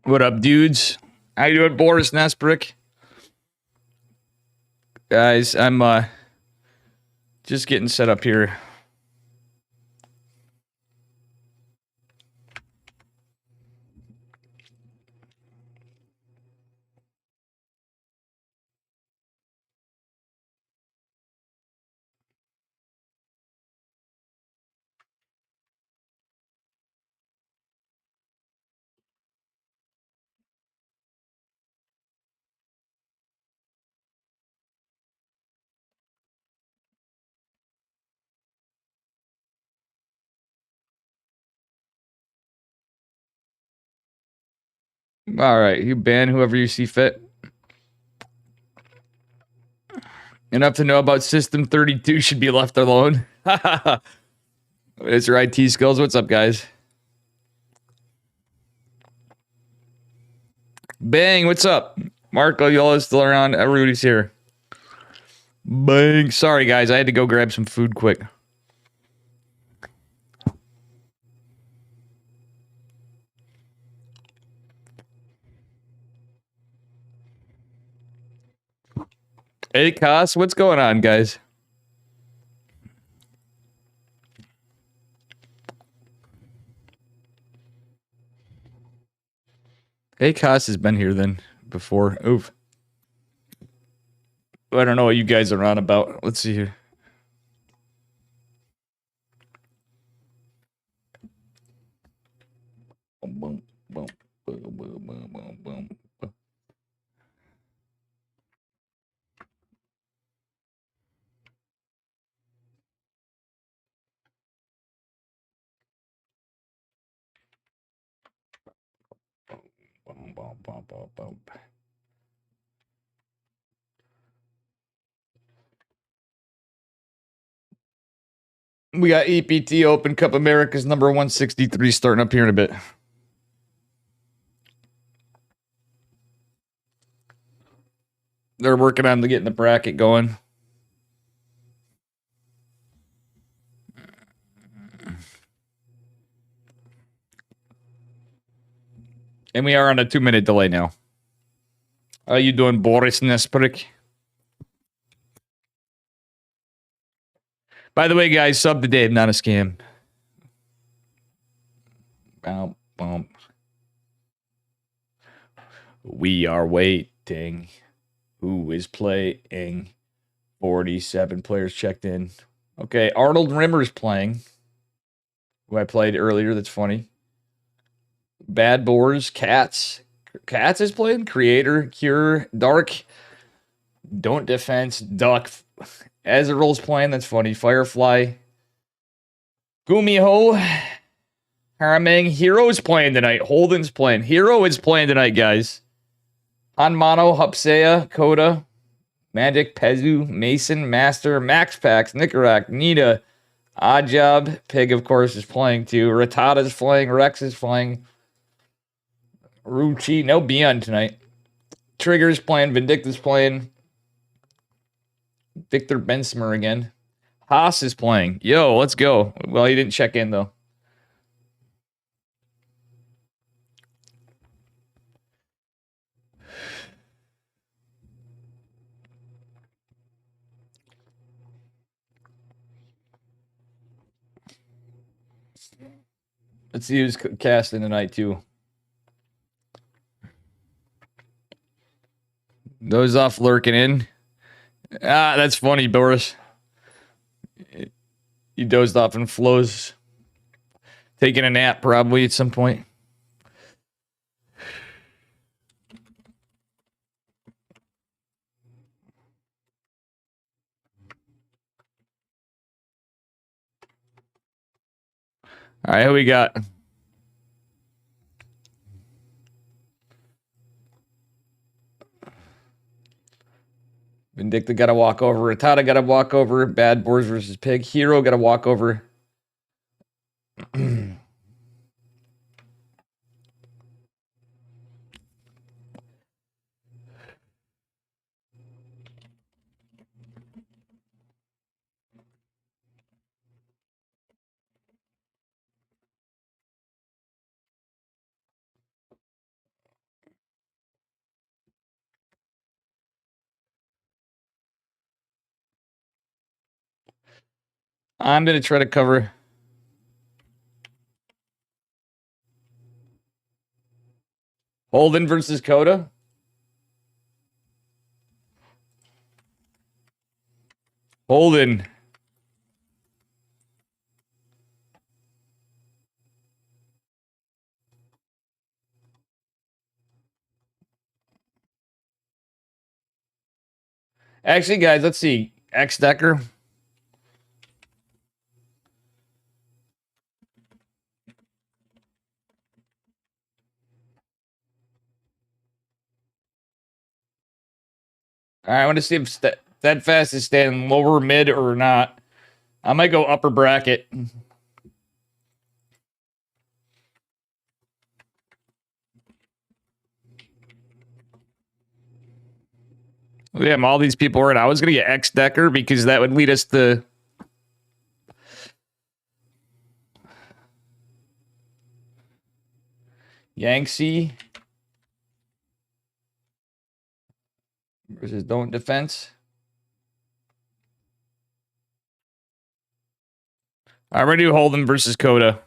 What up, dudes? How you doing, Boris Nesbrick? Guys, I'm just getting set up here. All right, you ban whoever you see fit. Enough to know about System 32 should be left alone. It's your IT skills. What's up, guys? Bang, what's up? Marco, y'all is still around. Everybody's here. Bang. Sorry, guys. I had to go grab some food quick. Hey, Cos, what's going on, guys? Hey, Cos has been here then before. Oof. I don't know what you guys are on about. Let's see here. Boom, boom, boom, boom, boom, boom, boom. Boom, boom, boom, boom, boom. We got EPT Open Cup America's number 163 starting up here in a bit. They're working on getting the bracket going. And we are on a 2-minute delay now. How you doing, Boris Nesprik? By the way, guys, sub to Dave, not a scam. Boom, boom. We are waiting. Who is playing? 47 players checked in. Okay, Arnold Rimmer's playing. Who I played earlier. That's funny. Bad Boars, Cats. Cats is playing. Creator, Cure, Dark. Don't Defense, Duck. Ezreal's playing. That's funny. Firefly. Gumiho. Haramang. Hero's playing tonight. Holden's playing. Hero is playing tonight, guys. Hanmano, Hupsea, Coda, Magic, Pezu, Mason, Master, Max Pax, Nicarak, Nita, Oddjob. Pig, of course, is playing too. Ratata's playing. Rex is playing. Ruchi. No Beyond tonight. Trigger's playing. Vindicta's playing. Victor Bensmer again. Haas is playing. Yo, let's go. Well, he didn't check in, though. Let's see who's casting tonight, too. Those off lurking in. Ah, that's funny, Boris. You dozed off in flows. Taking a nap, probably, at some point. All right, who we got? Vindicta got to walk over. Rattata got to walk over. Bad Boars versus Pig. Hero got to walk over. I'm going to try to cover. Holden versus Coda. Holden. Actually, guys, let's see. X Decker. All right, I want to see if Steadfast is staying lower mid or not. I might go upper bracket. Yeah, all these people are in. I was going to get X Decker because that would lead us to. Yangtze versus Don't Defense. I'm going to do Holden versus Coda.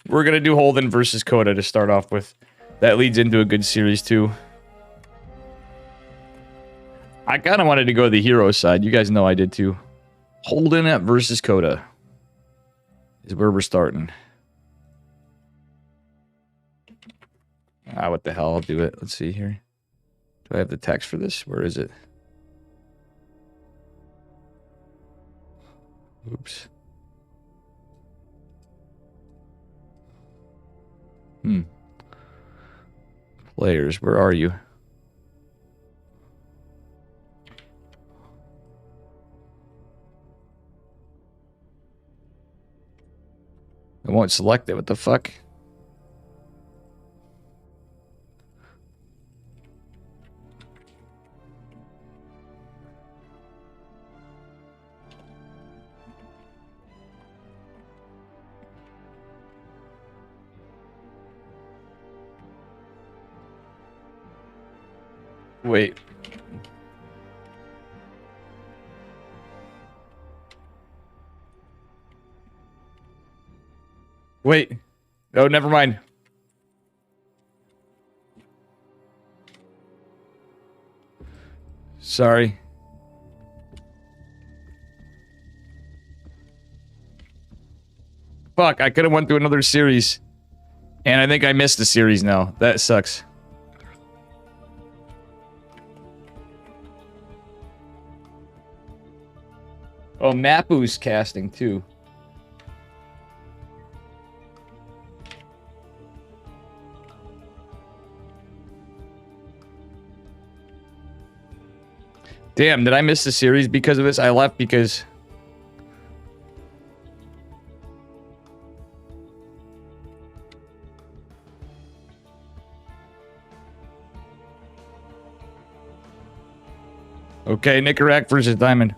We're going to do Holden versus Coda to start off with. That leads into a good series, too. I kind of wanted to go the hero side. You guys know I did, too. Holden versus Coda is where we're starting. What the hell? I'll do it. Let's see here. Do I have the text for this? Where is it? Oops. Players, where are you? I won't select it. What the fuck? Wait. Wait. Oh, never mind. Sorry. Fuck, I could have went through another series. And I think I missed a series now. That sucks. Oh, Mapu's casting too. Damn, did I miss the series because of this? I left because... Okay, Nicarac versus Diamond.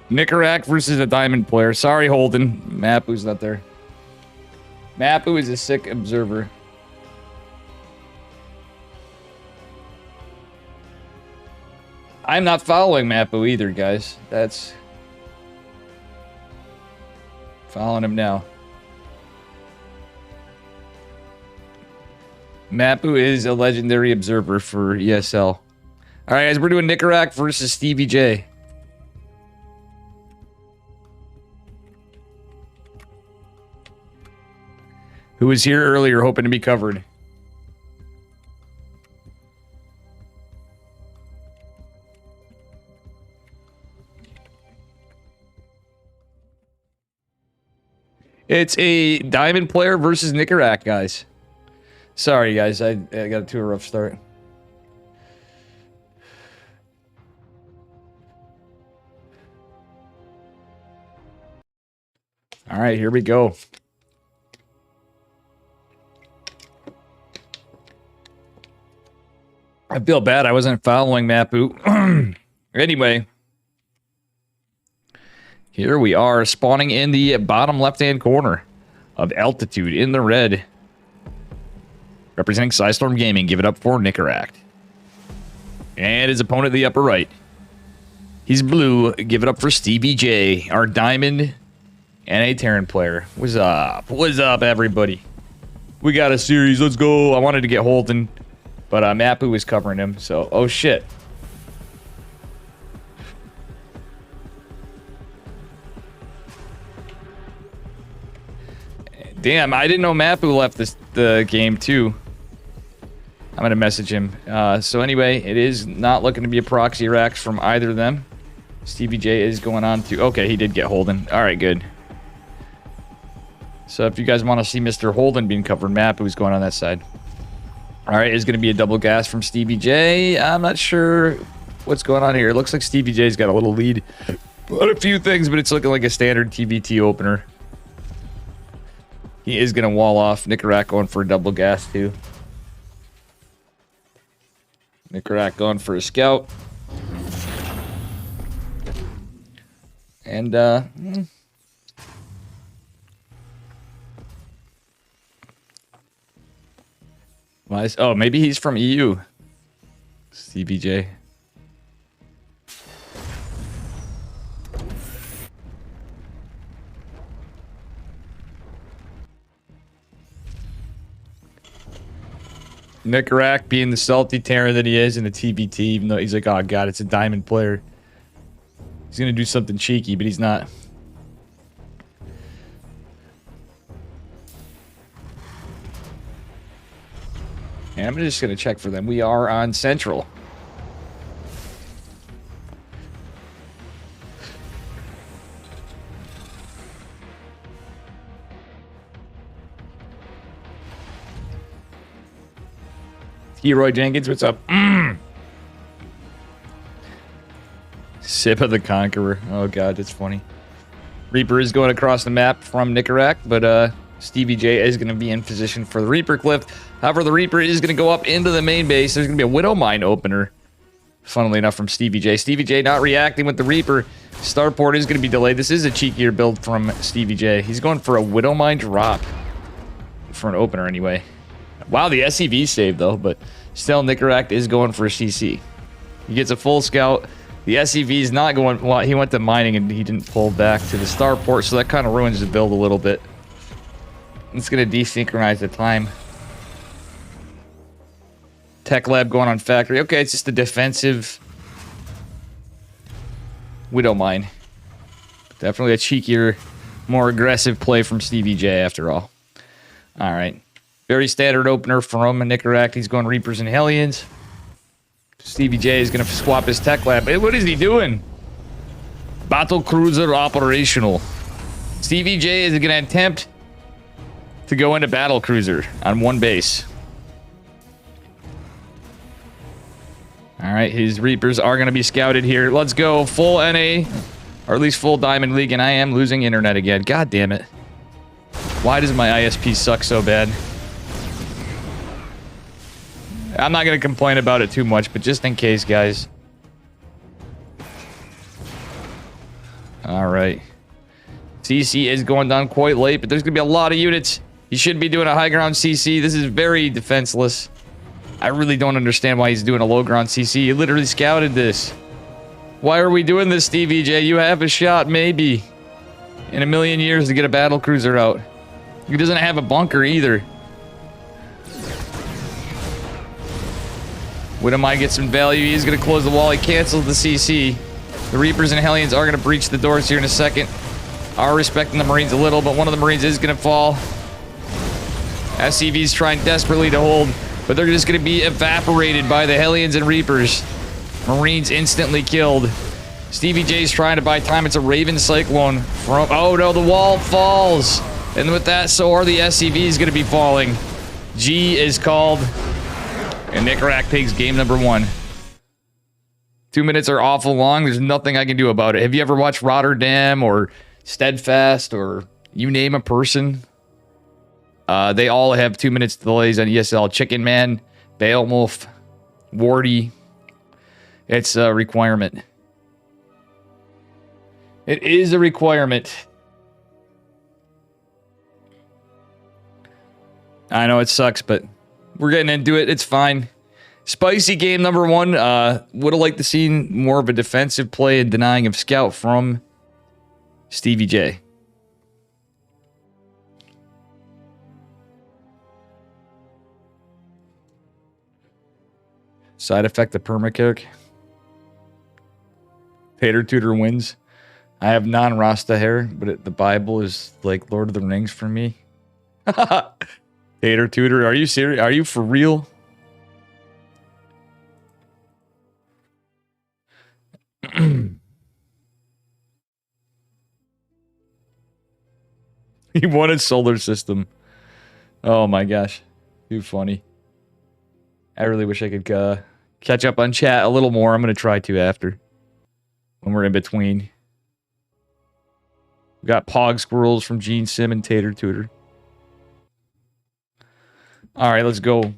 Nicarac versus a Diamond player. Sorry, Holden. Mapu's not there. Mapu is a sick observer. I'm not following Mapu either, guys. That's... Following him now. Mapu is a legendary observer for ESL. Alright, guys, we're doing Nicarac versus Stevie J. Who was here earlier hoping to be covered. It's a Diamond player versus Nicarac, guys. Sorry, guys. I got a rough start. All right, here we go. I feel bad I wasn't following Mapu. Anyway. Here we are, spawning in the bottom left-hand corner of Altitude in the red. Representing Psystorm Gaming, give it up for Nicaract. And his opponent, the upper right. He's blue, give it up for Stevie J, our Diamond NA Terran player. What's up? What's up, everybody? We got a series, let's go. I wanted to get Holden, but Mapu was covering him, so... Oh, shit. Damn, I didn't know Mapu left the game, too. I'm going to message him. So anyway, it is not looking to be a proxy racks from either of them. Stevie J is going on to... Okay, he did get Holden. All right, good. So if you guys want to see Mr. Holden being covered, Mapu is going on that side. All right, it's going to be a double gas from Stevie J. I'm not sure what's going on here. It looks like Stevie J's got a little lead on a few things, but it's looking like a standard TBT opener. He is going to wall off. Nicaract going for a double gas, too. Nicaract going for a scout. And, oh, maybe he's from EU. CBJ. Nicaract being the salty Terran that he is in the TBT, even though he's like, oh god, it's a diamond player. He's gonna do something cheeky, but he's not. And I'm just gonna check for them. We are on Central. Roy Jenkins, what's up? Sip of the Conqueror. Oh god, that's funny. Reaper is going across the map from Nicaract, but Stevie J is going to be in position for the Reaper cliff. However, the Reaper is going to go up into the main base. There's going to be a Widow Mine opener, funnily enough, from Stevie J. Stevie J not reacting with the Reaper. Starport is going to be delayed. This is a cheekier build from Stevie J. He's going for a Widow Mine drop for an opener anyway. Wow, the SCV saved though, but still Nicaract is going for a CC. He gets a full scout. The SCV is not going... Well, he went to mining and he didn't pull back to the starport, so that kind of ruins the build a little bit. It's going to desynchronize the time. Tech Lab going on factory. Okay, it's just a defensive Widow Mine. Definitely a cheekier, more aggressive play from Stevie J after all. Alright. Very standard opener from Nicaract. He's going Reapers and Hellions. Stevie J is going to swap his Tech Lab. Hey, what is he doing? Battle Cruiser operational. Stevie J is going to attempt to go into Battle Cruiser on one base. Alright, his Reapers are going to be scouted here. Let's go. Full NA, or at least full Diamond League, and I am losing internet again. God damn it. Why does my ISP suck so bad? I'm not going to complain about it too much, but just in case, guys. Alright. CC is going down quite late, but there's going to be a lot of units. He should be doing a high ground CC. This is very defenseless. I really don't understand why he's doing a low ground CC. He literally scouted this. Why are we doing this, Stevie J? You have a shot, maybe, in a million years to get a battle cruiser out. He doesn't have a bunker either. Widow Mine gets some value. He's going to close the wall. He cancels the CC. The Reapers and Hellions are going to breach the doors here in a second. Are respecting the Marines a little, but one of the Marines is going to fall. SCV's trying desperately to hold, but they're just going to be evaporated by the Hellions and Reapers. Marines instantly killed. Stevie J's trying to buy time. It's a Raven Cyclone from... Oh no, the wall falls. And with that, so are the SCVs going to be falling. G is called. And Nicaract takes game number 1. 2 minutes are awful long. There's nothing I can do about it. Have you ever watched Rotterdam or Steadfast or You name a person. They all have 2 minutes delays on ESL. Chicken Man, Beowulf, Wardy. It's a requirement. It is a requirement. I know it sucks, but we're getting into it. It's fine. Spicy game number 1. Would have liked to see more of a defensive play and denying of scout from Stevie J. Side effect of permakick. Tater Tutor wins. I have non-Rasta hair, but the Bible is like Lord of the Rings for me. Tater Tutor, are you serious? Are you for real? He wanted Solar System. Oh my gosh. Too funny. I really wish I could catch up on chat a little more. I'm going to try to after. When we're in between. We got Pog Squirrels from Gene Sim and Tater Tutor. Alright, let's go.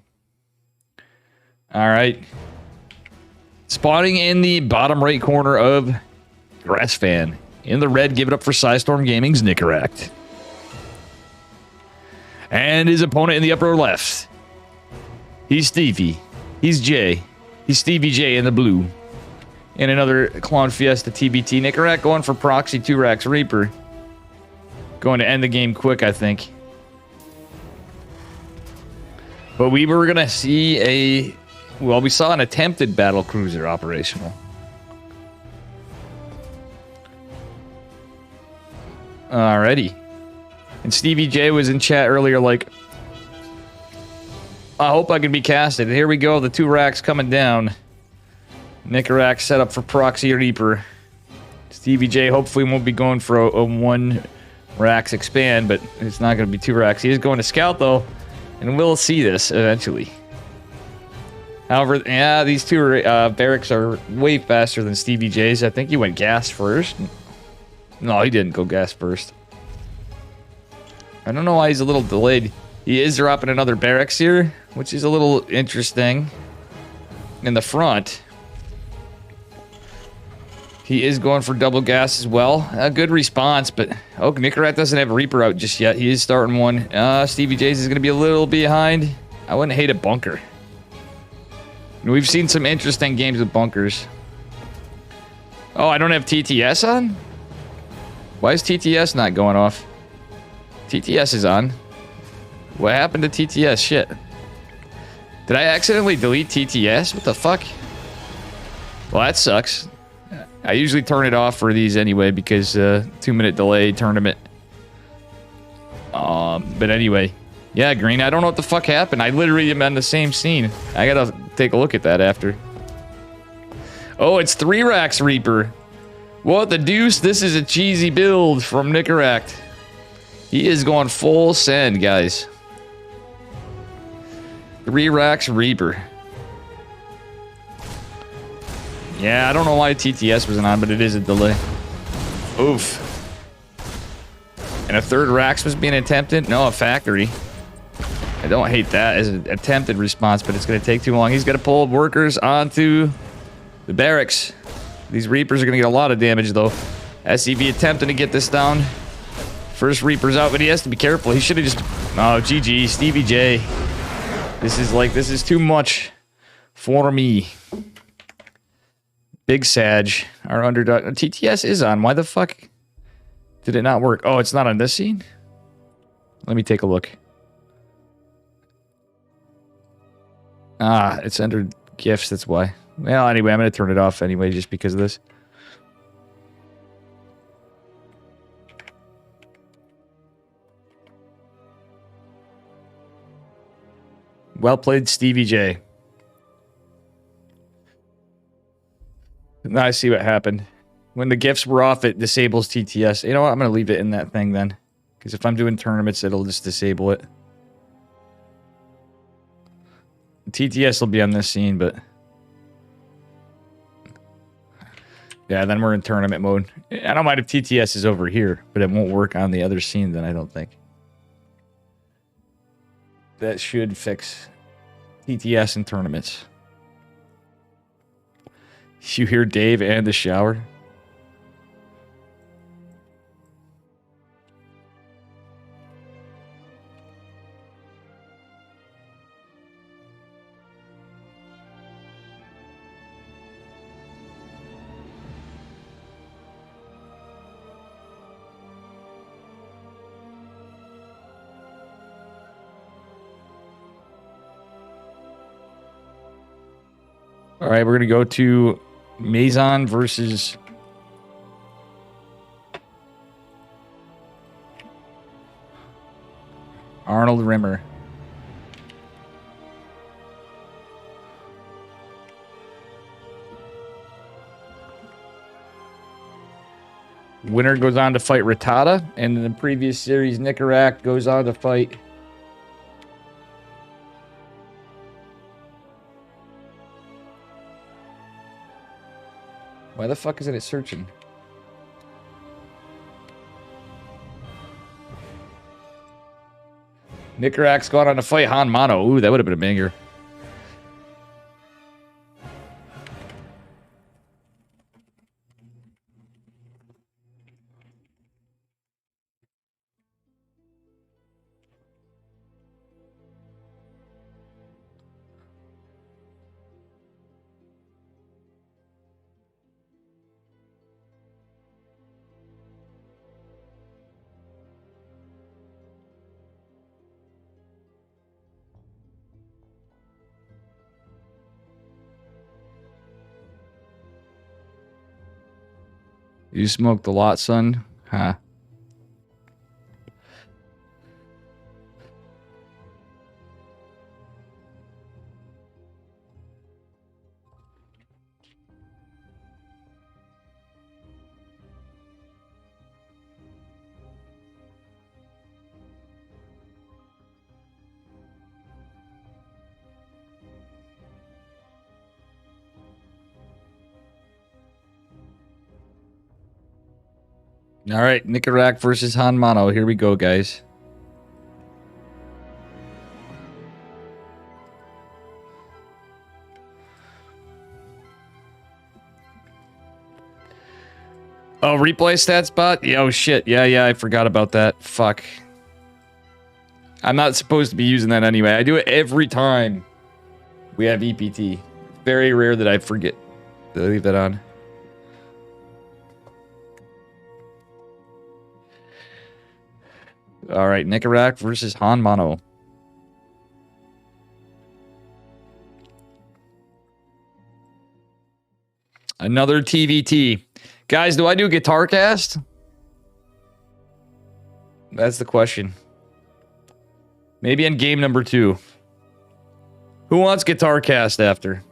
Alright. Spawning in the bottom right corner of Grass Fan. In the red, give it up for Psystorm Gaming's Nicaract. And his opponent in the upper left. He's Stevie. He's Jay. He's Stevie J in the blue. And another Clone Fiesta TBT. Nicaract going for Proxy 2-Rax Reaper. Going to end the game quick, I think. But we were going to see a... Well, we saw an attempted battle cruiser operational. Alrighty. And Stevie J was in chat earlier like... I hope I can be casted. Here we go, the 2-Rax coming down. Nicaract set up for Proxy Reaper. Stevie J hopefully won't be going for a 1-Rax expand, but it's not going to be 2-Rax. He is going to scout, though, and we'll see this eventually. However, yeah, these two barracks are way faster than Stevie J's. I think he went gas first. No, he didn't go gas first. I don't know why he's a little delayed. He is dropping another barracks here, which is a little interesting. In the front, he is going for double gas as well. A good response, but oh, Nicaract doesn't have a Reaper out just yet. He is starting one. Stevie J's is going to be a little behind. I wouldn't hate a bunker. We've seen some interesting games with bunkers. Oh, I don't have TTS on? Why is TTS not going off? TTS is on. What happened to TTS? Shit. Did I accidentally delete TTS? What the fuck? Well, that sucks. I usually turn it off for these anyway because 2-minute delay tournament. But anyway. Yeah, Green, I don't know what the fuck happened. I literally am on the same scene. I gotta take a look at that after. Oh, it's 3-Rax Reaper. What the deuce? This is a cheesy build from Nicaract. He is going full send, guys. 3-Rax Reaper. Yeah, I don't know why TTS wasn't on, but it is a delay. Oof. And a 3rd Rax was being attempted? No, a factory. I don't hate that as an attempted response, but it's going to take too long. He's going to pull workers onto the barracks. These Reapers are going to get a lot of damage, though. SCV attempting to get this down. First Reaper's out, but he has to be careful. He should have just... Oh, GG. Stevie J. This is too much for me. Big Sag, our underdog. TTS is on. Why the fuck did it not work? Oh, it's not on this scene? Let me take a look. Ah, it's under gifts, that's why. Well, anyway, I'm going to turn it off anyway, just because of this. Well played, Stevie J. Now I see what happened. When the gifts were off, it disables TTS. You know what? I'm going to leave it in that thing then. Because if I'm doing tournaments, it'll just disable it. TTS will be on this scene, but... Yeah, then we're in tournament mode. I don't mind if TTS is over here, but it won't work on the other scene then, I don't think. That should fix TTS and tournaments. You hear Dave and the shower? All right, we're going to go to Maison versus Arnold Rimmer. Winner goes on to fight Rattata, and in the previous series, Nicorak goes on to fight Why the fuck isn't it searching? Nicorak's gone on to fight Han Mano. Ooh, that would have been a banger. You smoked a lot, son? Huh. All right, Nicorak versus Han Mano. Here we go, guys. Oh, replay stats bot? Yeah, oh, shit. Yeah, I forgot about that. Fuck. I'm not supposed to be using that anyway. I do it every time we have EPT. Very rare that I forget to leave that on. All right, Nicorak versus Han Mano. Another TVT. Guys, do I do Guitar Cast? That's the question. Maybe in game number 2. Who wants Guitar Cast after?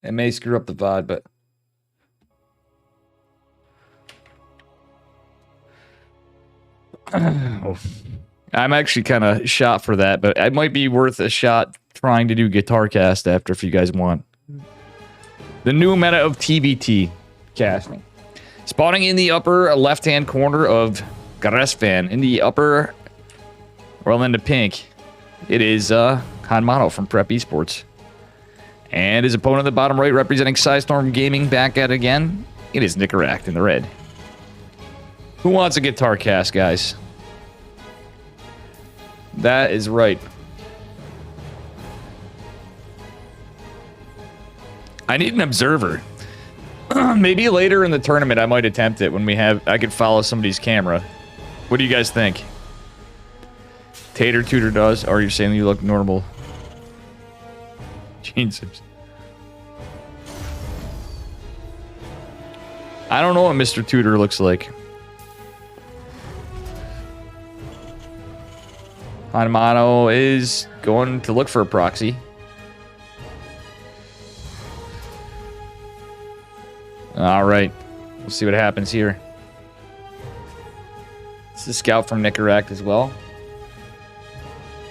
It may screw up the VOD, but... I'm actually kind of shot for that, but it might be worth a shot trying to do Guitar Cast after if you guys want. The new meta of TVT casting. Spawning in the upper left-hand corner of Garesvan, in the upper, well, in the pink, it is Han Mano from Prep Esports. And his opponent in the bottom right, representing Psystorm Gaming, back at it again, it is Nicorak in the red. Who wants a Guitar Cast, guys? That is right. I need an observer. Maybe later in the tournament I might attempt it when I could follow somebody's camera. What do you guys think? Tater Tutor does, or you're saying you look normal? Jesus. I don't know what Mr. Tutor looks like. Han Mano is going to look for a proxy. All right. We'll see what happens here. It's a scout from Nicorak as well.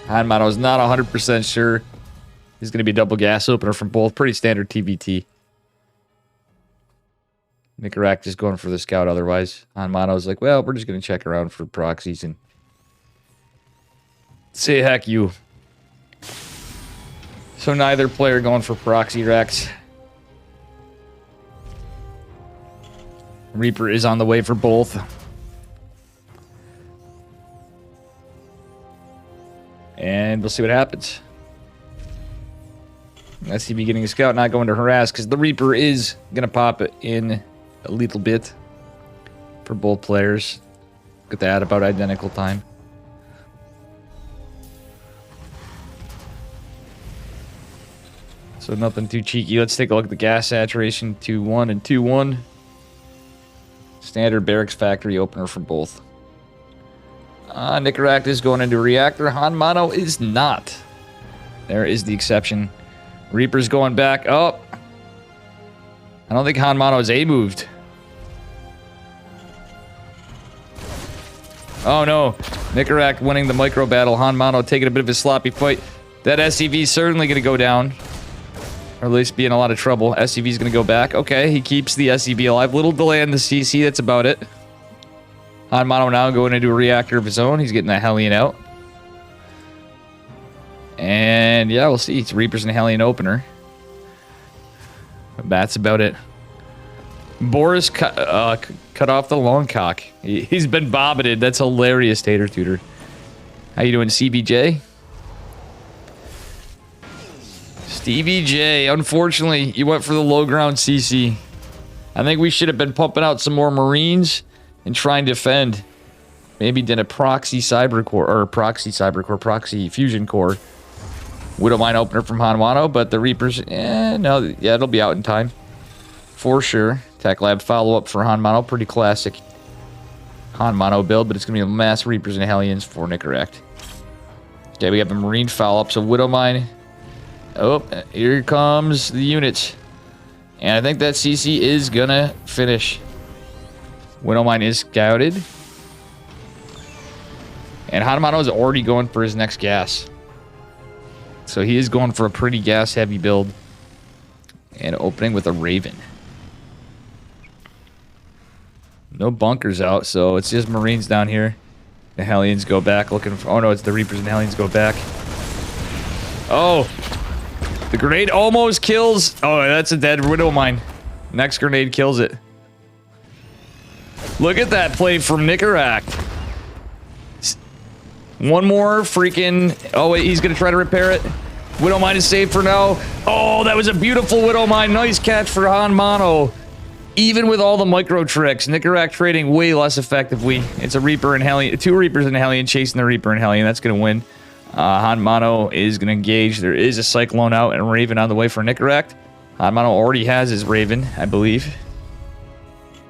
Han Mano is not 100% sure This is going to be a double gas opener from both. Pretty standard TVT. Nicorak just going for the scout otherwise. Hanmano's like, well, we're just going to check around for proxies and say heck you. So neither player going for proxy racks. Reaper is on the way for both. And we'll see what happens. SCV getting a scout, not going to harass, because the Reaper is going to pop it in a little bit for both players. Get that about identical time. So nothing too cheeky. Let's take a look at the gas saturation. 2-1 and 2-1. Standard barracks factory opener for both. Nicorak is going into a reactor. Hanmano is not. There is the exception. Reaper's going back. Oh. I don't think Hanmano is A-moved. Oh no. Nicorak winning the micro battle. Hanmano taking a bit of a sloppy fight. That SCV is certainly going to go down. Or at least be in a lot of trouble. SCV is going to go back. Okay, he keeps the SCV alive. Little delay on the CC. That's about it. Hanmano now going into a reactor of his own. He's getting that Hellion out. And yeah, we'll see. It's Reapers and Hellion opener. But that's about it. Boris cut off the long cock. He's been bobbited. That's hilarious, Tater Tutor. How you doing, CBJ? Stevie J, unfortunately, you went for the low ground CC. I think we should have been pumping out some more Marines and trying to defend. Maybe did a proxy cybercore, or proxy fusion core. Widowmine opener from Hanmano, but the Reapers, it'll be out in time. For sure. Tech Lab follow-up for Hanmano, pretty classic Hanmano build, but it's going to be a mass Reapers and Hellions for Nicorak. Okay, we have a Marine follow-up, so Widowmine. Oh, here comes the units. And I think that CC is gonna finish. Widowmine is scouted. And Hanmano is already going for his next gas. So he is going for a pretty gas-heavy build. And opening with a Raven. No bunkers out, so it's just Marines down here. The Hellions go back looking for... Oh no, it's the Reapers and Hellions go back. Oh! The grenade almost kills. Oh, that's a dead Widowmine. Next grenade kills it. Look at that play from Nicorak. One more freaking... Oh, wait, he's going to try to repair it. Widowmine is saved for now. Oh, that was a beautiful Widowmine. Nice catch for Hanmano. Even with all the micro tricks, Nicorak trading way less effectively. It's a Reaper and Hellion. 2 Reapers and Hellion chasing the Reaper and Hellion. That's going to win. Hanmano is going to engage. There is a Cyclone out and a Raven on the way for Nicorak. Hanmano already has his Raven, I believe.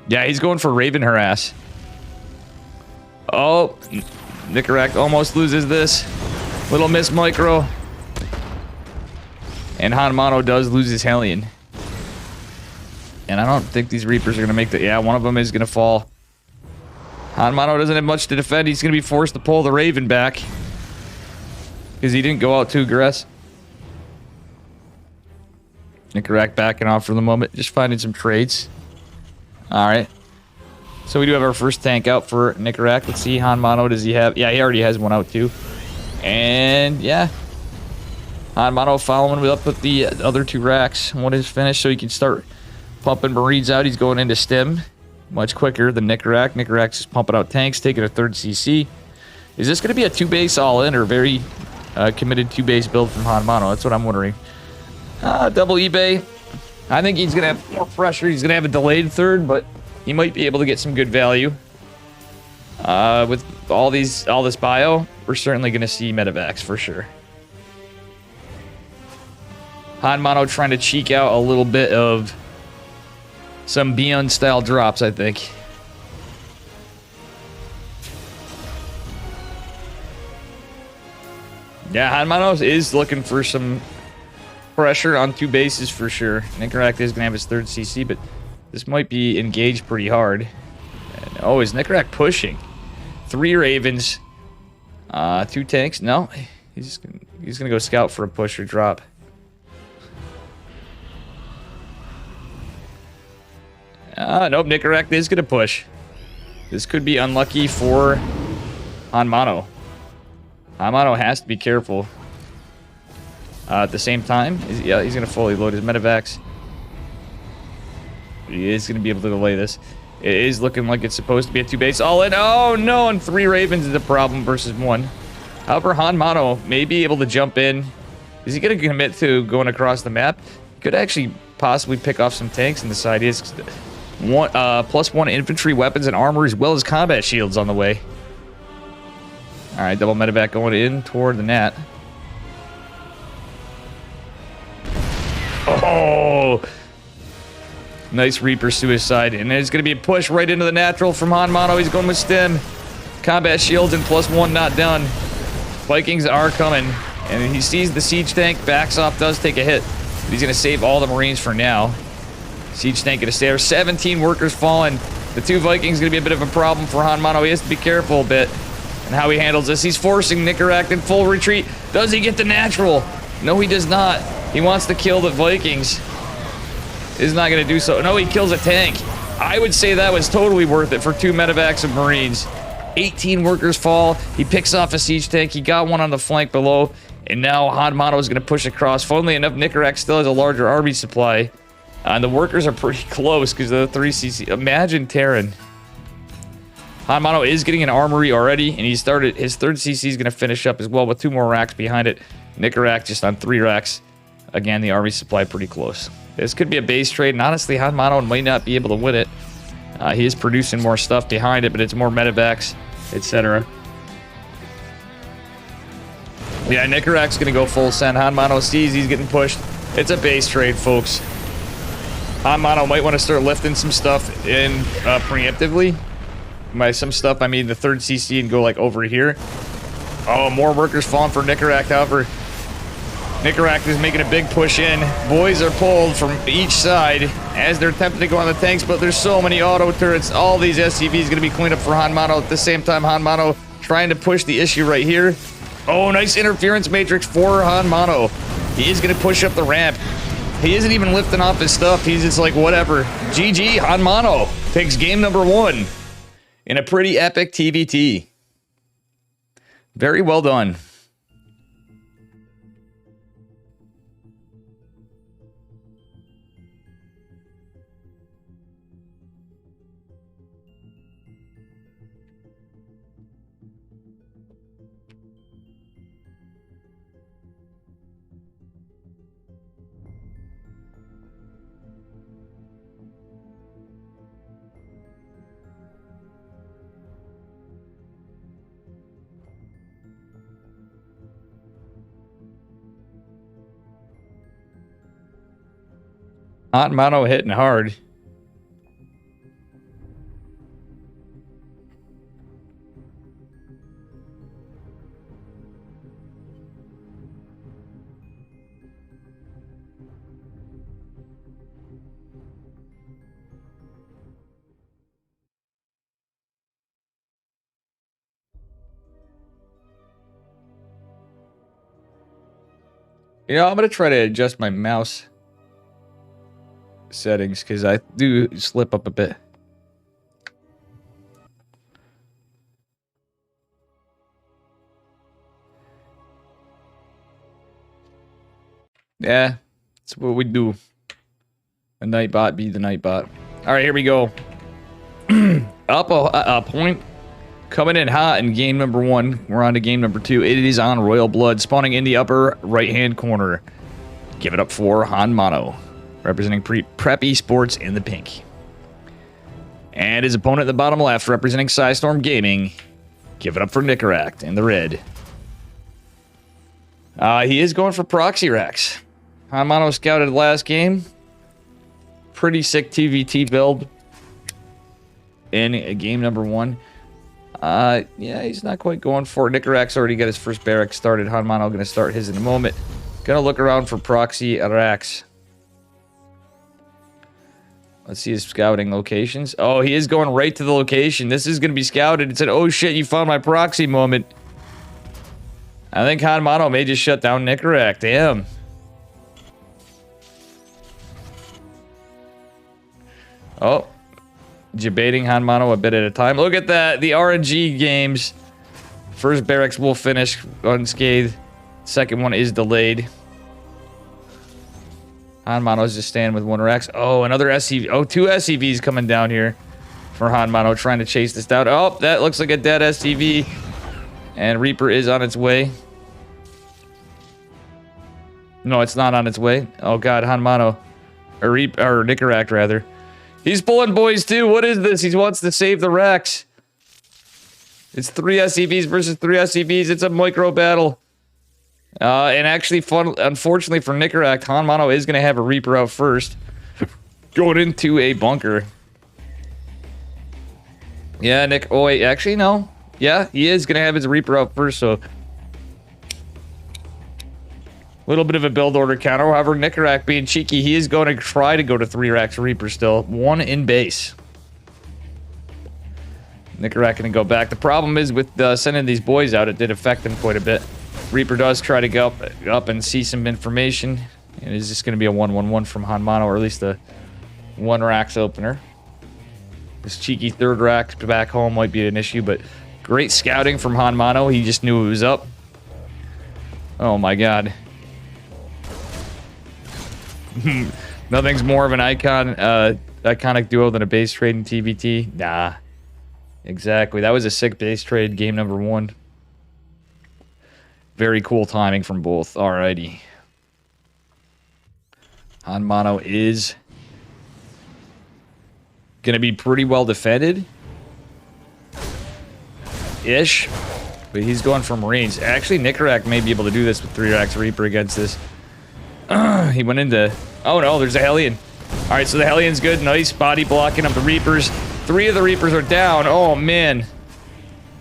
Yeah, he's going for Raven harass. Oh, Nicorak almost loses this. Little miss micro. And Hanmano does lose his Hellion. And I don't think these Reapers are going to make the... Yeah, one of them is going to fall. Hanmano doesn't have much to defend. He's going to be forced to pull the Raven back. Because he didn't go out too aggressive. Nicorak backing off for the moment. Just finding some trades. Alright. So we do have our first tank out for Nicorak. Let's see, Hanmano, does he have... Yeah, he already has one out too. And yeah. Hanmano following up with the other 2 racks. One is finished, so he can start pumping Marines out. He's going into stem much quicker than Nicorak. Nicorak's just pumping out tanks, taking a 3rd CC. Is this going to be a 2-base all-in or very committed 2-base build from Hanmano? That's what I'm wondering. Double eBay. I think he's going to have more pressure. He's going to have a delayed 3rd, but he might be able to get some good value. With all this bio, we're certainly going to see medevacs for sure. Hanmano trying to cheek out a little bit of some Beyond style drops, I think. Yeah, Hanmano is looking for some pressure on 2 bases for sure. Nicorak is going to have his 3rd CC, but this might be engaged pretty hard. And, oh, is Nicorak pushing? 3 Ravens. 2 tanks. No, he's going to go scout for a push or drop. Nope, Nicorette is going to push. This could be unlucky for Hanmano. Hanmano has to be careful. At the same time, he's going to fully load his medevacs. He is going to be able to delay this. It is looking like it's supposed to be a 2-base all-in. Oh, no, and 3 Ravens is a problem versus 1. However, Hanmano may be able to jump in. Is he going to commit to going across the map? He could actually possibly pick off some tanks, and the side is +1 infantry weapons and armor, as well as combat shields on the way. All right, double medevac going in toward the Nat. Oh! Nice Reaper suicide, and there's going to be a push right into the natural from Hanmano. He's going with stim. Combat shields and +1 not done. Vikings are coming, and he sees the siege tank, backs off, does take a hit. But he's going to save all the Marines for now. Siege tank going to stay there. 17 workers fallen. The 2 Vikings going to be a bit of a problem for Hanmano. He has to be careful a bit and how he handles this. He's forcing Nicorette in full retreat. Does he get the natural? No, he does not. He wants to kill the Vikings. Is not going to do so. No, he kills a tank. I would say that was totally worth it for 2 medevacs of Marines. 18 workers fall. He picks off a siege tank. He got one on the flank below. And now Hanmano is going to push across. Funnily enough, Nicorette still has a larger army supply. And the workers are pretty close because of the 3cc. Imagine Terran. Hanmano is getting an armory already. And he started. His 3rd CC is going to finish up as well with 2 more racks behind it. Nicorette just on 3 racks. Again, the army supply pretty close. This could be a base trade, and honestly, Hanmano might not be able to win it. He is producing more stuff behind it, but it's more medevacs, etc. Yeah, Nicorette's going to go full send. Hanmano sees he's getting pushed. It's a base trade, folks. Hanmano might want to start lifting some stuff in preemptively. By some stuff, I mean the 3rd CC and go like over here. Oh, more workers falling for Nicorette, however. Nicorette is making a big push in. Boys are pulled from each side as they're attempting to go on the tanks, but there's so many auto turrets. All these SCVs going to be cleaned up for Hanmano. At the same time, Hanmano trying to push the issue right here. Oh, nice interference matrix for Hanmano. He is going to push up the ramp. He isn't even lifting off his stuff. He's just like, whatever. GG, Hanmano takes game number 1 in a pretty epic TVT. Very well done. Hanmano hitting hard. You know, I'm going to try to adjust my mouse settings because I do slip up a bit. Yeah, that's what we do. The Nightbot be the Nightbot. All right, here we go. Up a point. Coming in hot in game number 1. We're on to game number 2. It is on Royal Blood, spawning in the upper right-hand corner. Give it up for Hanmano, representing Prep Esports in the pink. And his opponent in the bottom left, representing Psystorm Gaming. Give it up for Nicorette in the red. He is going for proxy racks. Hanmano scouted last game. Pretty sick TVT build in game number 1. Yeah, he's not quite going for it. Nicorette's already got his first barrack started. Hanmano going to start his in a moment. Going to look around for proxy racks. Let's see his scouting locations. Oh, he is going right to the location. This is going to be scouted. It said, oh shit, you found my proxy moment. I think Hanmano may just shut down Nicorette. Damn. Oh, debating Hanmano a bit at a time. Look at that. The RNG games. First barracks will finish unscathed. Second one is delayed. Hanmano's just standing with one Rex. Oh, another SCV. Oh, two SCVs coming down here for Hanmano trying to chase this down. Oh, that looks like a dead SCV. And Reaper is on its way. No, it's not on its way. Oh, God, Hanmano. Or Nicaract, rather. He's pulling boys, too. What is this? He wants to save the Rex. It's 3 SCVs versus 3 SCVs. It's a micro battle. And actually, unfortunately for Nicaract, Hanmano is going to have a Reaper out first. Going into a bunker. Yeah, Nick. Oh, wait. Actually, no. Yeah, he is going to have his Reaper out first, so... A little bit of a build order counter. However, Nicaract being cheeky, he is going to try to go to 3 Rex Reaper still. 1 in base. Nicaract going to go back. The problem is with sending these boys out, it did affect them quite a bit. Reaper does try to go up and see some information. And it's just going to be a 1-1-1 from Hanmano, or at least a 1 Rax opener. This cheeky 3rd Rax back home might be an issue, but great scouting from Hanmano. He just knew it was up. Oh my god. Nothing's more of an iconic duo than a base trade in TBT. Nah. Exactly. That was a sick base trade, game number 1. Very cool timing from both. Alrighty. Hanmano is going to be pretty well defended. Ish. But he's going for Marines. Actually, Nicaract may be able to do this with 3 Rax Reaper against this. He went into... Oh no, there's a Hellion. Alright, so the Hellion's good. Nice body blocking of the Reapers. 3 of the Reapers are down. Oh man.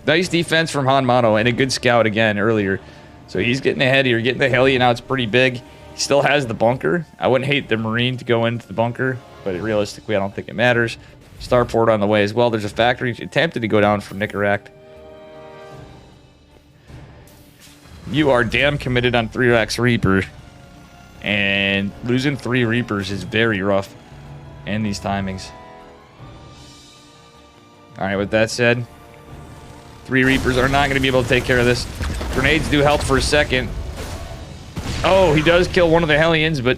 Nice defense from Hanmano and a good scout again earlier. So he's getting ahead here. Getting the Hellion out. It's pretty big. He still has the bunker. I wouldn't hate the Marine to go into the bunker, but realistically I don't think it matters. Starport on the way as well. There's a factory attempted to go down from Nicaract. You are damn committed on 3 Rax Reaper. And losing 3 Reapers is very rough in these timings. Alright, with that said, 3 Reapers are not going to be able to take care of this. Grenades do help for a second. Oh, he does kill one of the Hellions, but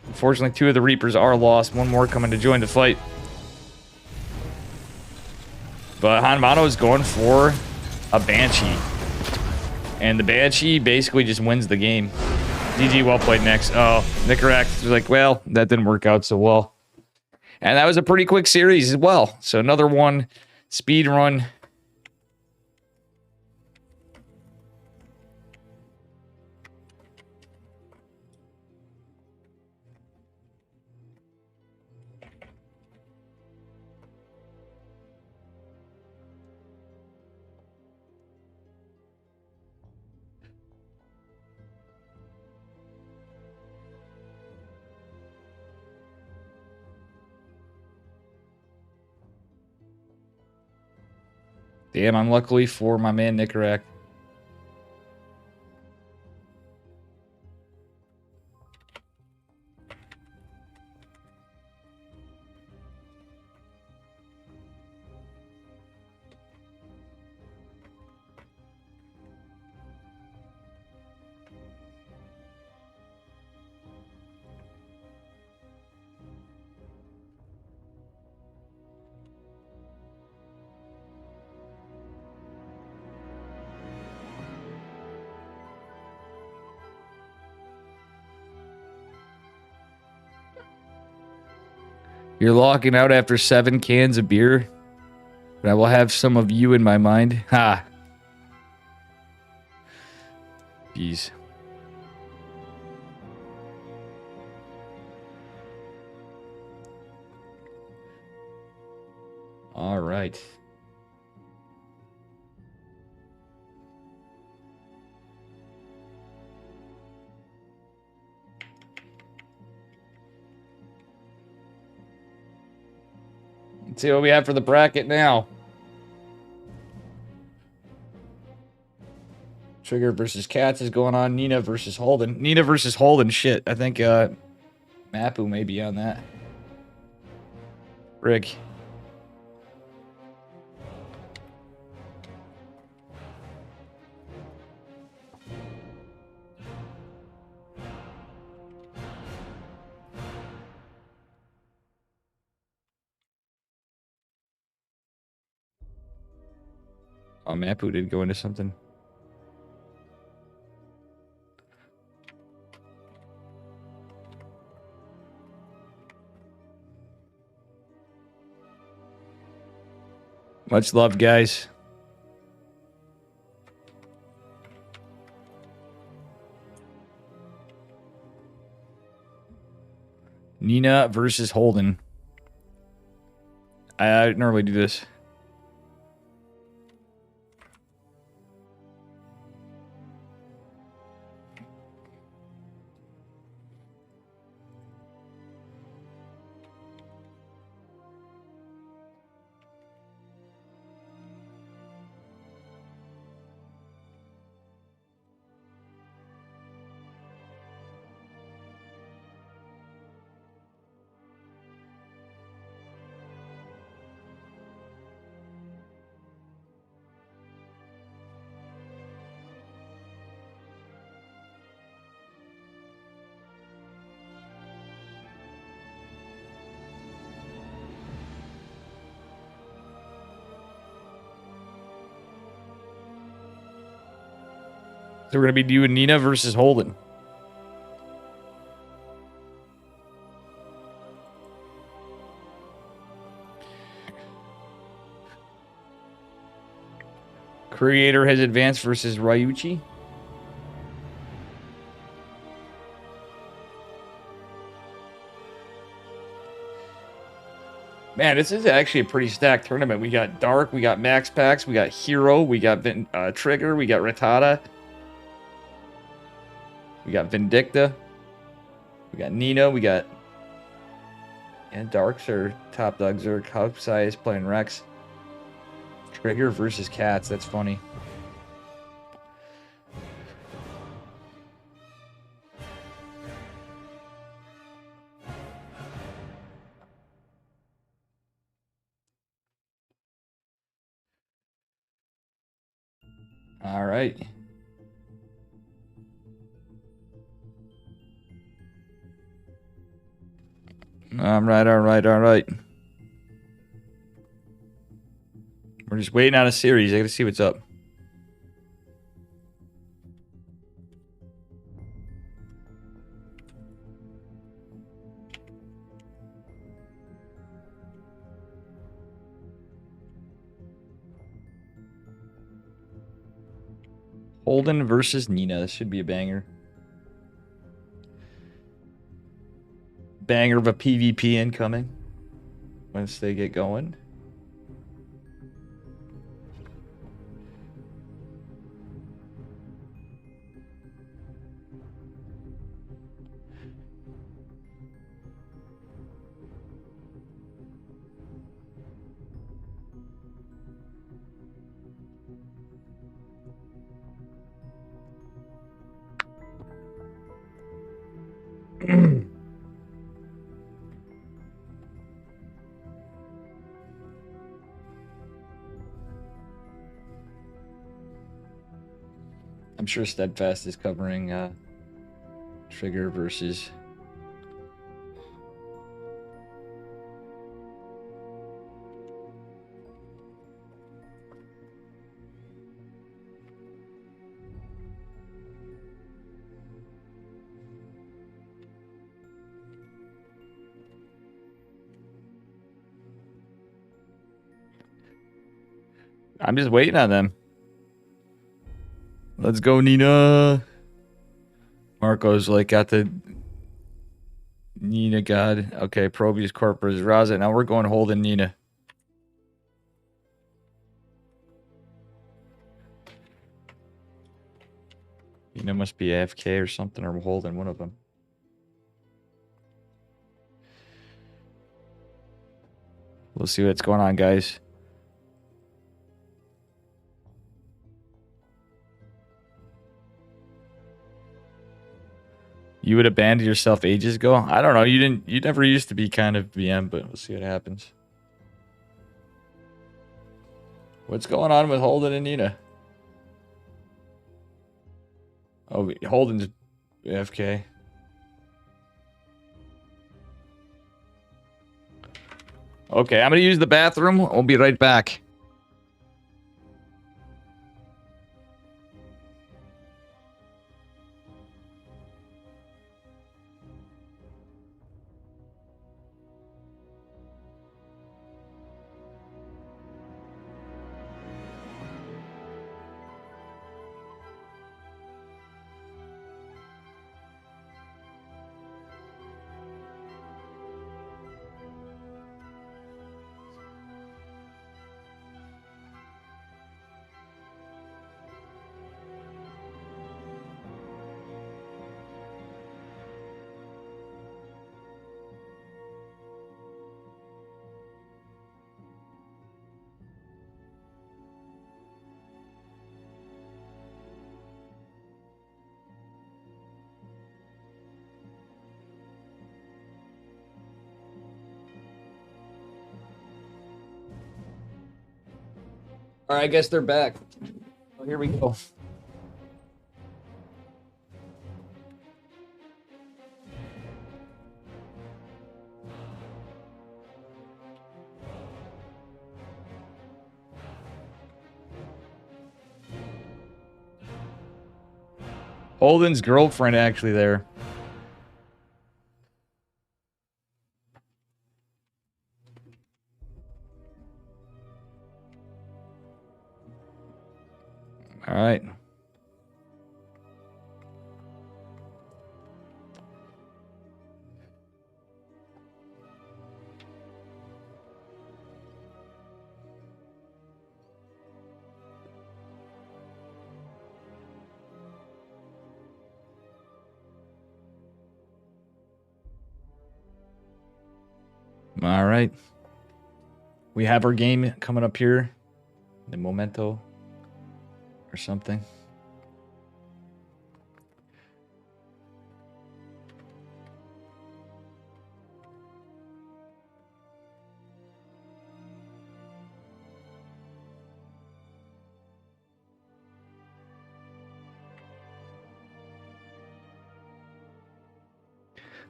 unfortunately 2 of the Reapers are lost. 1 more coming to join the fight. But Hanmano is going for a Banshee. And the Banshee basically just wins the game. GG, well played next. Oh, Nicaract was like, well, that didn't work out so well. And that was a pretty quick series as well. So another one, speed run. Damn, unluckily for my man Nicaract. You're locking out after 7 cans of beer, but I will have some of you in my mind. Ha! Jeez. All right. Let's see what we have for the bracket now. Trigger versus Cats is going on. Nina versus Holden. Nina versus Holden. Shit. I think Mapu may be on that. Rick. Oh, Mapu did go into something. Much love, guys. Nina versus Holden. I normally do this. So we're going to be doing Nina versus Holden. Creator has advanced versus Ryuichi. Man, this is actually a pretty stacked tournament. We got Dark, we got Max Pax, we got Hero, we got Trigger, we got Rattata. We got Vindicta. We got Nino. We got... And Darks are top dog. Zerk. Hubsai is playing Rex. Trigger versus Cats. That's funny. All right. All right. We're just waiting on a series. I gotta see what's up. Holden versus Nina. This should be a banger. Banger of a PvP incoming. Once they get going. I'm sure Steadfast is covering Trigger versus... I'm just waiting on them. Let's go, Nina. Marco's like got the Nina God. Okay, Probius Corpus Raza. Now we're going Holden Nina. Nina must be AFK or something, or Holden, one of them. We'll see what's going on, guys. You would have banned yourself ages ago? I don't know. You never used to be kind of BM, but we'll see what happens. What's going on with Holden and Nina? Oh, Holden's AFK. Okay, I'm going to use the bathroom. I'll be right back. All right, I guess they're back. Well, here we go. Holden's girlfriend actually there. All right. All right. We have our game coming up here. The Memento or something.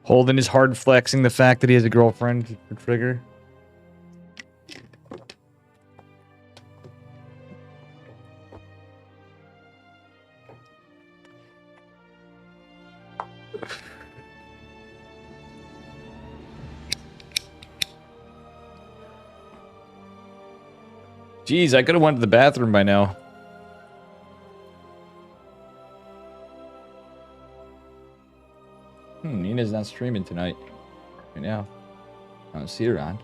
Holden is hard flexing the fact that he has a girlfriend for trigger. Jeez, I could have went to the bathroom by now. Nina's not streaming tonight. Right now. I don't see her on.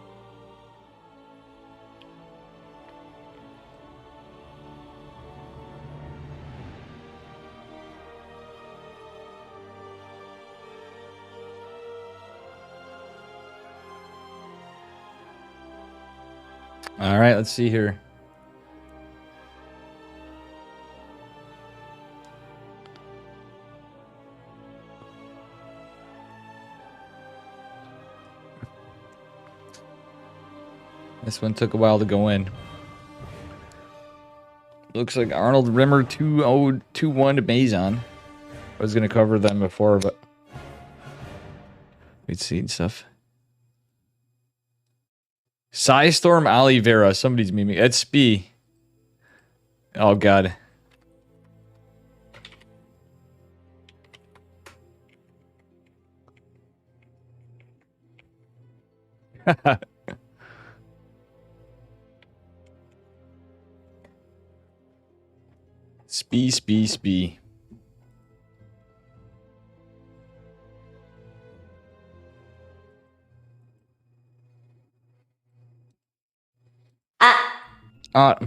All right, let's see here. This one took a while to go in. Looks like Arnold Rimmer 2-1 to Mazon. I was going to cover them before, but we'd seen stuff. Psystorm Oliveira. Somebody's memeing. That's Spee. Oh, God. Spee. All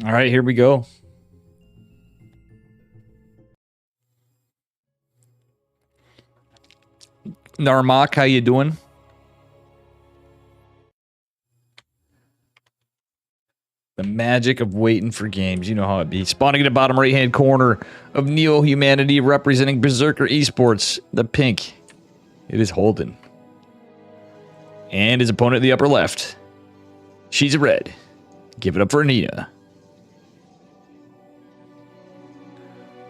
right, here we go. Narmak, how you doing? The magic of waiting for games. You know how it be. Spawning in the bottom right-hand corner of Neo-Humanity representing Berserker Esports. The pink. It is Holden. And his opponent in the upper left. She's a red. Give it up for Anita.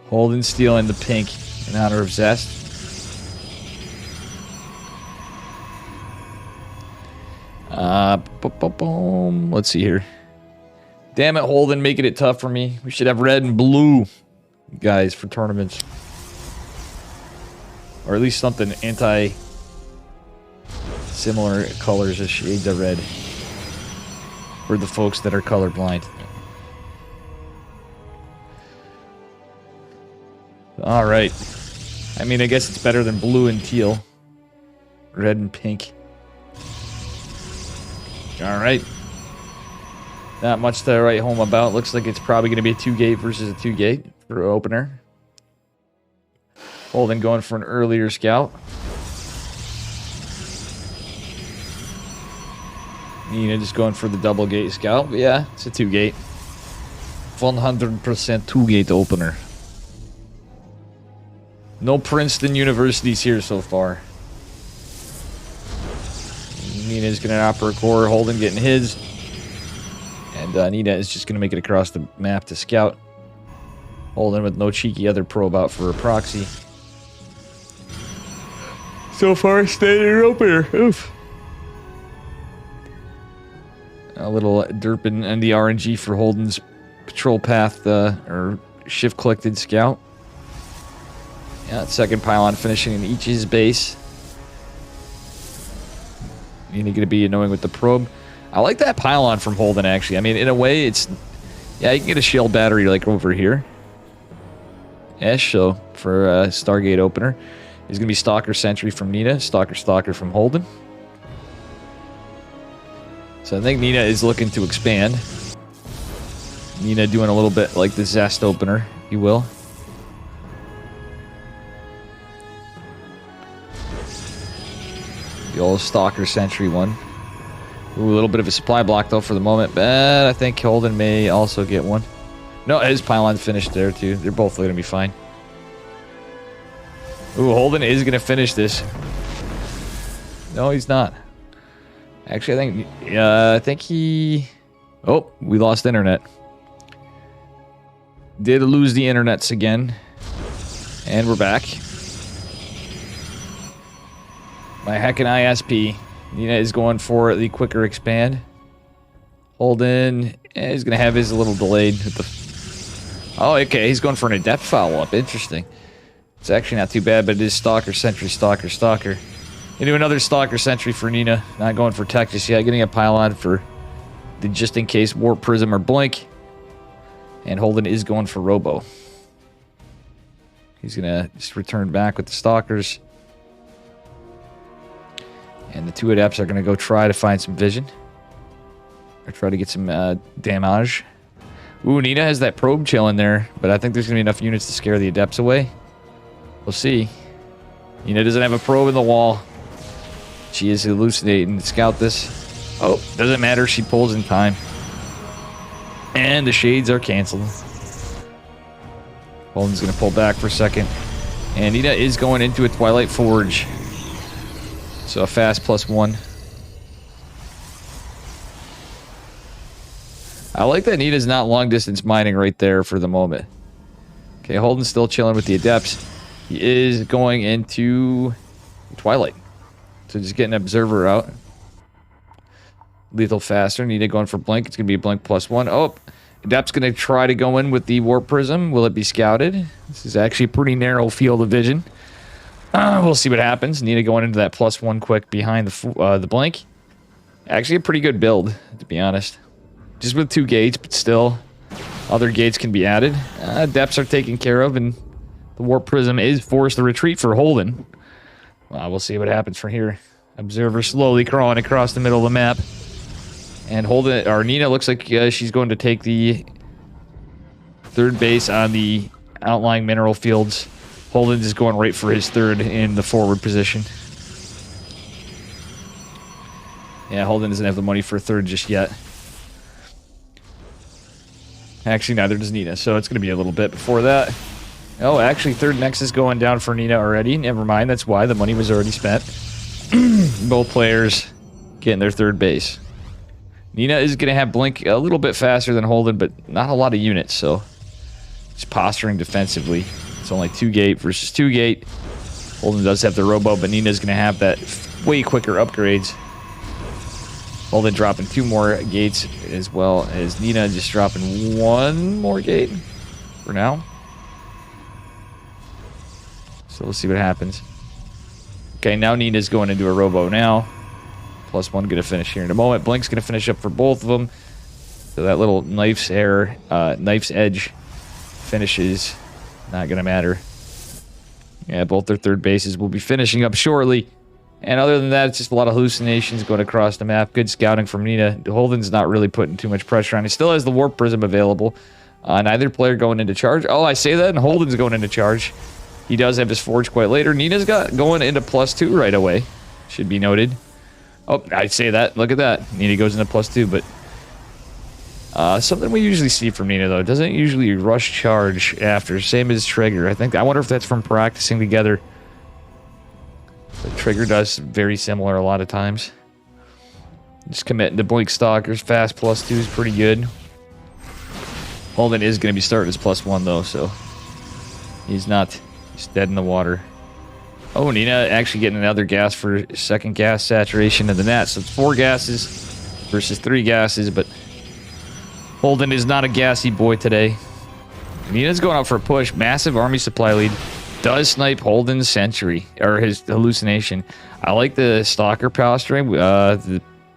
Holden stealing the pink in honor of Zest. Let's see here. Damn it, Holden, making it tough for me. We should have red and blue, guys, for tournaments. Or at least something anti-similar colors as shades of red. For the folks that are colorblind. Alright. I mean, I guess it's better than blue and teal. Red and pink. Alright. Not much to write home about. Looks like it's probably going to be a 2-gate versus a 2-gate for opener. Holden going for an earlier scout. Nina just going for the double gate scout. But yeah, it's a 2-gate. 100% 2-gate opener. No Princeton universities here so far. Nina's going to opt for a core. Holden getting his. And Nina is just going to make it across the map to scout. Holden with no cheeky other probe out for a proxy. So far, standard opener. Oof. A little derping and the RNG for Holden's patrol path or shift collected scout. Yeah, second pylon finishing in each his base. You're going to be annoying with the probe. I like that pylon from Holden, actually. I mean, in a way, it's... Yeah, you can get a shield battery, like, over here. So, for Stargate opener. Is going to be Stalker Sentry from Nina. Stalker from Holden. So, I think Nina is looking to expand. Nina doing a little bit like the Zest opener, if you will. The old Stalker Sentry one. Ooh, a little bit of a supply block, though, for the moment. But I think Holden may also get one. No, his pylon finished there, too. They're both going to be fine. Ooh, Holden is going to finish this. No, he's not. Actually, I think he... Oh, we lost internet. Did lose the internets again. And we're back. My heckin' ISP. Nina is going for the quicker expand. Holden is going to have his a little delayed. With the... Oh, okay. He's going for an adept follow-up. Interesting. It's actually not too bad, but it is Stalker, Sentry, Stalker, Stalker. Into another Stalker Sentry for Nina. Not going for tech just yet. Getting a pylon for the just-in-case Warp Prism or Blink. And Holden is going for Robo. He's going to just return back with the Stalkers. And the two adepts are going to go try to find some vision. Or try to get some damage. Ooh, Nina has that probe chilling there. But I think there's going to be enough units to scare the adepts away. We'll see. Nina doesn't have a probe in the wall. She is hallucinating to scout this. Oh, doesn't matter. She pulls in time. And the shades are canceled. Holden's going to pull back for a second. And Nina is going into a Twilight Forge. So a fast +1. I like that Nina's not long distance mining right there for the moment. Okay, Holden's still chilling with the adepts. He is going into Twilight. So just getting an observer out. Lethal faster. Nina going for blink. It's going to be a blink +1. Oh, adept's going to try to go in with the warp prism. Will it be scouted? This is actually a pretty narrow field of vision. We'll see what happens. Nina going into that +1 quick behind the blink. Actually a pretty good build, to be honest. Just with 2 gates, but still. Other gates can be added. Depths are taken care of, and the warp prism is forced to retreat for Holden. We'll see what happens from here. Observer slowly crawling across the middle of the map. And Holden, or Nina looks like she's going to take the third base on the outlying mineral fields. Holden is going right for his third in the forward position. Yeah, Holden doesn't have the money for a third just yet. Actually, neither does Nina, so it's going to be a little bit before that. Oh, actually, third nexus going down for Nina already. Never mind, that's why the money was already spent. Both players getting their third base. Nina is going to have Blink a little bit faster than Holden, but not a lot of units, so just posturing defensively. It's only 2 gate versus 2 gate. Holden does have the robo, but Nina's going to have that way quicker upgrades. Holden dropping 2 more gates, as well as Nina just dropping 1 more gate for now. So we'll see what happens. Okay, now Nina's going into a robo now. +1 going to finish here in a moment. Blink's going to finish up for both of them. So that little knife's edge finishes. Not going to matter. Yeah, both their third bases will be finishing up shortly. And other than that, it's just a lot of hallucinations going across the map. Good scouting from Nina. Holden's not really putting too much pressure on. He still has the Warp Prism available. Neither player going into charge. Oh, I say that, and Holden's going into charge. He does have his Forge quite later. Nina's got going into +2 right away. Should be noted. Oh, I say that. Look at that. Nina goes into +2, but... something we usually see from Nina, though. Doesn't usually rush charge after. Same as Trigger. I wonder if that's from practicing together. But Trigger does very similar a lot of times. Just committing to blink stalkers. Fast +2 is pretty good. Holden is going to be starting his +1 though, so he's not. He's dead in the water. Oh, Nina actually getting another gas for second gas saturation of the net. So it's 4 gases versus 3 gases, but Holden is not a gassy boy today. Nina's going out for a push. Massive army supply lead. Does snipe Holden's sentry, or his hallucination. I like the stalker posturing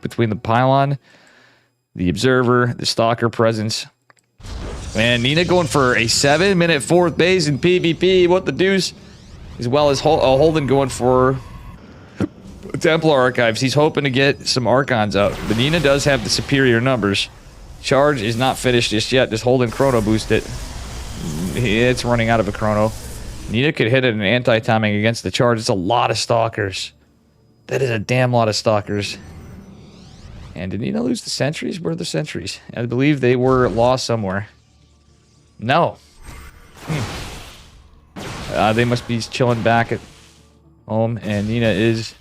between the pylon, the observer, the stalker presence. And Nina going for a 7-minute 4th base in PvP. What the deuce? As well as Holden going for Templar Archives. He's hoping to get some Archons out. But Nina does have the superior numbers. Charge is not finished just yet. Just Holden chrono boost it. It's running out of a chrono. Nina could hit it an anti-timing against the charge. It's a lot of stalkers. That is a damn lot of stalkers. And did Nina lose the sentries? Where are the sentries? I believe they were lost somewhere. No. They must be chilling back at home, and Nina is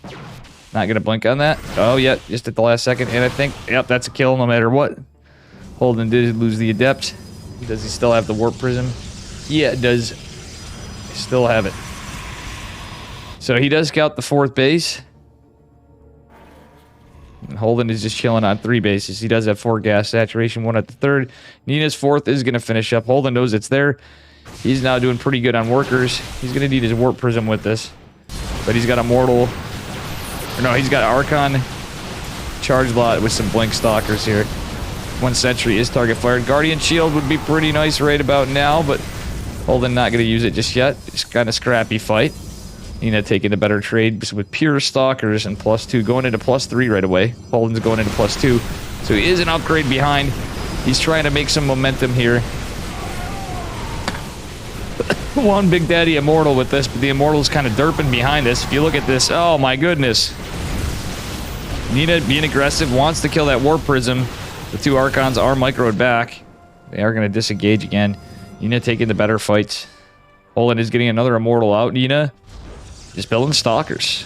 not going to blink on that. Oh, yeah, just at the last second. And I think, yep, that's a kill no matter what. Holden did lose the Adept. Does he still have the Warp Prism? Yeah, it does still have it. So he does scout the 4th base. And Holden is just chilling on 3 bases. He does have 4 gas saturation, 1 at the 3rd. Nina's 4th is going to finish up. Holden knows it's there. He's now doing pretty good on workers. He's going to need his Warp Prism with this. But he's got Immortal. Or no, he's got Archon Charge Lot with some Blink Stalkers here. 1 sentry is target fired. Guardian Shield would be pretty nice right about now, but Holden not going to use it just yet. It's kind of scrappy fight. Nina taking the better trade with pure stalkers and +2, going into +3 right away. Holden's going into +2, so he is an upgrade behind. He's trying to make some momentum here. One Big Daddy Immortal with this, but the Immortal's kind of derping behind this. If you look at this, oh my goodness. Nina being aggressive, wants to kill that Warp Prism. The 2 Archons are microed back. They are going to disengage again. Nina taking the better fights. Holden is getting another Immortal out. Nina just building stalkers.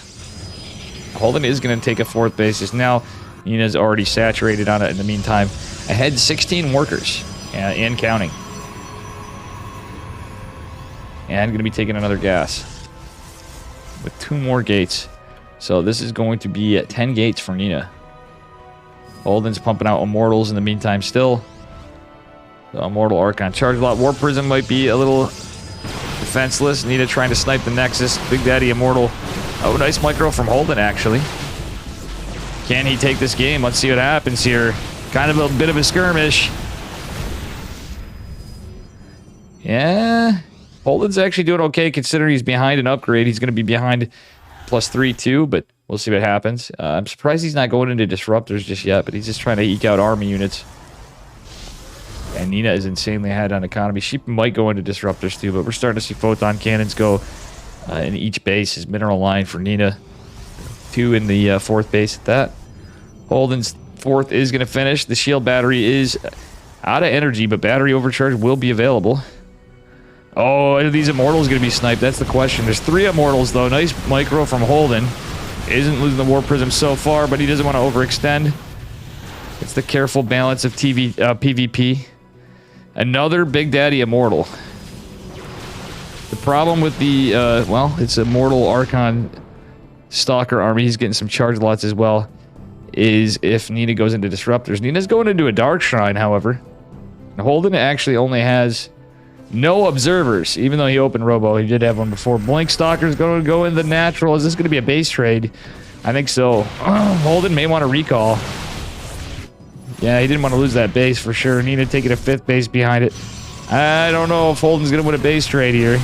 Holden is going to take a 4th basis. Now, Nina's already saturated on it in the meantime. Ahead 16 workers and counting. And going to be taking another gas. With 2 more gates. So this is going to be at 10 gates for Nina. Holden's pumping out Immortals in the meantime still. So Immortal Archon Charge Lot. Warp Prism might be a little defenseless. Nina trying to snipe the Nexus. Big Daddy Immortal. Oh, nice micro from Holden, actually. Can he take this game? Let's see what happens here. Kind of a bit of a skirmish. Yeah. Holden's actually doing okay considering he's behind an upgrade. He's going to be behind +3 too, but we'll see what happens. I'm surprised he's not going into Disruptors just yet, but he's just trying to eke out army units. And Nina is insanely ahead on economy. She might go into Disruptors too, but we're starting to see Photon Cannons go in each base. Is Mineral Line for Nina. 2 in the 4th base at that. Holden's 4th is going to finish. The shield battery is out of energy, but battery overcharge will be available. Oh, are these Immortals going to be sniped? That's the question. There's 3 Immortals, though. Nice micro from Holden. Isn't losing the Warp Prism so far, but he doesn't want to overextend. It's the careful balance of PvP. Another Big Daddy Immortal. The problem with the, well, it's Immortal Archon Stalker army. He's getting some charge lots as well. Is if Nina goes into Disruptors. Nina's going into a Dark Shrine, however. Holden actually only has no observers, even though he opened Robo. He did have one before. Blink Stalker's going to go in the natural. Is this going to be a base trade? I think so. Holden may want to recall. Yeah, he didn't want to lose that base for sure. Nina taking a 5th base behind it. I don't know if Holden's going to win a base trade here.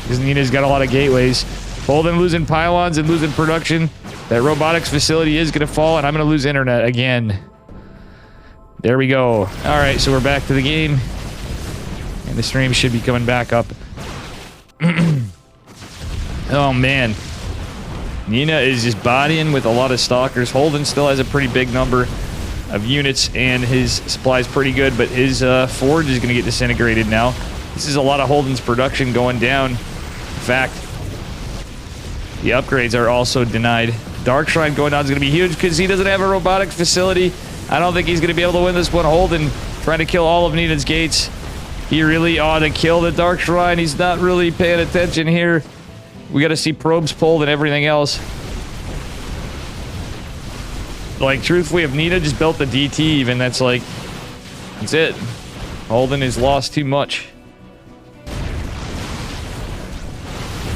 Because Nina's got a lot of gateways. Holden losing pylons and losing production. That robotics facility is going to fall, and I'm going to lose internet again. There we go. All right, so we're back to the game. And the stream should be coming back up. Oh, man. Nina is just bodying with a lot of stalkers. Holden still has a pretty big number of units, and his supply is pretty good, but his forge is going to get disintegrated now. This is a lot of Holden's production going down. In fact, The upgrades are also denied. Dark Shrine going down is going to be huge because he doesn't have a robotic facility. I don't think he's going to be able to win this one. Holden trying to kill all of Nina's gates. He really ought to kill the Dark Shrine. He's not really paying attention here. We got to see probes pulled and everything else. Like, truthfully, if Nina just built the DT even, that's like... That's it. Holden has lost too much.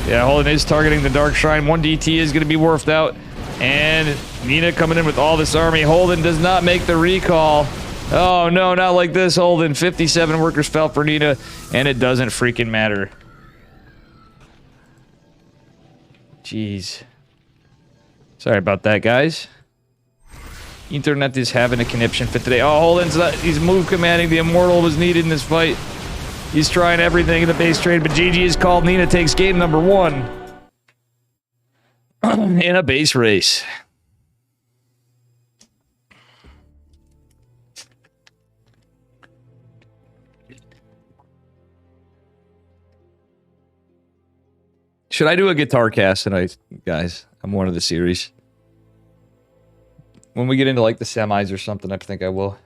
Yeah, Holden is targeting the Dark Shrine. One DT is going to be worthed out. And Nina coming in with all this army. Holden does not make the recall. Oh, no, not like this, Holden. 57 workers fell for Nina, and it doesn't freaking matter. Jeez. Sorry about that, guys. Internet is having a conniption fit today. Oh, Holden's not, he's move commanding. The Immortal was needed in this fight. He's trying everything in the base trade, but GG is called. Nina takes game number 1 in a base race. Should I do a guitar cast tonight, guys? I'm one of the series. When we get into like the semis or something, I think I will.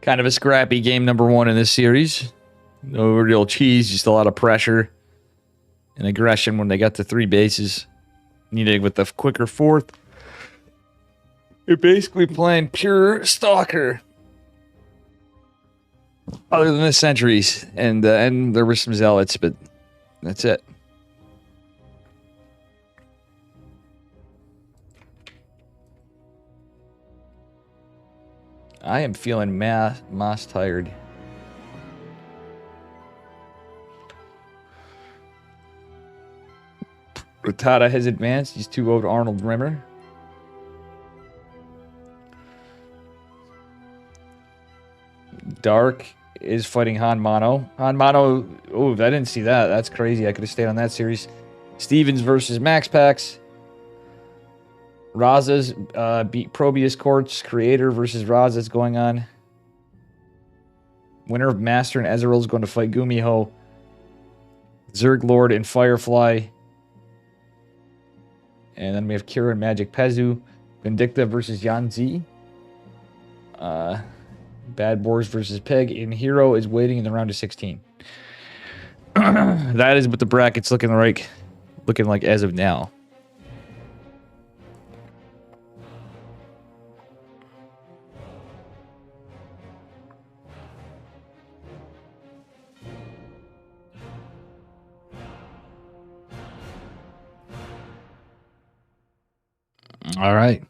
Kind of a scrappy game number 1 in this series. No real cheese, just a lot of pressure and aggression when they got to 3 bases. Needing with the quicker 4th. You're basically playing pure stalker. Other than the sentries. And there were some zealots, but that's it. I am feeling mass tired. Rattata has advanced. He's 2-0 to Arnold Rimmer. Dark is fighting Han Mono. Han Mono, oh, I didn't see that. That's crazy. I could have stayed on that series. Stevens versus Max Pax. Raza's beat Probius Courts. Creator versus Raza's going on. Winner of Master and Ezreal is going to fight Gumiho. Zerg Lord and Firefly. And then we have Kira and Magic Pezu. Vindicta versus Yanzi. Bad Boars versus Peg. And Hero is waiting in the round of 16. That is what the bracket's looking like as of now. All right.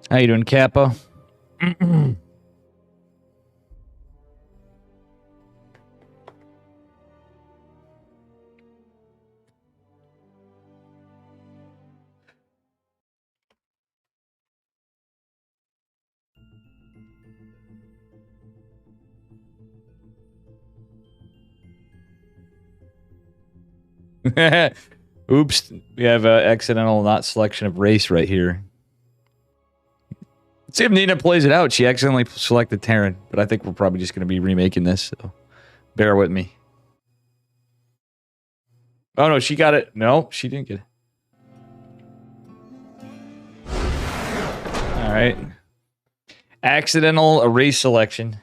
How you doing, Kappa? Oops, we have an accidental not selection of race right here. Let's see if Nina plays it out. She accidentally selected Terran, but I think we're probably just going to be remaking this, so bear with me. Oh, no, she got it. No, she didn't get it. All right. Accidental race selection.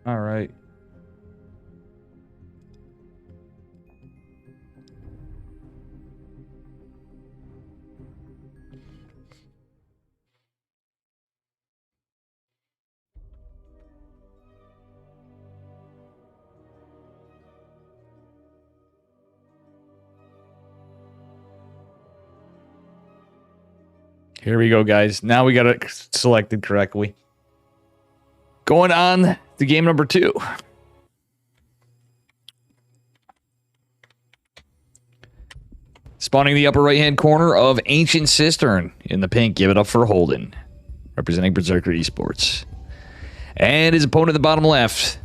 All right. Here we go, guys. Now we got it selected correctly. Going on to game number 2. Spawning the upper right-hand corner of Ancient Cistern in the pink. Give it up for Holden, representing Berserker Esports. And his opponent in the bottom left.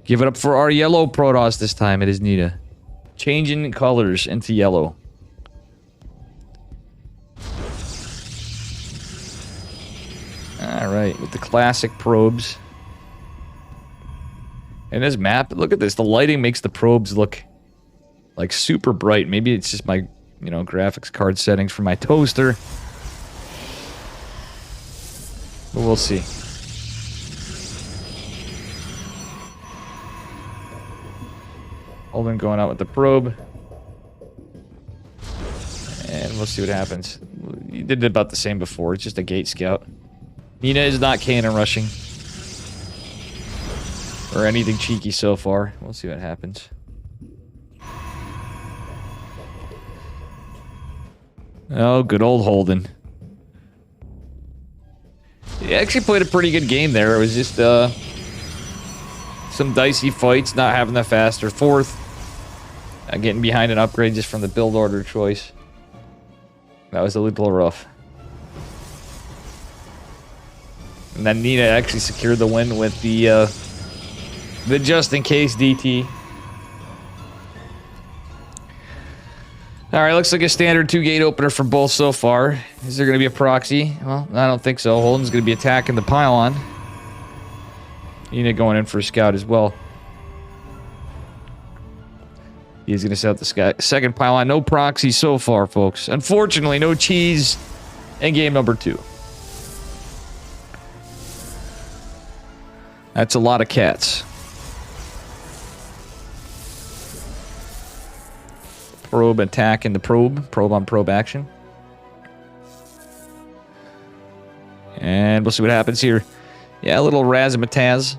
Give it up for our yellow Protoss this time. It is Nita. Changing colors into yellow. Alright, with the classic probes. And this map, look at this. The lighting makes the probes look like super bright. Maybe it's just my, you know, graphics card settings for my toaster. But we'll see. Holden going out with the probe. And we'll see what happens. You did about the same before. It's just a gate scout. Nina is not cannon rushing. Or anything cheeky so far. We'll see what happens. Oh, good old Holden. He actually played a pretty good game there. It was just some dicey fights, not having the faster fourth. Getting behind an upgrade just from the build order choice. That was a little rough. And then Nina actually secured the win with the just-in-case DT. Alright, looks like a standard 2-gate opener for both so far. Is there going to be a proxy? Well, I don't think so. Holden's going to be attacking the pylon. Nina going in for a scout as well. He's going to set up the second pylon. No proxy so far, folks. Unfortunately, no cheese in game number 2. That's a lot of cats. Probe attack in the probe. Probe on probe action. And we'll see what happens here. Yeah, a little razzmatazz.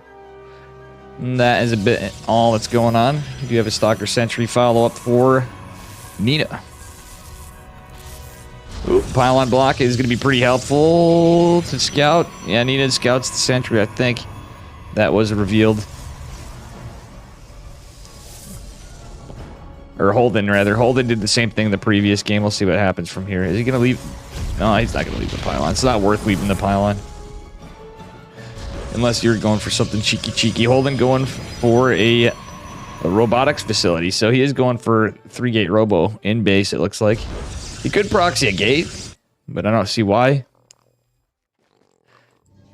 That is a bit all that's going on. We do have a Stalker Sentry follow-up for Nina. Ooh, pylon block is going to be pretty helpful to scout. Yeah, Nina scouts the Sentry, I think. That was revealed. Or Holden, rather. Holden did the same thing in the previous game. We'll see what happens from here. Is he going to leave? No, he's not going to leave the pylon. It's not worth leaving the pylon. Unless you're going for something cheeky. Holden going for a robotics facility. So he is going for 3-gate robo in base, it looks like. He could proxy a gate, but I don't see why.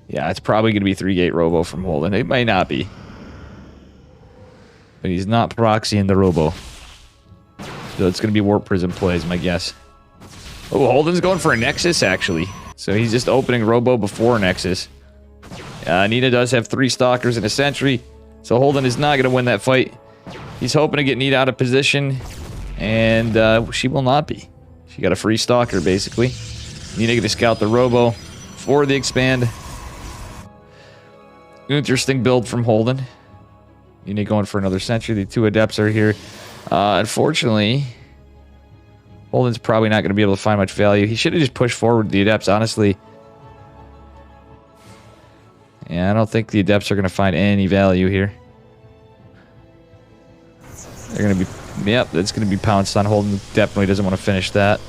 Yeah, it's probably going to be 3-gate robo from Holden. It might not be. But he's not proxying the robo. So it's going to be Warp Prism plays, my guess. Oh, Holden's going for a Nexus, actually. So he's just opening robo before Nexus. Nina does have 3 Stalkers and a Sentry, so Holden is not going to win that fight. He's hoping to get Nina out of position, and she will not be. She got a free Stalker, basically. Nina going to scout the Robo for the expand. Interesting build from Holden. Nina going for another Sentry. The 2 Adepts are here. Unfortunately, Holden's probably not going to be able to find much value. He should have just pushed forward the Adepts, honestly. Yeah, I don't think the Adepts are going to find any value here. They're going to be... Yep, that's going to be pounced on. Holden definitely doesn't want to finish that.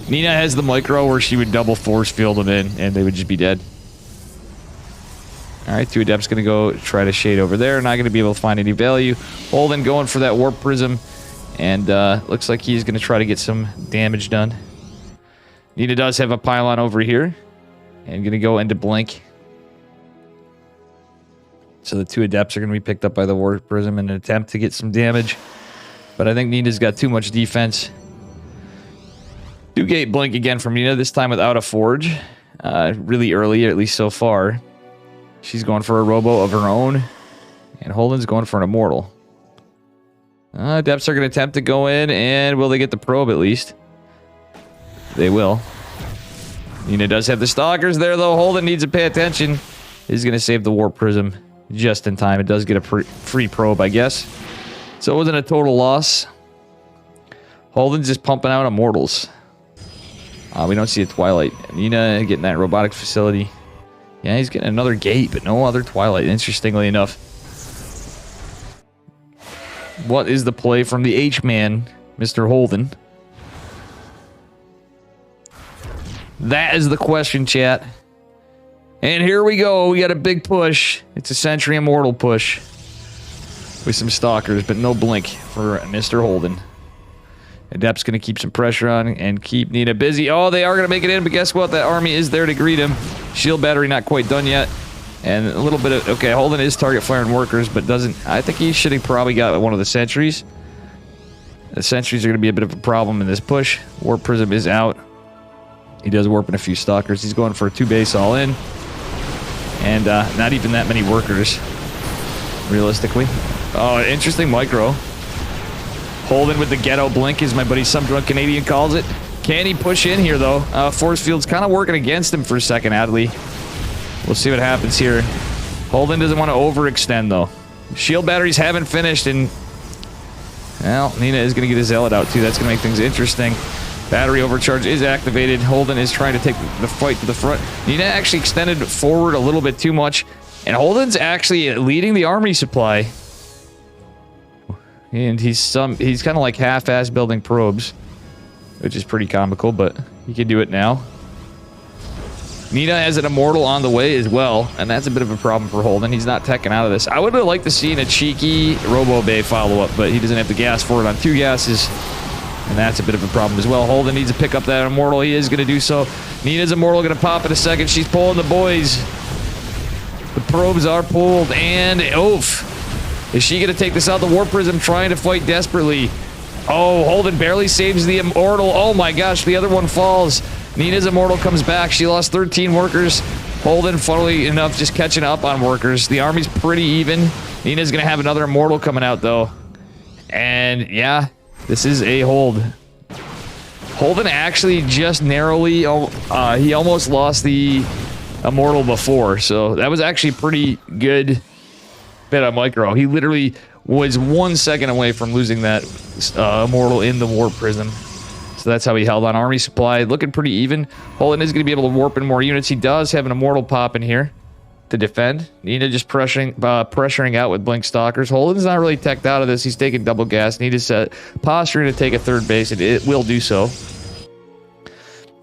Nina has the micro where she would double force field them in, and they would just be dead. Alright, 2 Adepts going to go try to shade over there. Not going to be able to find any value. Holden going for that Warp Prism. And looks like he's going to try to get some damage done. Nina does have a pylon over here. And going to go into Blink. So the 2 Adepts are going to be picked up by the Warp Prism in an attempt to get some damage. But I think Nina's got too much defense. 2-gate Blink again from Nina, this time without a Forge. Really early, at least so far. She's going for a robo of her own. And Holden's going for an immortal. Depths are going to attempt to go in, and will they get the probe at least? They will. Nina does have the stalkers there, though. Holden needs to pay attention. He's going to save the Warp Prism just in time. It does get a free probe, I guess. So it wasn't a total loss. Holden's just pumping out immortals. We don't see a Twilight. Nina getting that robotic facility. Yeah, he's getting another gate, but no other Twilight, interestingly enough. What is the play from the H-Man, Mr. Holden? That is the question, chat. And here we go. We got a big push. It's a Sentry Immortal push. With some Stalkers, but no blink for Mr. Holden. Adept's going to keep some pressure on and keep Nina busy. Oh, they are going to make it in, but guess what? That army is there to greet him. Shield battery not quite done yet. And a little bit of... Okay, Holden is target firing workers, but doesn't... I think he should have probably got one of the sentries. The sentries are going to be a bit of a problem in this push. Warp Prism is out. He does warp in a few Stalkers. He's going for a 2-base all-in. And not even that many workers, realistically. Oh, interesting micro. Holden with the ghetto blink, as my buddy Some Drunk Canadian calls it. Can he push in here, though? Force field's kind of working against him for a second, Adley. We'll see what happens here. Holden doesn't want to overextend, though. Shield batteries haven't finished, and... Well, Nina is going to get his Zealot out, too. That's going to make things interesting. Battery overcharge is activated. Holden is trying to take the fight to the front. Nina actually extended forward a little bit too much, and Holden's actually leading the army supply. And he's kind of like half-ass building probes, which is pretty comical, but he can do it now. Nina has an immortal on the way as well, and that's a bit of a problem for Holden. He's not teching out of this. I would have liked to see a cheeky Robo Bay follow-up, but he doesn't have the gas for it on 2 gases, and that's a bit of a problem as well. Holden needs to pick up that immortal. He is going to do so. Nina's immortal going to pop in a second. She's pulling the boys. The probes are pulled, and oof. Is she going to take this out? The Warp Prism trying to fight desperately. Oh, Holden barely saves the immortal. Oh my gosh, the other one falls. Nina's immortal comes back. She lost 13 workers. Holden, funnily enough, just catching up on workers. The army's pretty even. Nina's going to have another immortal coming out, though. And yeah, this is a hold. Holden actually just narrowly... he almost lost the immortal before, so that was actually pretty good bit of micro. He literally was 1 second away from losing that immortal in the Warp Prism. So that's how he held on. Army supply looking pretty even. Holden is going to be able to warp in more units. He does have an immortal pop in here to defend. Nina just pressuring out with blink stalkers. Holden's not really teched out of this. He's taking double gas. Nina's posturing to take a 3rd base, and it will do so.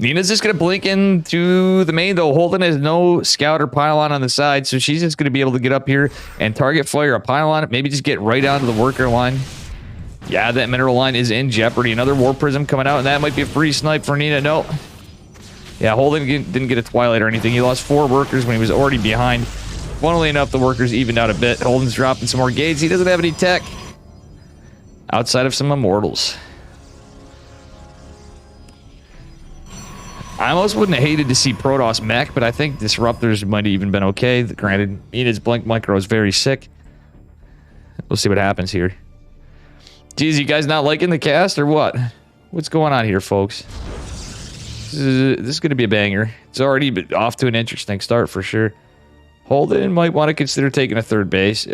Nina's just going to blink into the main, though. Holden has no scout or pylon on the side, so she's just going to be able to get up here and target fire a pylon. Maybe just get right onto the worker line. Yeah, that mineral line is in jeopardy. Another Warp Prism coming out, and that might be a free snipe for Nina. No. Yeah, Holden didn't get a Twilight or anything. He lost 4 workers when he was already behind. Funnily enough, the workers evened out a bit. Holden's dropping some more gates. He doesn't have any tech outside of some immortals. I almost wouldn't have hated to see Protoss mech, but I think Disruptors might have even been okay. Granted, Nina's blink micro is very sick. We'll see what happens here. Geez, you guys not liking the cast or what? What's going on here, folks? This is going to be a banger. It's already off to an interesting start for sure. Holden might want to consider taking a 3rd base.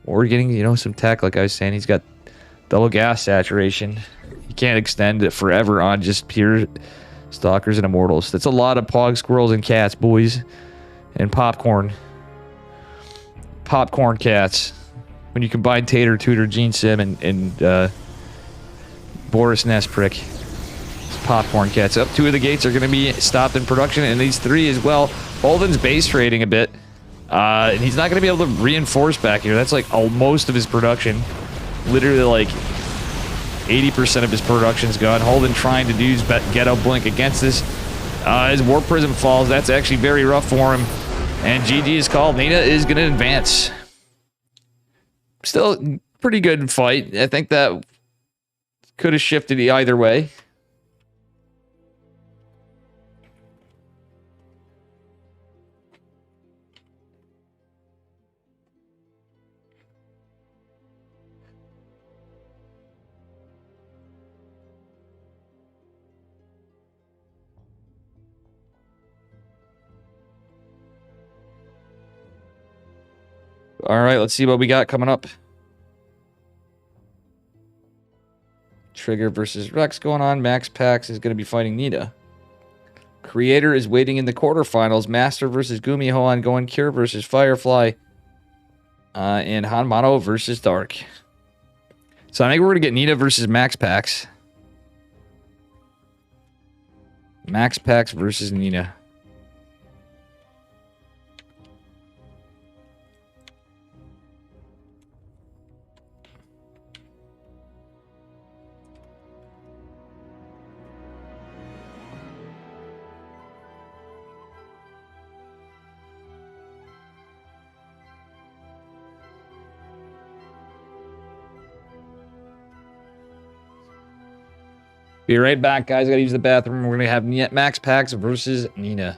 Or getting, you know, some tech, like I was saying. He's got double gas saturation. He can't extend it forever on just pure Stalkers and Immortals. That's a lot of pog squirrels and cats, boys. And popcorn. Popcorn cats. When you combine Tater, Tutor, Gene Sim, and Boris Nesprick. It's popcorn cats. Up 2 of the gates are going to be stopped in production, and these 3 as well. Holden's base trading a bit. And he's not going to be able to reinforce back here. That's like most of his production. Literally like 80% of his production's gone. Holden trying to use Ghetto Blink against this. His Warp Prism falls. That's actually very rough for him. And GG is called. Nina is going to advance. Still pretty good fight. I think that could have shifted either way. All right, let's see what we got coming up. Trigger versus Rex going on. Max Pax is going to be fighting Nita. Creator is waiting in the quarterfinals. Master versus Gumi Hoan going. Cure versus Firefly. And Hanmano versus Dark. So I think we're going to get Nita versus Max Pax. Max Pax versus Nina. Be right back, guys. I gotta use the bathroom. We're gonna have Max Pax versus Nina.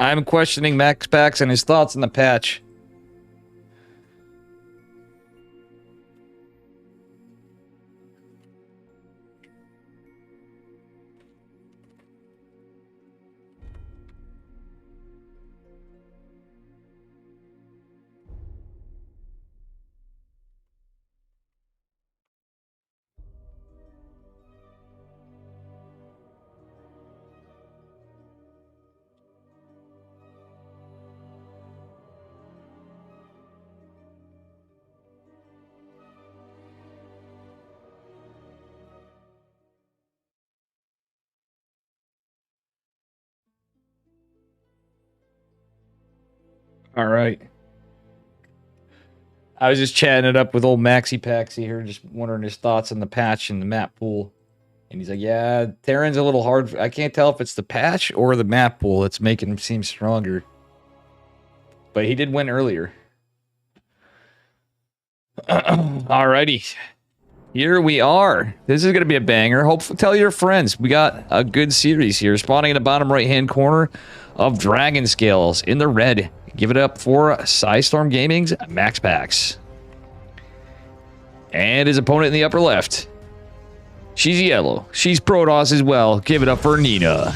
I'm questioning Max Pax and his thoughts on the patch. All right. I was just chatting it up with old Maxi Paxi here, just wondering his thoughts on the patch and the map pool. And he's like, yeah, Terran's a little hard. I can't tell if it's the patch or the map pool that's making him seem stronger. But he did win earlier. Alrighty. Here we are. This is going to be a banger. Tell your friends. We got a good series here. Spawning in the bottom right-hand corner of Dragon Scales in the red. Give it up for Psystorm Gaming's Max Pax. And his opponent in the upper left. She's yellow. She's Protoss as well. Give it up for Nina.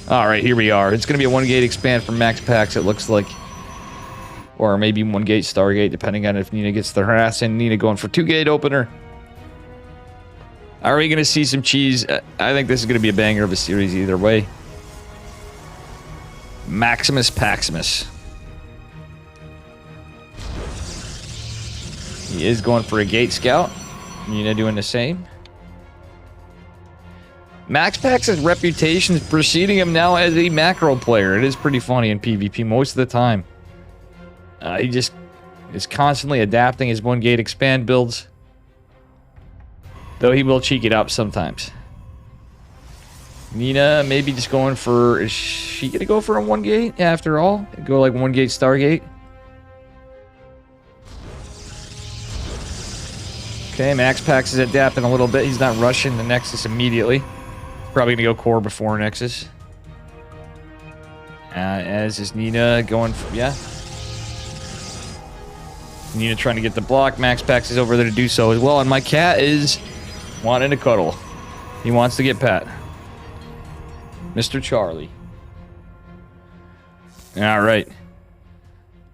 Alright, here we are. It's going to be a 1-gate expand from Max Pax, it looks like. Or maybe 1-gate Stargate, depending on if Nina gets the harass in. Nina going for 2-gate opener. Are we going to see some cheese? I think this is going to be a banger of a series either way. Maximus Paximus. He is going for a gate scout. Nina doing the same. MaxPax's reputation is preceding him now as a macro player. It is pretty funny in PvP most of the time. He just is constantly adapting his one gate expand builds. Though he will cheek it up sometimes. Nina maybe just going for... Is she going to go for a one gate after all? Go like one gate Stargate? Okay, MaxPax is adapting a little bit. He's not rushing the Nexus immediately. Probably going to go core before Nexus. As is Nina going for... Yeah. Nina trying to get the block. MaxPax is over there to do so as well. And my cat is wanting to cuddle. He wants to get pet. Mr. Charlie. Alright.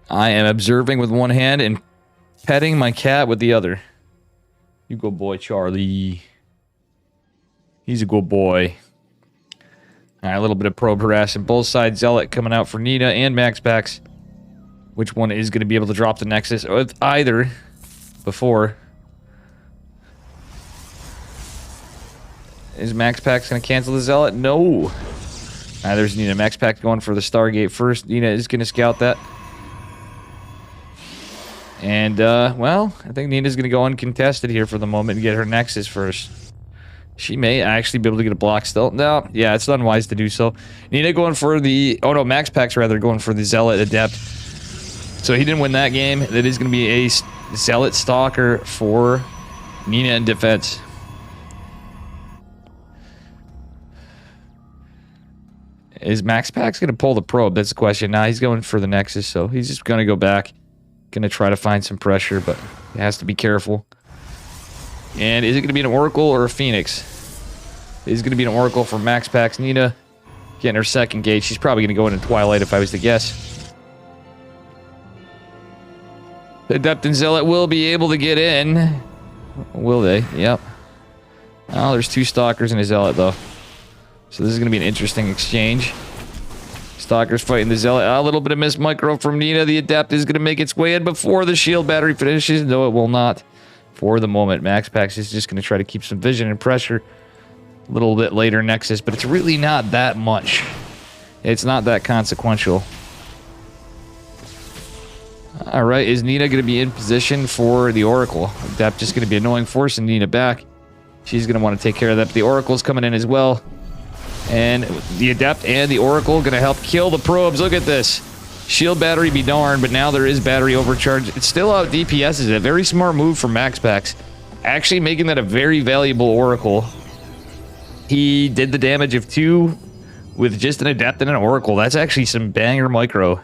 I am observing with one hand and petting my cat with the other. You go boy, Charlie. He's a good boy. Alright, a little bit of probe harassing. Both sides, Zealot coming out for Nina and MaxPax. Which one is going to be able to drop the Nexus? With either before. Is MaxPax going to cancel the Zealot? No. There's Nina. MaxPax going for the Stargate first. Nina is going to scout that. And, well, I think Nina's going to go uncontested here for the moment and get her Nexus first. She may actually be able to get a block still. No, yeah, it's unwise to do so. Nina going for the... Oh, no, MaxPax rather going for the Zealot Adept. So he didn't win that game. That is going to be a Zealot Stalker for Nina in defense. Is MaxPax going to pull the probe? That's the question. Nah, he's going for the Nexus, so he's just going to go back. Going to try to find some pressure, but he has to be careful. And is it going to be an Oracle or a Phoenix? It is going to be an Oracle for MaxPax. Nina getting her second gate. She's probably going to go into Twilight if I was to guess. The Adept and Zealot will be able to get in. Will they? Yep. Oh, there's two Stalkers and a Zealot, though. So this is going to be an interesting exchange. Stalkers fighting the Zealot. A little bit of miss micro from Nina. The Adept is going to make its way in before the shield battery finishes. No, it will not. For the moment, MaxPax is just going to try to keep some vision and pressure. A little bit later Nexus, but it's really not that much. It's not that consequential. Alright, is Nina going to be in position for the Oracle? Adept just going to be annoying, forcing Nina back. She's going to want to take care of that, but the Oracle's coming in as well. And the Adept and the Oracle going to help kill the probes. Look at this. Shield battery be darned, but now there is battery overcharge. It's still out DPS. Is a very smart move from MaxPax. Actually making that a very valuable Oracle. He did the damage of 2 with just an Adept and an Oracle. That's actually some banger micro.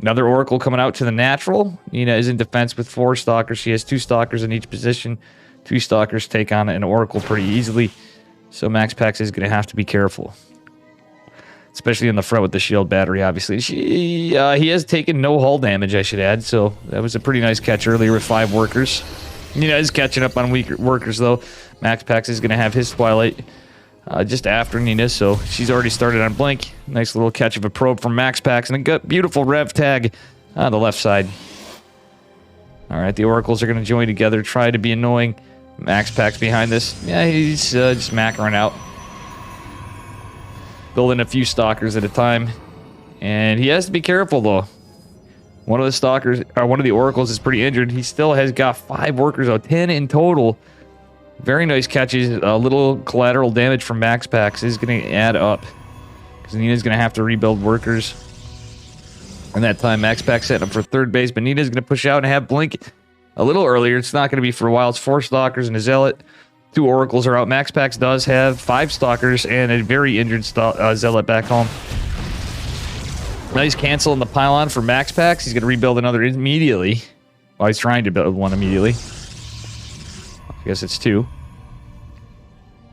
Another Oracle coming out to the natural. Nina is in defense with 4 Stalkers. She has 2 Stalkers in each position. 2 Stalkers take on an Oracle pretty easily. So MaxPax is going to have to be careful. Especially in the front with the shield battery, obviously. He has taken no hull damage, I should add. So that was a pretty nice catch earlier with 5 workers. Nina is catching up on weaker workers, though. MaxPax is going to have his Twilight just after Nina, so she's already started on Blink. Nice little catch of a probe from MaxPax, and a beautiful rev tag on the left side. Alright, the Oracles are going to join together, try to be annoying. MaxPax behind this. Yeah, he's just macroing out. Building a few Stalkers at a time. And he has to be careful, though. One of the Stalkers, or one of the Oracles is pretty injured. He still has got 5 workers, though, 10 in total. Very nice catches. A little collateral damage from MaxPax is going to add up. Because Nina's going to have to rebuild workers. And that time, MaxPax setting up for third base, but Nina's going to push out and have Blink a little earlier. It's not going to be for a while. It's 4 Stalkers and a Zealot. 2 Oracles are out. MaxPax does have 5 Stalkers and a very injured Zealot back home. Nice cancel in the pylon for MaxPax. He's going to rebuild another immediately. Well, he's trying to build one immediately. I guess it's 2.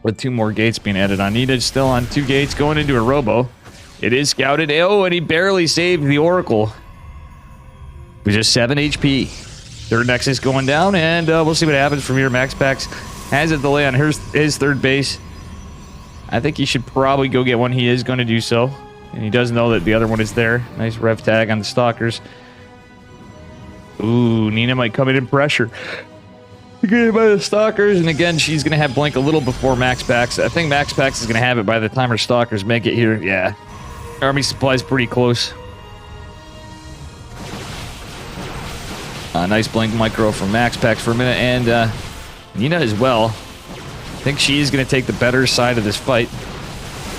With 2 more gates being added on. Nina's still on 2 gates going into a Robo. It is scouted. Oh, and he barely saved the Oracle. With just 7 HP. Third Nexus going down, and we'll see what happens from here. MaxPax has a delay on his third base. I think he should probably go get one. He is going to do so. And he does know that the other one is there. Nice rev tag on the stalkers. Ooh, Nina might come in and pressure. Get hit by the stalkers. And again, she's going to have blink a little before Max Pax. I think Max Pax is going to have it by the time her stalkers make it here. Yeah. Army supply is pretty close. Nice blink micro from Max Pax for a minute. And Nina as well. I think she's going to take the better side of this fight.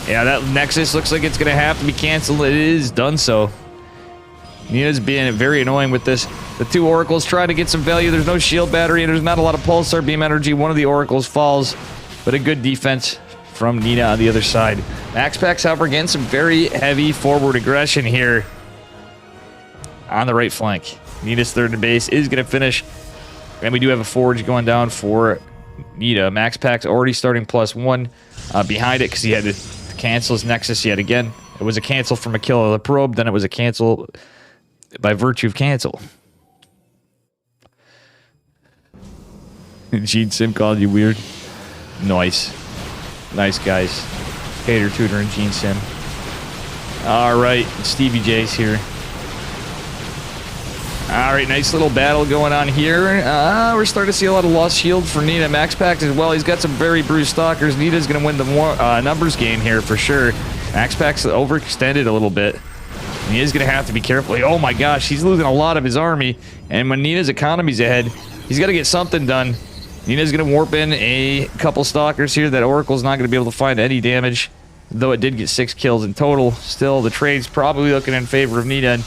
Yeah, that Nexus looks like it's going to have to be canceled. It is done so. Nina's being very annoying with this. The two Oracles try to get some value. There's no shield battery, and there's not a lot of Pulsar Beam energy. One of the Oracles falls, but a good defense from Nina on the other side. Max Pax, however, getting some very heavy forward aggression here on the right flank. Nina's third base is going to finish, and we do have a Forge going down for Nina. Max Pax already starting +1 behind it because he had to cancel his Nexus yet again. It was a cancel from a kill of the probe, then it was a cancel by virtue of cancel. Gene Sim called you weird. Nice. Nice, guys. Hater Tutor and Gene Sim. Alright, Stevie J's here. Alright, nice little battle going on here. We're starting to see a lot of lost shield for Nina. Max Pax as well. He's got some very bruised stalkers. Nina's going to win the numbers game here for sure. Max Pax overextended a little bit. He is going to have to be careful. Oh my gosh, he's losing a lot of his army. And when Nina's economy's ahead, he's got to get something done. Nina's going to warp in a couple stalkers here. That Oracle's not going to be able to find any damage. Though it did get 6 kills in total. Still, the trade's probably looking in favor of Nina.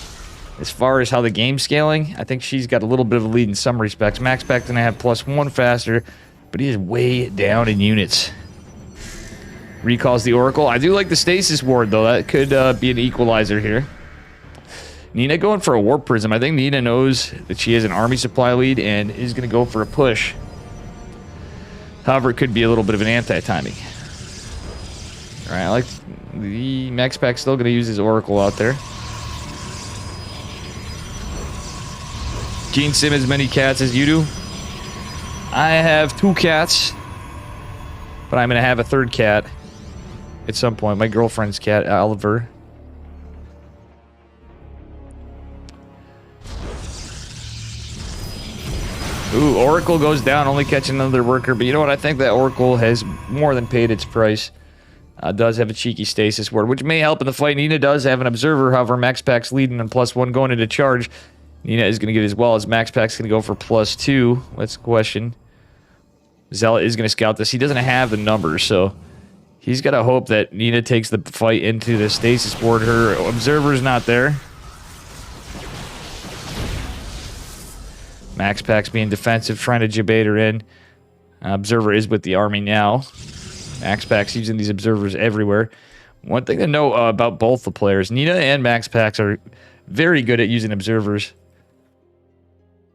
As far as how the game's scaling, I think she's got a little bit of a lead in some respects. Max Pax going to have +1 faster, but he is way down in units. Recalls the Oracle. I do like the Stasis Ward, though. That could be an equalizer here. Nina going for a Warp Prism. I think Nina knows that she has an army supply lead and is going to go for a push. However, it could be a little bit of an anti-timing. Alright, I like the Max Pax still going to use his Oracle out there. Gene Sim, as many cats as you do. I have 2 cats, but I'm going to have a 3rd cat at some point. My girlfriend's cat, Oliver. Ooh, Oracle goes down, only catching another worker. But you know what? I think that Oracle has more than paid its price. Does have a cheeky Stasis Ward, which may help in the fight. Nina does have an Observer, however, Max Pax leading on +1 going into charge. Nina is going to get as well as Max Pax going to go for +2. Let's question. Zealot is going to scout this. He doesn't have the numbers, so he's got to hope that Nina takes the fight into the Stasis Ward. Her Observer's not there. Max Pax being defensive, trying to jabate her in. Observer is with the army now. Max Pax using these Observers everywhere. One thing to know about both the players, Nina and Max Pax are very good at using Observers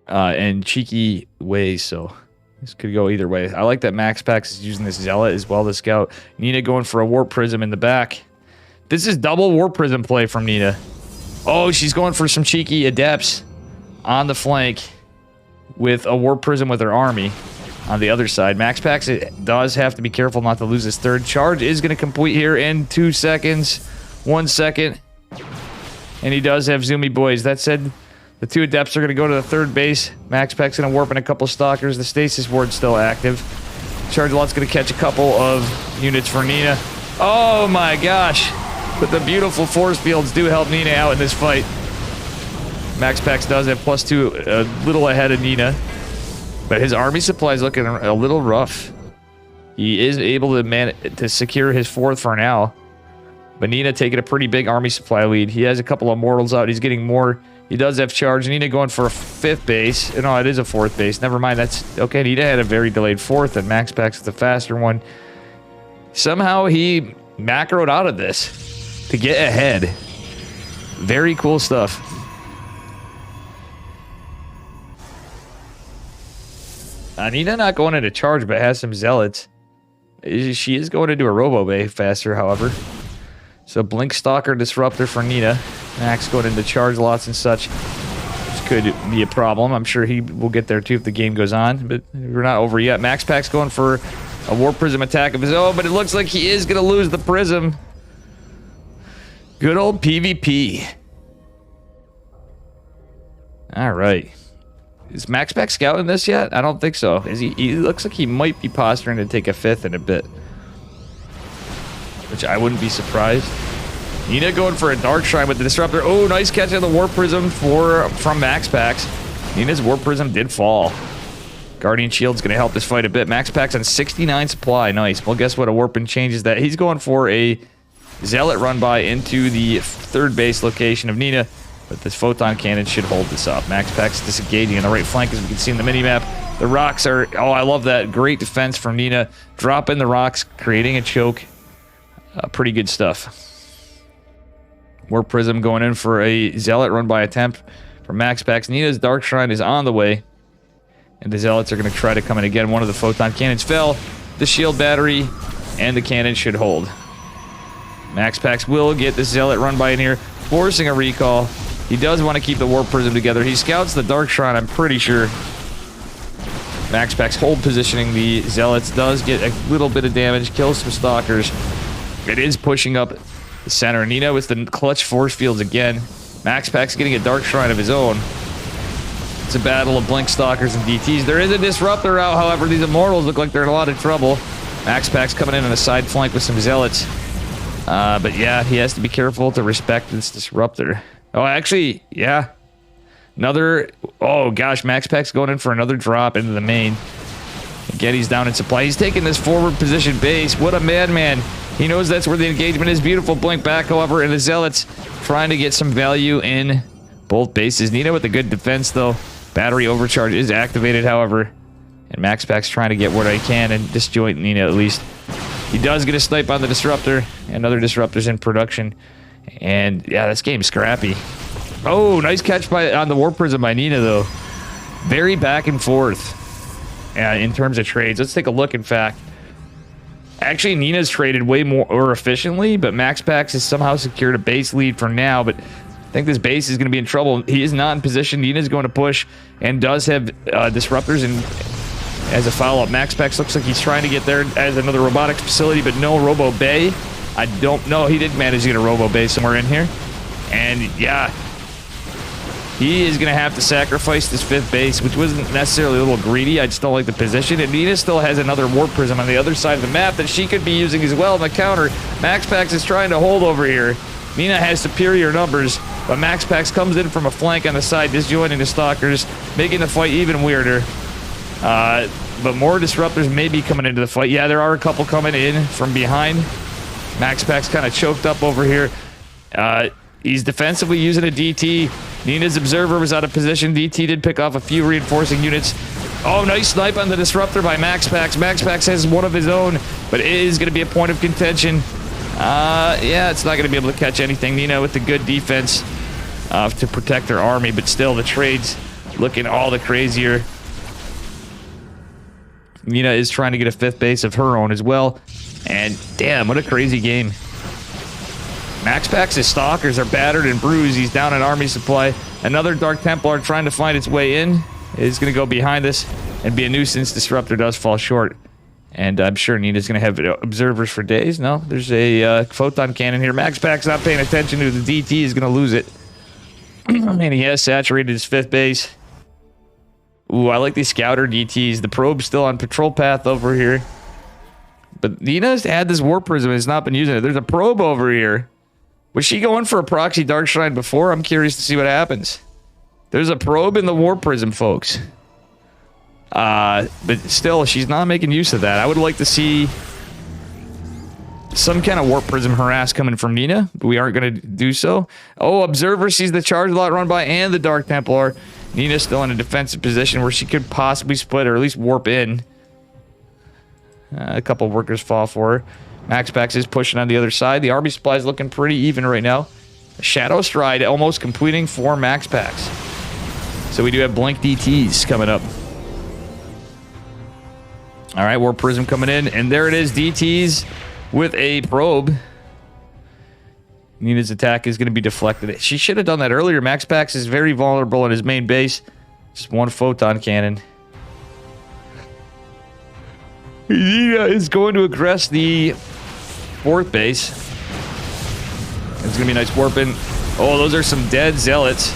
in cheeky ways, so this could go either way. I like that Max Pax is using this Zealot as well to scout. Nina going for a Warp Prism in the back. This is double Warp Prism play from Nina. Oh, she's going for some cheeky Adepts on the flank with a Warp Prism with her army on the other side. Max Pax does have to be careful not to lose his 3rd. Charge is going to complete here in 2 seconds. 1 second. And he does have Zoomy Boys. That said, the 2 Adepts are going to go to the 3rd base. Max Pax going to warp in a couple Stalkers. The Stasis Ward's still active. Charge Lot's going to catch a couple of units for Nina. Oh my gosh. But the beautiful force fields do help Nina out in this fight. Max Pax does have +2, a little ahead of Nina. But his army supply is looking a little rough. He is able to secure his 4th for now. But Nina taking a pretty big army supply lead. He has a couple of mortals out. He's getting more. He does have charge. Nina going for a 5th base. No, it is a 4th base. Never mind. That's okay. Nina had a very delayed 4th, and Max Pax is the faster one. Somehow he macroed out of this to get ahead. Very cool stuff. Nina not going into charge, but has some Zealots. She is going into a Robo Bay faster, however. So Blink Stalker Disruptor for Nina. Max going into charge lots and such. could be a problem. I'm sure he will get there too if the game goes on, but we're not over yet. Max Pack's going for a Warp Prism attack of his own, but it looks like he is going to lose the Prism. Good old PvP. All right. Is Max Pack scouting this yet? I don't think so. Is he looks like he might be posturing to take a 5th in a bit. Which I wouldn't be surprised. Nina going for a Dark Shrine with the Disruptor. Oh, nice catch of the Warp Prism from Max Packs. Nina's Warp Prism did fall. Guardian Shield's going to help this fight a bit. Max Pack's on 69 supply. Nice. Well, guess what? A Warping changes that. He's going for a Zealot run by into the 3rd base location of Nina. But this Photon Cannon should hold this up. Max Pack's disengaging on the right flank, as we can see in the minimap. The rocks are... Oh, I love that. Great defense from Nina. Dropping the rocks, creating a choke. Pretty good stuff. Warp Prism going in for a Zealot run by attempt from Max Packs. Nina's Dark Shrine is on the way. And the Zealots are going to try to come in again. One of the Photon Cannons fell. The Shield Battery and the cannon should hold. Max Packs will get the Zealot run by in here, forcing a recall. He does want to keep the Warp Prism together. He scouts the Dark Shrine, I'm pretty sure. Max Packs hold positioning. The Zealots does get a little bit of damage, kills some Stalkers. It is pushing up the center. Nina with the clutch force fields again. Max Pack's getting a Dark Shrine of his own. It's a battle of Blink Stalkers and DTs. There is a Disruptor out, however. These Immortals look like they're in a lot of trouble. Max Pack's coming in on a side flank with some Zealots. But yeah, he has to be careful to respect this Disruptor. Oh, actually, yeah. Another... Oh, gosh, Max Pack's going in for another drop into the main. Again, he's down in supply. He's taking this forward position base. What a madman. He knows that's where the engagement is. Beautiful blink back, however, and the Zealots trying to get some value in both bases. Nina with a good defense, though. Battery overcharge is activated, however. And Max Pack's trying to get what he can and disjoint Nina at least. He does get a snipe on the Disruptor. Another Disruptor's in production. And yeah, this game's scrappy. Oh, nice catch on the Warp Prism by Nina, though. Very back and forth in terms of trades. Let's take a look, in fact. Actually, Nina's traded way more efficiently, but Max Packs has somehow secured a base lead for now, but I think this base is going to be in trouble. He is not in position. Nina's going to push and does have Disruptors in as a follow-up. Max Packs looks like he's trying to get there as another robotics facility, but no Robo Bay. I don't know. He did manage to get a Robo Bay somewhere in here. And yeah, he is going to have to sacrifice this 5th base, which wasn't necessarily a little greedy. I just don't like the position. And Nina still has another Warp Prism on the other side of the map that she could be using as well in the counter. Max Packs is trying to hold over here. Nina has superior numbers, but Max Packs comes in from a flank on the side, disjoining the Stalkers, making the fight even weirder. But more Disruptors may be coming into the fight. Yeah, there are a couple coming in from behind. Max Packs kind of choked up over here. He's defensively using a DT. Nina's Observer was out of position. DT did pick off a few reinforcing units. Oh, nice snipe on the Disruptor by Max Packs. Max Packs has one of his own, but it is going to be a point of contention. Yeah, it's not going to be able to catch anything. Nina with the good defense to protect her army, but still the trades looking all the crazier. Nina is trying to get a 5th base of her own as well. And damn, what a crazy game. Max Packs' Stalkers are battered and bruised. He's down in army supply. Another Dark Templar trying to find its way in. Is going to go behind this and be a nuisance. Disruptor does fall short. And I'm sure Nina's going to have observers for days. No, there's a Photon Cannon here. Max Pack's not paying attention to the DT. Is going to lose it. And he has saturated his 5th base. Ooh, I like these Scouter DTs. The Probe's still on patrol path over here. But Nina's had this Warp Prism and has not been using it. There's a Probe over here. Was she going for a proxy Dark Shrine before? I'm curious to see what happens. There's a Probe in the Warp Prism, folks. But still, she's not making use of that. I would like to see some kind of Warp Prism harass coming from Nina, but we aren't going to do so. Oh, Observer sees the charge lot run by and the Dark Templar. Nina's still in a defensive position where she could possibly split or at least warp in. A couple workers fall for her. Max Packs is pushing on the other side. The army supply is looking pretty even right now. Shadow Stride almost completing for Max Packs. So we do have Blink DTs coming up. All right, Warp Prism coming in. And there it is, DTs with a Probe. Nina's attack is going to be deflected. She should have done that earlier. MaxPax is very vulnerable in his main base. Just one photon cannon. Nina is going to aggress the 4th base. It's going to be nice warping. Oh, those are some dead zealots.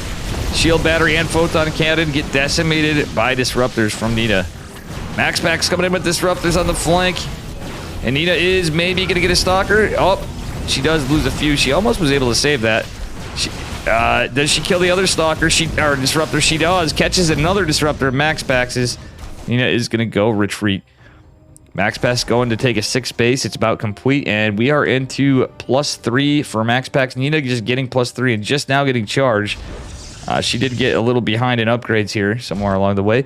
Shield battery and photon cannon get decimated by disruptors from Nina. MaxPax coming in with disruptors on the flank. And Nina is maybe going to get a stalker. Oh, she does lose a few. She almost was able to save that. Does she kill the other stalker? Or disruptor? She does. Catches another disruptor. MaxPax's. Nina is going to go retreat. MaxPax going to take a 6th base. It's about complete. And we are into +3 for MaxPax. Nina just getting +3 and just now getting charged. She did get a little behind in upgrades here somewhere along the way.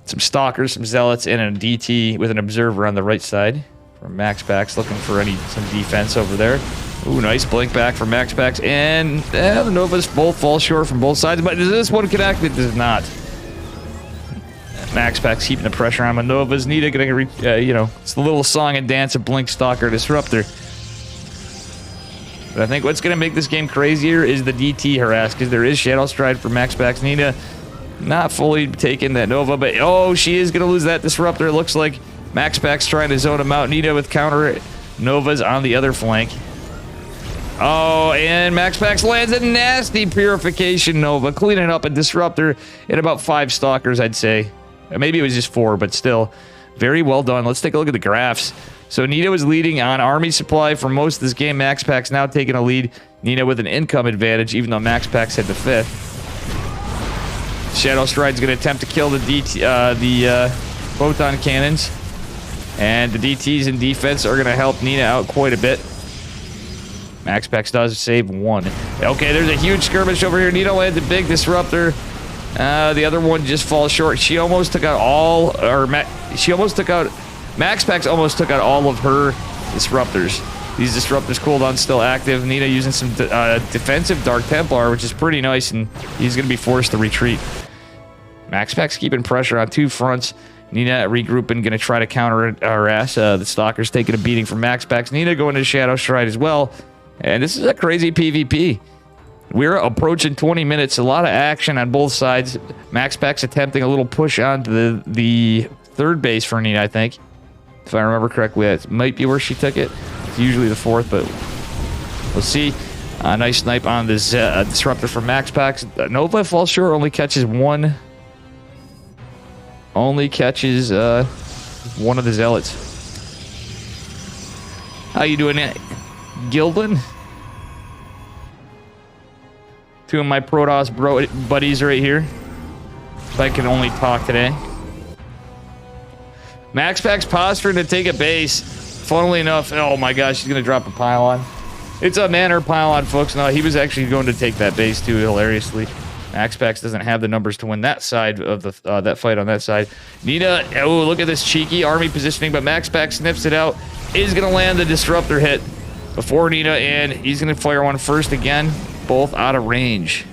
Some stalkers, some zealots, and a DT with an observer on the right side. From MaxPax, looking for some defense over there. Ooh, nice blink back from MaxPax. And the Novas both fall short from both sides. But does this one connect? It does not. MaxPax keeping the pressure on the Novas. Nina getting, it's the little song and dance of Blink, Stalker, Disruptor. But I think what's going to make this game crazier is the DT harass, because there is Shadow Stride for MaxPax. Nina not fully taking that Nova, but oh, she is going to lose that Disruptor. It looks like MaxPax trying to zone him out. Nina with counter Novas on the other flank. Oh, and MaxPax lands a nasty Purification Nova, cleaning up a Disruptor and about 5 Stalkers, I'd say. Maybe it was just 4, but still. Very well done. Let's take a look at the graphs. So Nina was leading on army supply for most of this game. MaxPax now taking a lead. Nina with an income advantage, even though MaxPax had the 5th. Shadow Stride's going to attempt to kill the photon cannons. And the DTs in defense are going to help Nina out quite a bit. MaxPax does save 1. Okay, there's a huge skirmish over here. Nina lands a big disruptor. The other one just falls short. She almost took out all, MaxPax almost took out all of her disruptors. These disruptors cooldown still active. Nina using some defensive Dark Templar, which is pretty nice, and he's going to be forced to retreat. MaxPax keeping pressure on 2 fronts. Nina regrouping, going to try to counter harass. The Stalker's taking a beating from MaxPax. Nina going to Shadow Stride as well. And this is a crazy PvP. We're approaching 20 minutes. A lot of action on both sides. MaxPax attempting a little push onto the 3rd base for Nina, I think. If I remember correctly, that might be where she took it. It's usually the 4th, but we'll see. Nice snipe on this disruptor from MaxPax. Nova falls short, only catches 1. Only catches 1 of the zealots. How you doing, Gildan? 2 of my Protoss buddies right here. If I can only talk today. MaxPax posturing to take a base. Funnily enough, oh my gosh, he's going to drop a pylon. It's a Manor pylon, folks. No, he was actually going to take that base too, hilariously. MaxPax doesn't have the numbers to win that side of the that fight on that side. Nina, oh, look at this cheeky army positioning, but MaxPax snips it out. Is going to land the disruptor hit before Nina, and he's going to fire one first again. Both out of range.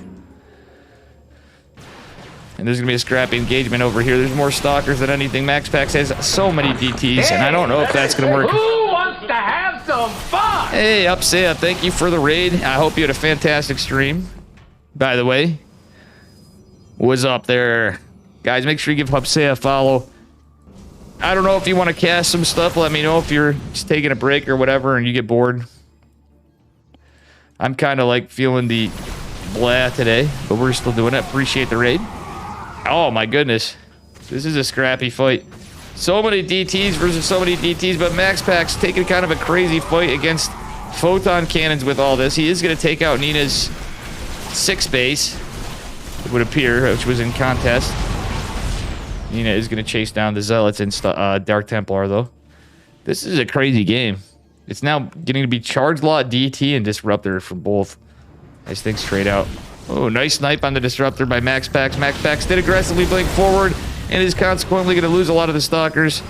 And there's going to be a scrappy engagement over here. There's more Stalkers than anything. MaxPax has so many DTs, and I don't know if that's going to work. Who wants to have some fun? Hey, Upsea, thank you for the raid. I hope you had a fantastic stream. By the way, what's up there? Guys, make sure you give Upsea a follow. I don't know if you want to cast some stuff. Let me know if you're just taking a break or whatever and you get bored. I'm kind of like feeling the blah today, but we're still doing it. Appreciate the raid. Oh my goodness. This is a scrappy fight. So many DTs versus so many DTs, but MaxPax taking kind of a crazy fight against photon cannons with all this. He is going to take out Nina's 6th base, it would appear, which was in contest. Nina is going to chase down the Zealots and Dark Templar, though. This is a crazy game. It's now getting to be Charge Lot, DT, and Disruptor for both. Nice thing straight out. Oh, nice snipe on the Disruptor by MaxPax. MaxPax did aggressively blink forward and is consequently going to lose a lot of the Stalkers.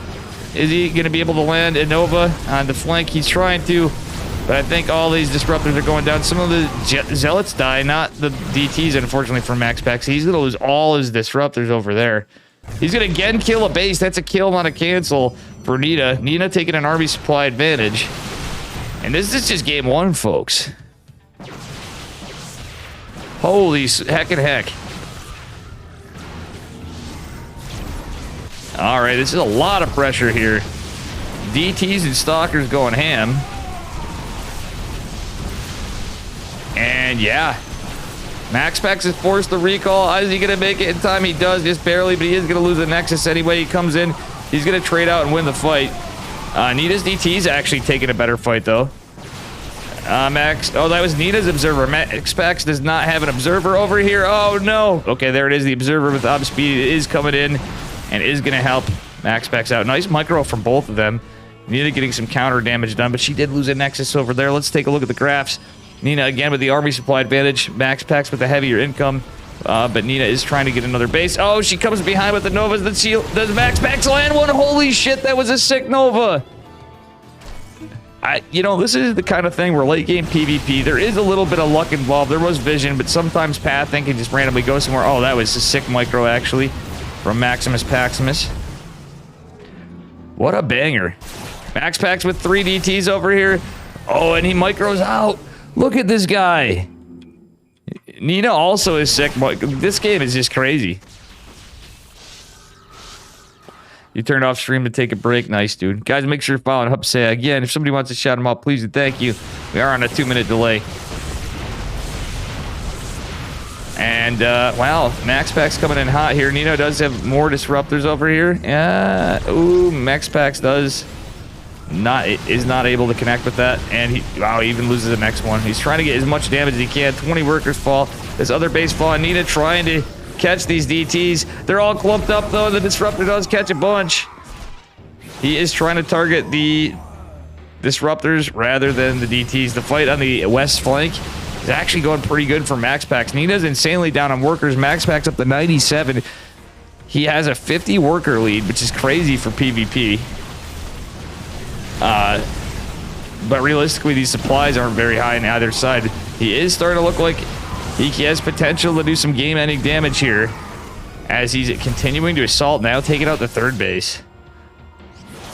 Is he going to be able to land a Nova on the flank? He's trying to, but I think all these Disruptors are going down. Some of the Zealots die, not the DTs, unfortunately, for MaxPax. He's going to lose all his Disruptors over there. He's going to again kill a base. That's a kill, not a cancel for Nina. Nina taking an army supply advantage. And this is just game 1, folks. Holy heck and heck. All right, this is a lot of pressure here. DTs and Stalkers going ham. And yeah, MaxPax is forced to recall. Is he going to make it in time? He does, just barely, but he is going to lose the Nexus anyway. He comes in. He's going to trade out and win the fight. Nita's DT's actually taking a better fight, though. Max. Oh, that was Nita's Observer. MaxPax does not have an Observer over here. Oh, no. Okay, there it is. The Observer with Ob Speed is coming in and is going to help MaxPax out. Nice micro from both of them. Nita getting some counter damage done, but she did lose a Nexus over there. Let's take a look at the graphs. Nina again with the army supply advantage. MaxPax with the heavier income. But Nina is trying to get another base. Oh, she comes behind with the Novas. Does MaxPax land one? Holy shit, that was a sick Nova. You know, this is the kind of thing where late game PvP, there is a little bit of luck involved. There was vision, but sometimes pathing can just randomly go somewhere. Oh, that was a sick micro, actually, from Maximus Paximus. What a banger. MaxPax with 3 DTs over here. Oh, and he micros out. Look at this guy. Nina also is sick. This game is just crazy. You turned off stream to take a break. Nice, dude. Guys, make sure to follow and Hupsay. Again, if somebody wants to shout him out, please and thank you. We are on a 2-minute delay. And, wow, MaxPax coming in hot here. Nino does have more disruptors over here. Ooh, MaxPax is not able to connect with that, and he even loses the next one. He's trying to get as much damage as he can. 20 workers fall. This other base fall, and Nina trying to catch these DTs. They're all clumped up, though. The disruptor does catch a bunch. He is trying to target the disruptors rather than the DTs. The fight on the west flank is actually going pretty good for MaxPax. Nina's insanely down on workers. MaxPax up to 97. He has a 50 worker lead, which is crazy for PvP. But realistically, these supplies aren't very high on either side. He is starting to look like he has potential to do some game-ending damage here as he's continuing to assault, now taking out the third base.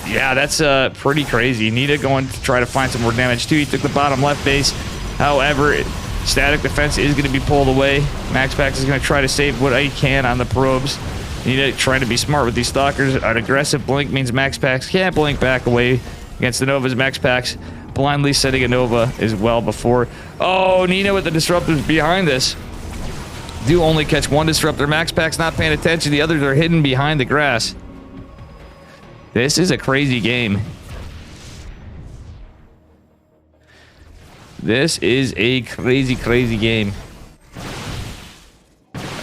Yeah, that's pretty crazy. Nita going to try to find some more damage too. He took the bottom left base. However, static defense is going to be pulled away. MaxPax is going to try to save what he can on the probes. Nita trying to be smart with these stalkers. An aggressive blink means MaxPax can't blink back away against the Novas. MaxPax blindly setting a Nova as well before. Oh, Nina with the disruptors behind this. Do only catch one disruptor. MaxPax not paying attention. The others are hidden behind the grass. This is a crazy game. This is a crazy, crazy game.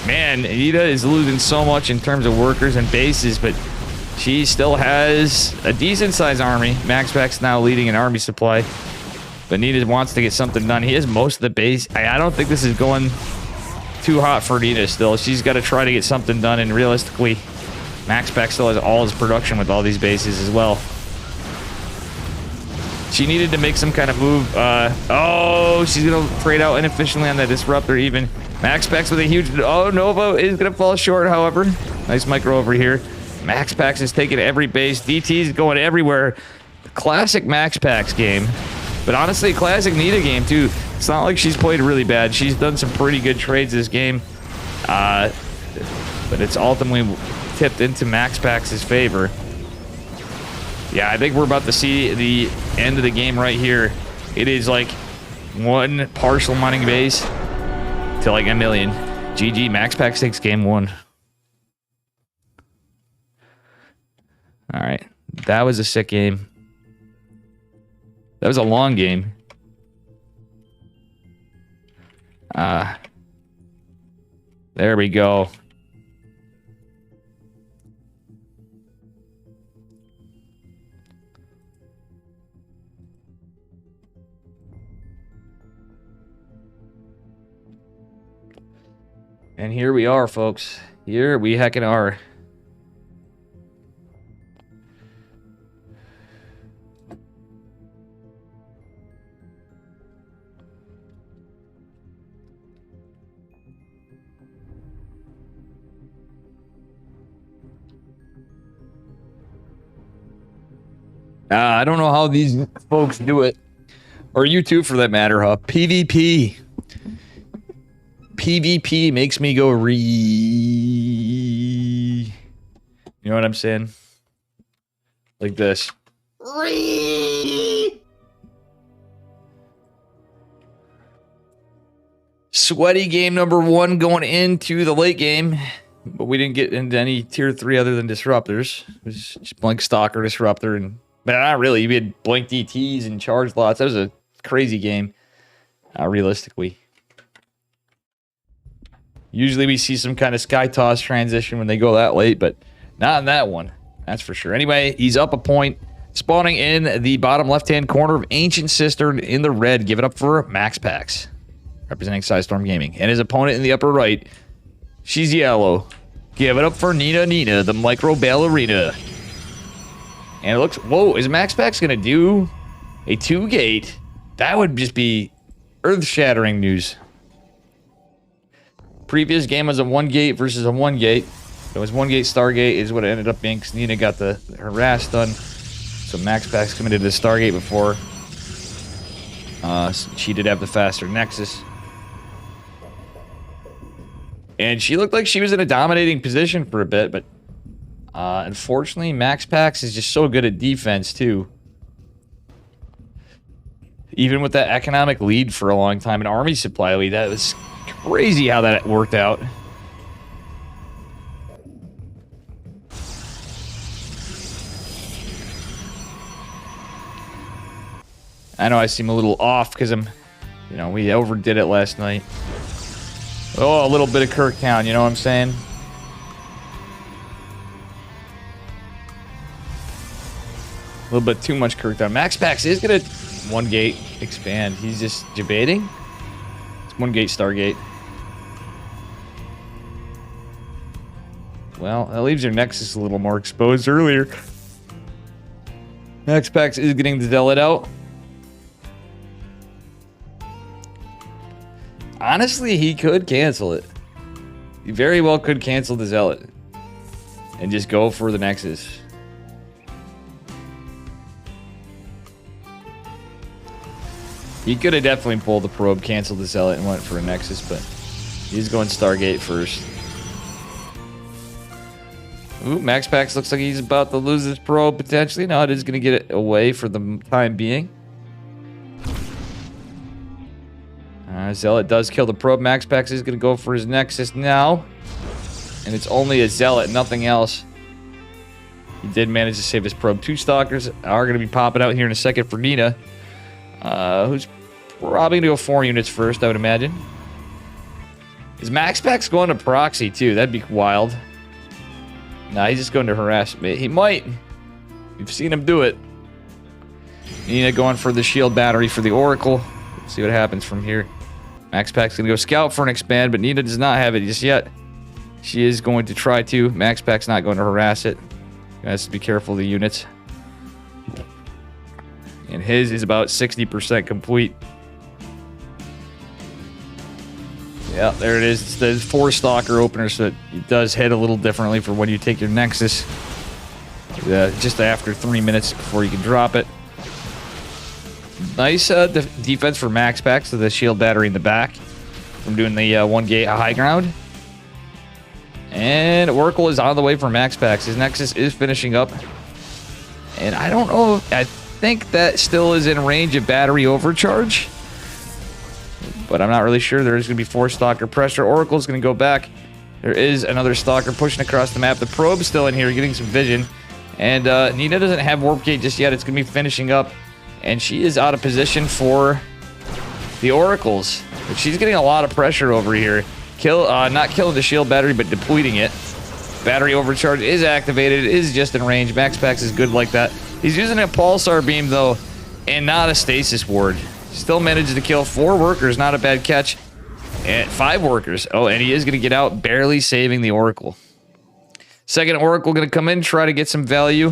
Man, Nita is losing so much in terms of workers and bases, but she still has a decent-sized army. MaxPax now leading an army supply. But Nita wants to get something done. He has most of the base. I don't think this is going too hot for Nita still. She's got to try to get something done, and realistically, MaxPax still has all his production with all these bases as well. She needed to make some kind of move. Oh, she's going to trade out inefficiently on that disruptor even. MaxPax with a huge... Oh, Nova is going to fall short, however. Nice micro over here. MaxPax is taking every base. DT's going everywhere. Classic MaxPax game. But honestly, classic Nita game, too. It's not like she's played really bad. She's done some pretty good trades this game. But it's ultimately tipped into MaxPax's favor. Yeah, I think we're about to see the end of the game right here. It is like one partial mining base to like a million. GG, MaxPax takes game 1. All right, that was a sick game. That was a long game. There we go. And here we are, folks. Here we heckin' are. I don't know how these folks do it. Or you too, for that matter, huh? PvP. PvP makes me go re. You know what I'm saying? Like this. Sweaty game number 1 going into the late game. But we didn't get into any tier 3 other than disruptors. It was just Blink Stalker, Disruptor, and... But not really. We had Blink DTs and charge lots. That was a crazy game. Realistically. Usually we see some kind of Sky Toss transition when they go that late, but not in that one. That's for sure. Anyway, he's up a point. Spawning in the bottom left-hand corner of Ancient Cistern in the red. Give it up for Max Pax, representing Sidestorm Gaming. And his opponent in the upper right, she's yellow. Give it up for Nina, the micro ballerina. And it looks... Whoa, is Max Pax going to do a 2-gate? That would just be earth-shattering news. Previous game was a 1-gate versus a 1-gate. It was 1-gate Stargate is what it ended up being because Nina got the harass done. So Max Pax committed to Stargate before. She did have the faster Nexus. And she looked like she was in a dominating position for a bit, but unfortunately, Max Pax is just so good at defense, too. Even with that economic lead for a long time, an army supply lead, that was crazy how that worked out. I know I seem a little off because I'm, you know, we overdid it last night. Oh, a little bit of Kirktown, you know what I'm saying? A little bit too much Kirktown. Max Pax is going to 1-gate expand. He's just debating. It's 1-gate Stargate. Well, that leaves your Nexus a little more exposed earlier. Max Pax is getting the Zealot out. Honestly, he could cancel it. He very well could cancel the Zealot. And just go for the Nexus. He could have definitely pulled the probe, canceled the Zealot, and went for a Nexus, but he's going Stargate first. Ooh, Max Pax looks like he's about to lose his probe, potentially. No, it is going to get it away for the time being. Zealot does kill the probe. Max Pax is going to go for his Nexus now. And it's only a Zealot, nothing else. He did manage to save his probe. 2 Stalkers are going to be popping out here in a second for Nina. Who's probably going to go 4 units first, I would imagine. Is Max Pax going to proxy, too? That'd be wild. Nah, he's just going to harass me. He might. We've seen him do it. Nina going for the shield battery for the Oracle. Let's see what happens from here. Max Pax is going to go scout for an expand, but Nina does not have it just yet. She is going to try to. Max Pax not going to harass it. Has to be careful of the units. And his is about 60% complete. Yeah, there it is. It's the 4 Stalker opener, so it does hit a little differently for when you take your Nexus. Just after 3 minutes before you can drop it. Nice defense for Max Pax to the shield battery in the back from doing the 1-gate high ground. And Oracle is on the way for Max Pax. His Nexus is finishing up. And I don't know. I think that still is in range of battery overcharge. But I'm not really sure. There is going to be 4 Stalker pressure. Oracle's going to go back. There is another Stalker pushing across the map. The probe's still in here, getting some vision. And Nina doesn't have Warp Gate just yet. It's going to be finishing up. And she is out of position for the Oracles. But she's getting a lot of pressure over here. Not killing the shield battery, but depleting it. Battery overcharge is activated. It is just in range. Max Pax is good like that. He's using a Pulsar Beam, though, and not a Stasis Ward. Still manages to kill 4 workers. Not a bad catch. And 5 workers. Oh, and he is going to get out, barely saving the Oracle. Second Oracle going to come in, try to get some value.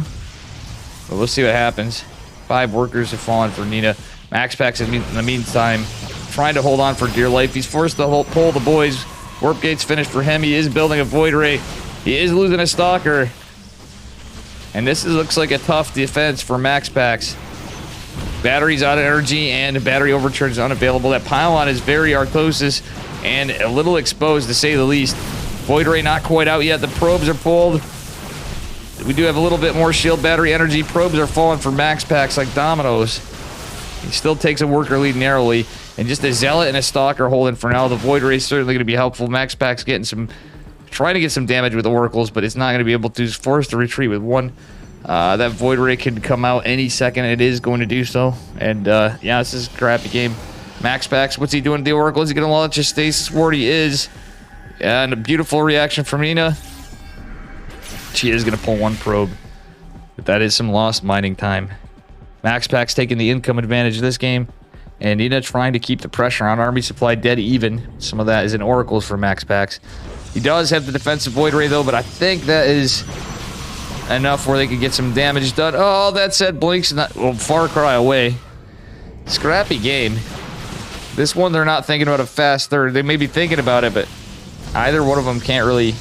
But we'll see what happens. 5 workers have fallen for Nina. Max Pax, in the meantime, trying to hold on for dear life. He's forced to pull the boys. Warp Gate's finished for him. He is building a Void Ray. He is losing a Stalker. And this looks like a tough defense for Max Pax. Battery's out of energy and battery overcharge is unavailable. That pylon is very Arthrosis and a little exposed, to say the least. Void Ray not quite out yet. The probes are pulled. We do have a little bit more shield battery energy. Probes are falling for Max Packs like dominoes. He still takes a worker lead narrowly. And just a Zealot and a Stalker holding for now. The Void Ray is certainly going to be helpful. Max Packs getting some... trying to get some damage with the Oracles, but it's not going to be able to. He's forced to retreat with one. That Void Ray can come out any second. It is going to do so. And, yeah, this is a crappy game. Max Packs, what's he doing to the Oracle? Is he going to launch a Stasis Ward? He is. And a beautiful reaction from Nina. She is going to pull one probe. But that is some lost mining time. Max Packs taking the income advantage of this game. And Nina trying to keep the pressure on Army Supply dead even. Some of that is in Oracles for Max Packs. He does have the defensive Void Ray, though, but I think that is enough where they could get some damage done. Oh, that said, Blink's not... well, far cry away. Scrappy game. This one, they're not thinking about a fast third. They may be thinking about it, but either one of them can't really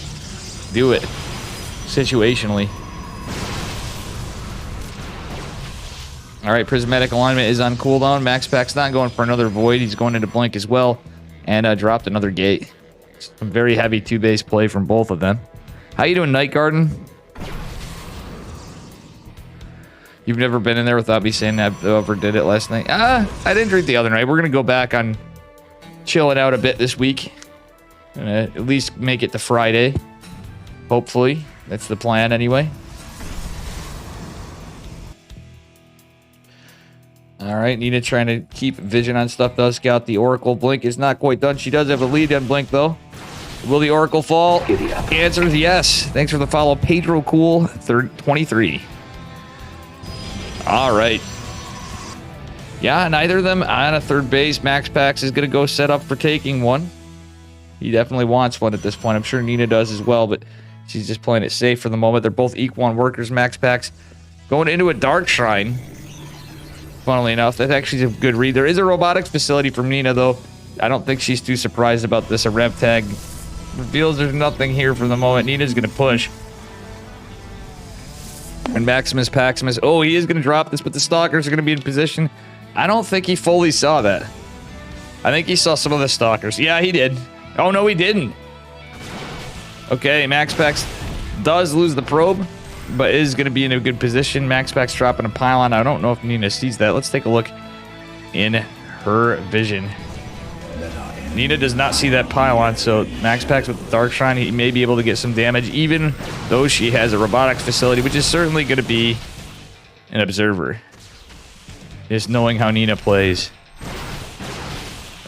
do it situationally. All right, Prismatic Alignment is on cooldown. Max Pack's not going for another Void. He's going into Blink as well, and dropped another gate. Some very heavy 2-base play from both of them. How you doing, Night Garden? You've never been in there without me saying I overdid it last night. I didn't drink the other night. We're going to go back on chilling out a bit this week. At least make it to Friday. Hopefully. That's the plan anyway. All right, Nina trying to keep vision on stuff. Does scout the Oracle. Blink is not quite done. She does have a lead on Blink, though. Will the Oracle fall? Answer is yes. Thanks for the follow, Pedro Cool 23. All right. Yeah, neither of them on a third base. Max Packs is going to go set up for taking one. He definitely wants one at this point. I'm sure Nina does as well, but she's just playing it safe for the moment. They're both Equan workers. Max Packs going into a Dark Shrine. Funnily enough, that's actually a good read. There is a robotics facility from Nina, though. I don't think she's too surprised about this. A rev tag reveals there's nothing here for the moment. Nina's going to push. And Maximus Paximus. Oh, he is going to drop this, but the Stalkers are going to be in position. I don't think he fully saw that. I think he saw some of the Stalkers. Yeah, he did. Oh, no, he didn't. Okay, Max Pax does lose the probe, but is going to be in a good position. Max Pax dropping a pylon. I don't know if Nina sees that. Let's take a look in her vision. Nina does not see that pylon, so Max Pax with the Dark Shrine, he may be able to get some damage, even though she has a robotics facility, which is certainly going to be an observer. Just knowing how Nina plays.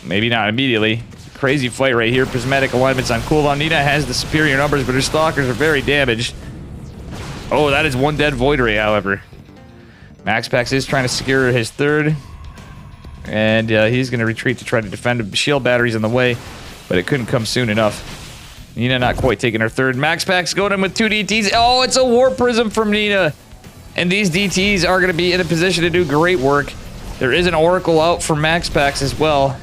Maybe not immediately. Crazy fight right here. Prismatic alignments on cooldown. Nina has the superior numbers, but her Stalkers are very damaged. Oh, that is one dead Void Ray, however. Max Pax is trying to secure his third. And he's going to retreat to try to defend. Shield batteries on the way, but it couldn't come soon enough. Nina not quite taking her third. Max Pax going in with 2 DTs. Oh, it's a Warp Prism from Nina. And these DTs are going to be in a position to do great work. There is an Oracle out for Max Pax as well.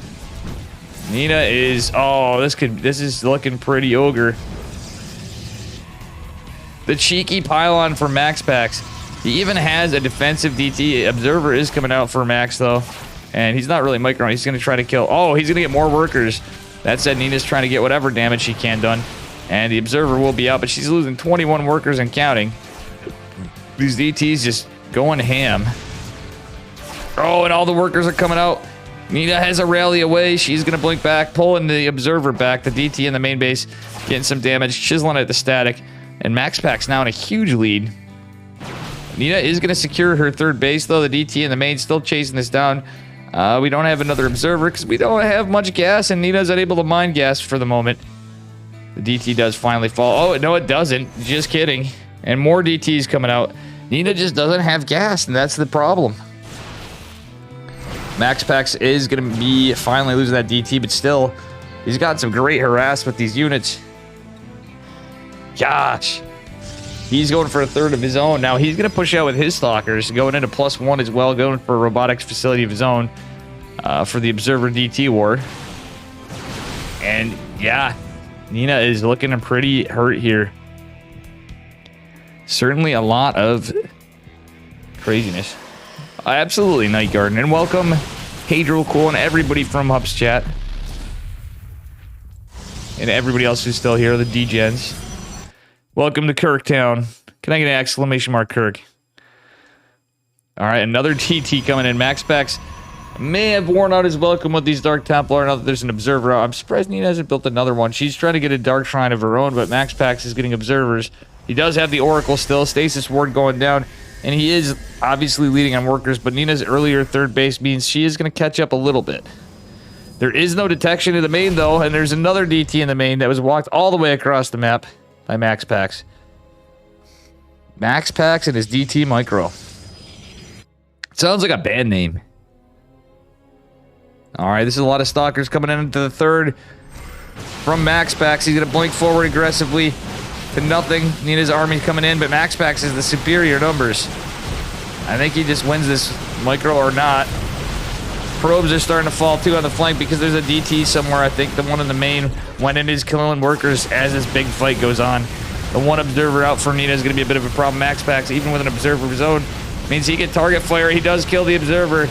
Nina is... oh, this is looking pretty ogre. The cheeky pylon for Max Pax. He even has a defensive DT. Observer is coming out for Max, though. And he's not really micro. He's going to try to kill... oh, he's going to get more workers. That said, Nina's trying to get whatever damage she can done. And the Observer will be out, but she's losing 21 workers and counting. These DTs just going ham. Oh, and all the workers are coming out. Nina has a rally away. She's going to blink back, pulling the Observer back. The DT in the main base getting some damage, chiseling at the static. And Max Pack's now in a huge lead. Nina is going to secure her third base, though. The DT in the main still chasing this down. We don't have another Observer because we don't have much gas, and Nina's unable to mine gas for the moment. The DT does finally fall. Oh, no, it doesn't. Just kidding. And more DTs coming out. Nina just doesn't have gas, and that's the problem. Max Pax is going to be finally losing that DT, but still, he's got some great harass with these units. Gosh. He's going for a third of his own. Now, he's going to push out with his Stalkers, going into +1 as well, going for a robotics facility of his own for the Observer DT war. And, yeah, Nina is looking pretty hurt here. Certainly a lot of craziness. Absolutely, Night Garden. And welcome, Pedro Cool, and everybody from Hub's chat. And everybody else who's still here, the D-Gens. Welcome to Kirktown. Can I get an exclamation mark, Kirk? Alright, another TT coming in. Max Pax may have worn out his welcome with these Dark Templar. Now that there's an Observer out. I'm surprised Nina hasn't built another one. She's trying to get a Dark Shrine of her own, but Max Pax is getting Observers. He does have the Oracle still. Stasis Ward going down. And he is obviously leading on workers, but Nina's earlier third base means she is going to catch up a little bit. There is no detection in the main, though, and there's another DT in the main that was walked all the way across the map by Max Pax. Max Pax and his DT Micro. Sounds like a band name. Alright, this is a lot of Stalkers coming into the third from Max Pax. He's going to blink forward aggressively to nothing. Nina's army coming in, but Max Pax is the superior numbers. I think he just wins this Micro or not. Probes are starting to fall too on the flank because there's a DT somewhere. I think the one in the main went in his killing workers as this big fight goes on. The one Observer out for Nina is going to be a bit of a problem. Max Pax, even with an Observer of his own, means he can target fire. He does kill the Observer.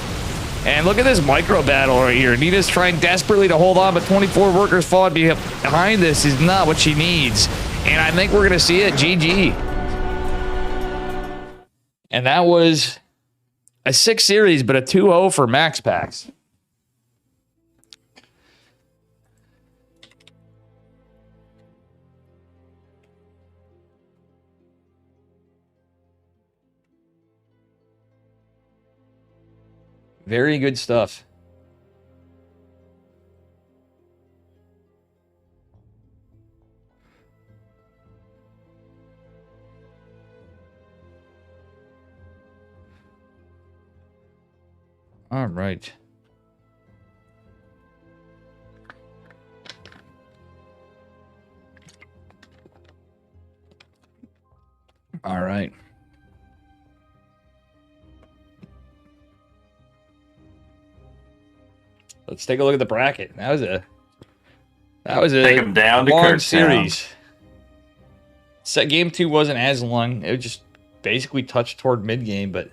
And look at this Micro battle right here. Nina's trying desperately to hold on, but 24 workers falling behind this is not what she needs. And I think we're going to see it. GG. And that was a 6 series, but a 2-0 for Max Pax. Very good stuff. All right. All right. Let's take a look at the bracket. That was a take him down to long Kirktown. series. Game 2 wasn't as long. It just basically touched toward mid game, but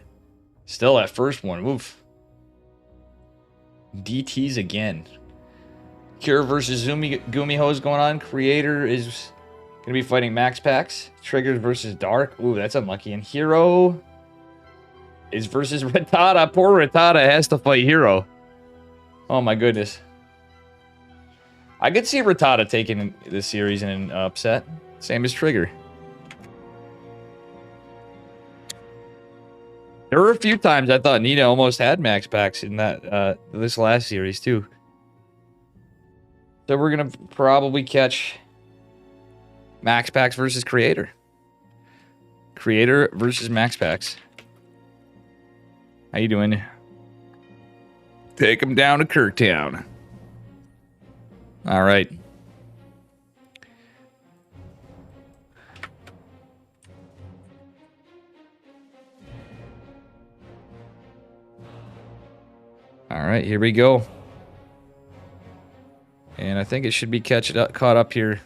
still that first one. Oof. DTs again. Cure versus Gumiho is going on. Creator is going to be fighting Max Pax. Triggers versus Dark. Ooh, that's unlucky. And Hero is versus Rattata. Poor Rattata has to fight Hero. Oh my goodness. I could see Rattata taking this series in an upset. Same as Trigger. There were a few times I thought Nina almost had Max Pax in that this last series too. So we're gonna probably catch Max Pax versus Creator. Creator versus Max Pax. How you doing? Take him down to Kirktown. All right. All right, here we go. And I think it should be caught up here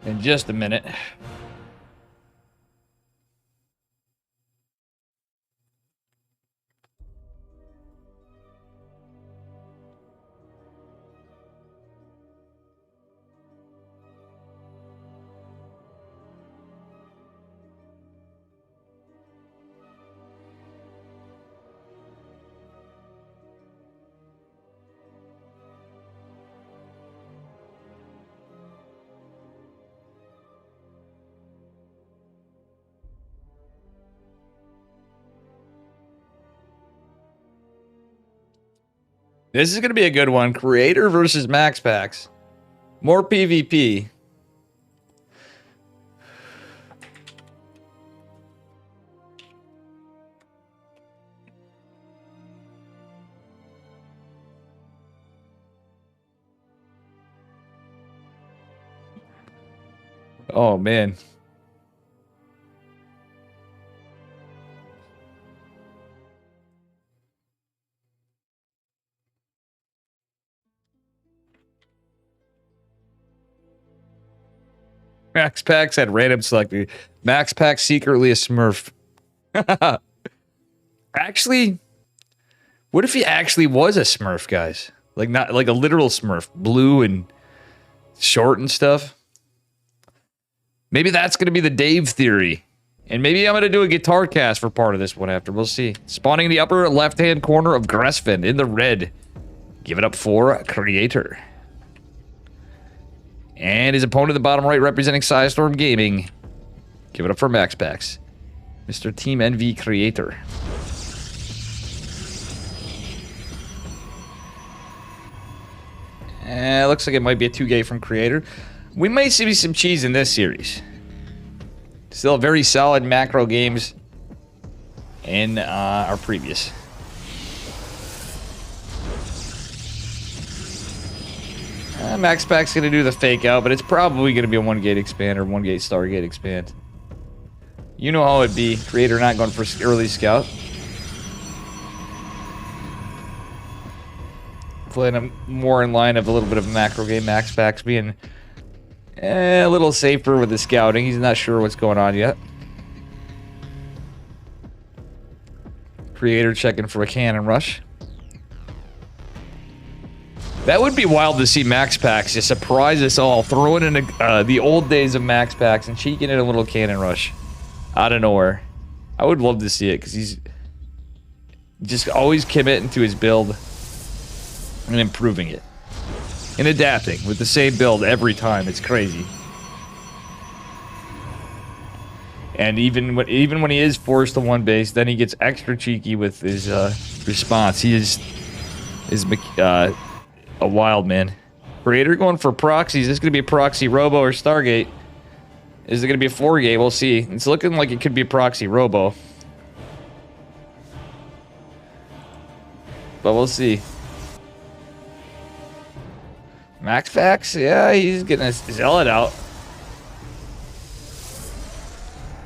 in just a minute. This is going to be a good one. Creator versus Max Pax. More PvP. Oh, man. Max Pax had random selector. Max Pax secretly a Smurf. Actually, what if he actually was a Smurf, guys? Like not like a literal Smurf, blue and short and stuff. Maybe that's going to be the Dave theory. And maybe I'm going to do a guitar cast for part of this one after. We'll see. Spawning in the upper left-hand corner of Gressfin in the red. Give it up for Creator. And his opponent in the bottom right representing Psystorm Gaming. Give it up for MaxPax. Mr. Team NV Creator. Looks like it might be a 2-gate from Creator. We might see some cheese in this series. Still very solid macro games in our previous. MaxPack's going to do the fake out, but it's probably going to be a 1-gate expand or 1-gate Stargate expand. You know how it'd be. Creator not going for early scout. Playing him more in line of a little bit of a macro game. MaxPack's being a little safer with the scouting. He's not sure what's going on yet. Creator checking for a cannon rush. That would be wild to see MaxPax just surprise us all, throwing in the old days of MaxPax and cheeking in a little cannon rush out of nowhere. I would love to see it because he's just always committing to his build and improving it and adapting with the same build every time. It's crazy. And even when he is forced to 1 base, then he gets extra cheeky with his response. He is a wild man. Creator going for proxies. Is this going to be a proxy Robo or Stargate? Is it going to be a 4-gate? We'll see. It's looking like it could be a proxy Robo. But we'll see. MaxPax, yeah, he's getting a Zealot out.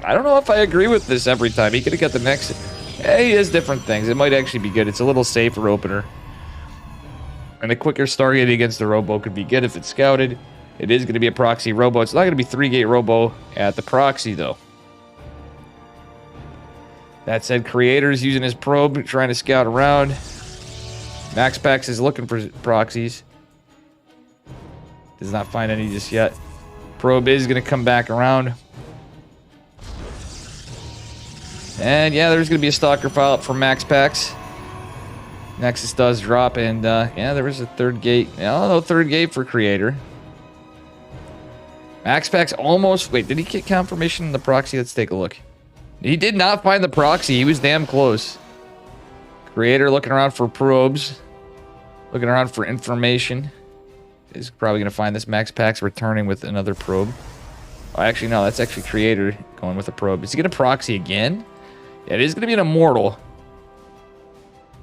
I don't know if I agree with this every time. He could have got the next. Yeah, he has different things. It might actually be good. It's a little safer opener. And a quicker Stargate against the Robo could be good if it's scouted. It is going to be a proxy Robo. It's not going to be 3-gate Robo at the proxy, though. That said, Creator's using his probe, trying to scout around. MaxPax is looking for proxies. Does not find any just yet. Probe is going to come back around. And yeah, there's going to be a Stalker follow-up from MaxPax. Nexus does drop, and yeah, there was a 3rd gate. Yeah, no 3rd gate for Creator. MaxPax almost... Wait, did he get confirmation in the proxy? Let's take a look. He did not find the proxy. He was damn close. Creator looking around for probes. Looking around for information. Is probably going to find this. MaxPax returning with another probe. Oh, actually, no. That's actually Creator going with a probe. Is he going to proxy again? Yeah, it is going to be an Immortal.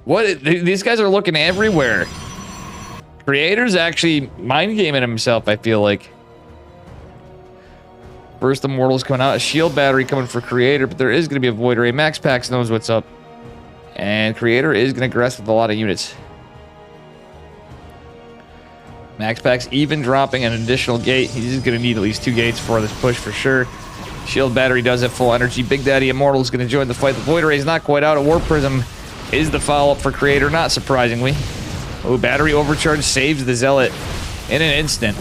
What? These guys are looking everywhere. Creator's actually mind-gaming himself, I feel like. First Immortal's coming out. A shield battery coming for Creator, but there is going to be a Void Ray. MaxPax knows what's up. And Creator is going to aggress with a lot of units. MaxPax even dropping an additional gate. He's going to need at least 2 gates for this push for sure. Shield battery does have full energy. Big Daddy Immortal is going to join the fight. The Void Ray is not quite out. A Warp Prism is the follow-up for Creator, not surprisingly. Oh, battery overcharge saves the Zealot in an instant.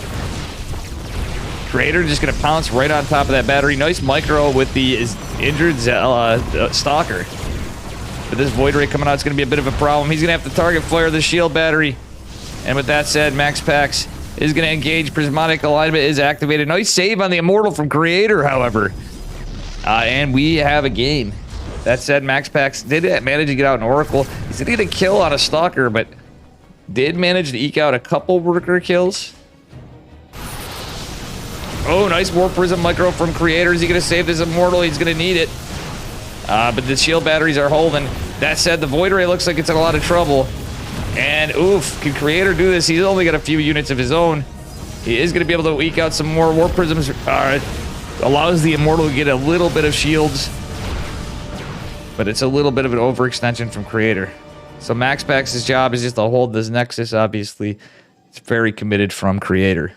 Creator just going to pounce right on top of that battery. Nice micro with the injured Stalker. But this Void Ray coming out is going to be a bit of a problem. He's going to have to target flare the shield battery. And with that said, MaxPax is going to engage. Prismatic Alignment is activated. Nice save on the Immortal from Creator, however. And we have a game. That said, MaxPax did manage to get out an Oracle. He's going to get a kill on a Stalker, but did manage to eke out a couple worker kills. Oh, nice Warp Prism micro from Creator. Is he going to save this Immortal? He's going to need it. But the shield batteries are holding. That said, the Void Ray looks like it's in a lot of trouble. And oof, can Creator do this? He's only got a few units of his own. He is going to be able to eke out some more Warp Prisms. Allows the Immortal to get a little bit of shields. But it's a little bit of an overextension from Creator. So MaxPax's job is just to hold this Nexus, obviously. It's very committed from Creator.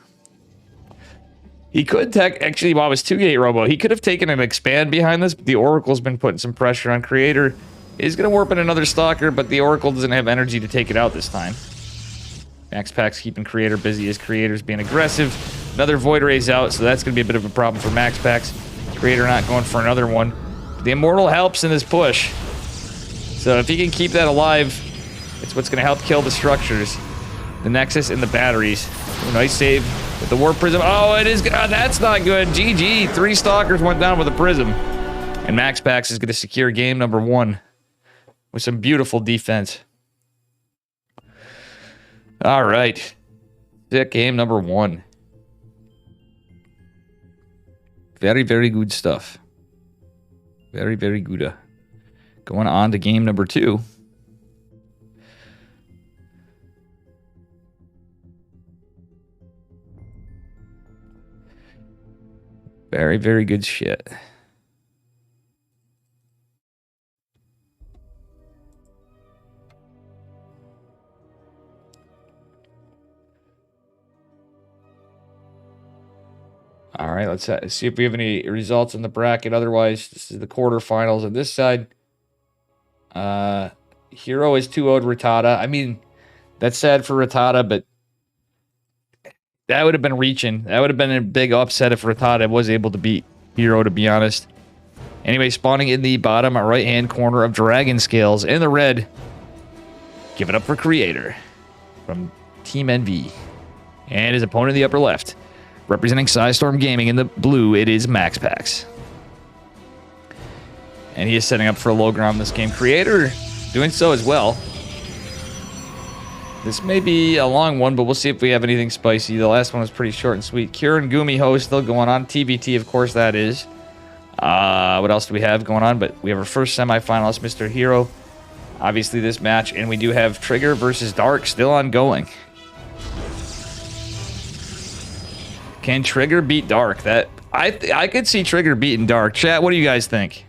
He could actually, while it was 2-gate robo, he could have taken an expand behind this, but the Oracle's been putting some pressure on Creator. He's going to warp in another Stalker, but the Oracle doesn't have energy to take it out this time. Max Pack's keeping Creator busy as Creator's being aggressive. Another Void Ray's out, so that's going to be a bit of a problem for Max Packs. Creator not going for another one. The Immortal helps in this push. So if he can keep that alive, it's what's going to help kill the structures. The Nexus and the batteries. Ooh, nice save with the Warp Prism. Oh, it is good. Oh, that's not good. GG. 3 Stalkers went down with a Prism. And Max Pax is going to secure game number 1 with some beautiful defense. All right. Sick game number 1. Very, very good stuff. Very, very good. Going on to game number 2. Very, very good shit. All right, let's see if we have any results in the bracket. Otherwise, this is the quarterfinals on this side. Hero is 2-0'd Rattata. I mean, that's sad for Rattata, but that would have been reaching. That would have been a big upset if Rattata was able to beat Hero, to be honest. Anyway, spawning in the bottom right-hand corner of Dragon Scales in the red. Give it up for Creator from Team NV. And his opponent in the upper left. Representing Psystorm Gaming in the blue, it is Max Pax. And he is setting up for a low ground in this game. Creator doing so as well. This may be a long one, but we'll see if we have anything spicy. The last one was pretty short and sweet. Cure and Gumi Ho still going on. TBT, of course, that is. What else do we have going on? But we have our first semifinalist, Mr. Hero. Obviously, this match. And we do have Trigger versus Dark still ongoing. Can Trigger beat Dark? That I could see Trigger beating Dark. Chat, what do you guys think?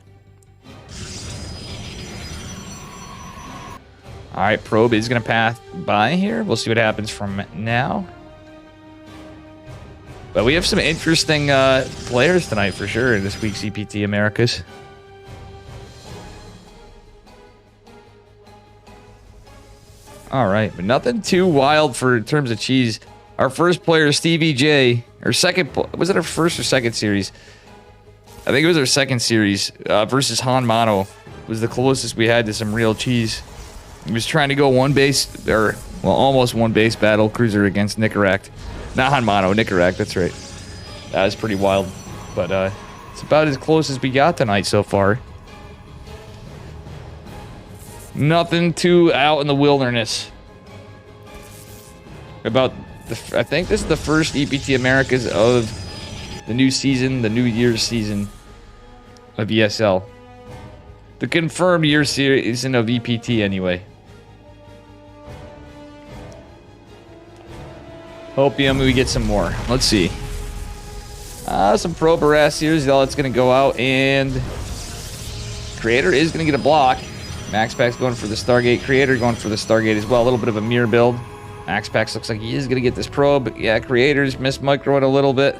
All right, Probe is going to pass by here. We'll see what happens from now. But we have some interesting players tonight for sure in this week's EPT Americas. All right, but nothing too wild for in terms of cheese. Our first player, Stevie J, or second, was it our first or second series? I think it was our second series versus Han Mono. Was the closest we had to some real cheese. He was trying to go one base, or well, almost one base battle cruiser against Nicaract. Not Han Mono, Nicaract, that's right. That was pretty wild, but it's about as close as we got tonight so far. Nothing too out in the wilderness. I think this is the first EPT Americas of the new season, the New Year's season of ESL. The confirmed year season of EPT, anyway. Hopium, we get some more. Let's see. Some Pro Barras here. Zealot's going to go out, and Creator is going to get a block. Max Pack's going for the Stargate. Creator going for the Stargate as well. A little bit of a mirror build. Max Pax looks like he is going to get this probe. Yeah, Creator's missed microing a little bit.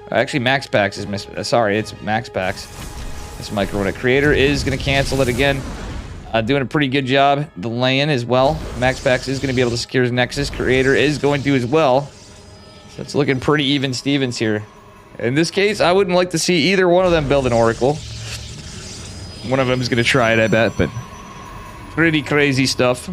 Actually, Max Pax is missed. Sorry, it's Max Pax. This microing it. Creator is going to cancel it again. Doing a pretty good job. The lay-in as well. Max Pax is going to be able to secure his Nexus. Creator is going to as well. So it's looking pretty even Stevens here. In this case, I wouldn't like to see either one of them build an Oracle. One of them is going to try it, I bet, but pretty crazy stuff.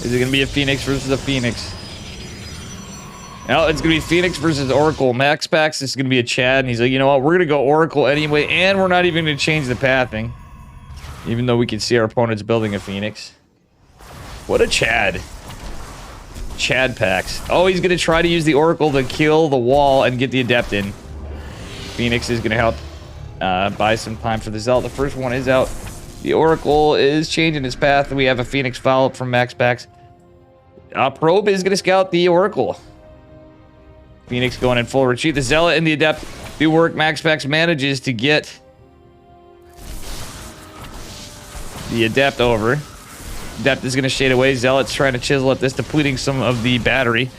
Is it going to be a Phoenix versus a Phoenix? No, it's going to be Phoenix versus Oracle. Max Pax is going to be a Chad, and he's like, you know what, we're going to go Oracle anyway, and we're not even going to change the pathing. Even though we can see our opponent's building a Phoenix. What a Chad. Chad Pax. Oh, he's going to try to use the Oracle to kill the wall and get the Adept in. Phoenix is going to help buy some time for the Zealot. The first one is out. The Oracle is changing its path. We have a Phoenix follow-up from Max Pax. Probe is going to scout the Oracle. Phoenix going in full retreat. The Zealot and the Adept do work. Max Pax manages to get the Adept over. Adept is going to shade away. Zealot's trying to chisel at this, depleting some of the battery.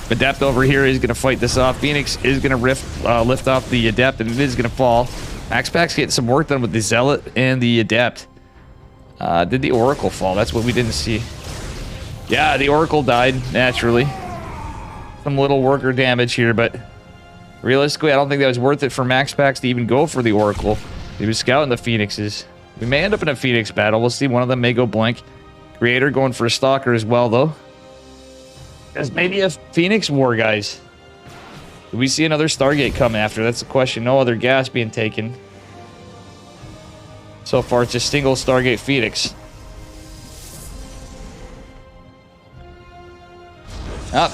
Adept over here is going to fight this off. Phoenix is going to lift off the Adept, and it is going to fall. MaxPack's getting some work done with the Zealot and the Adept. Did the Oracle fall? That's what we didn't see. Yeah, the Oracle died, naturally. Some little worker damage here, but realistically, I don't think that was worth it for MaxPax to even go for the Oracle. He was scouting the Phoenixes. We may end up in a Phoenix battle. We'll see. One of them may go blank. Creator going for a Stalker as well, though. There's maybe a Phoenix war, guys. Do we see another Stargate come after? That's the question. No other gas being taken. So far, it's just single Stargate Phoenix.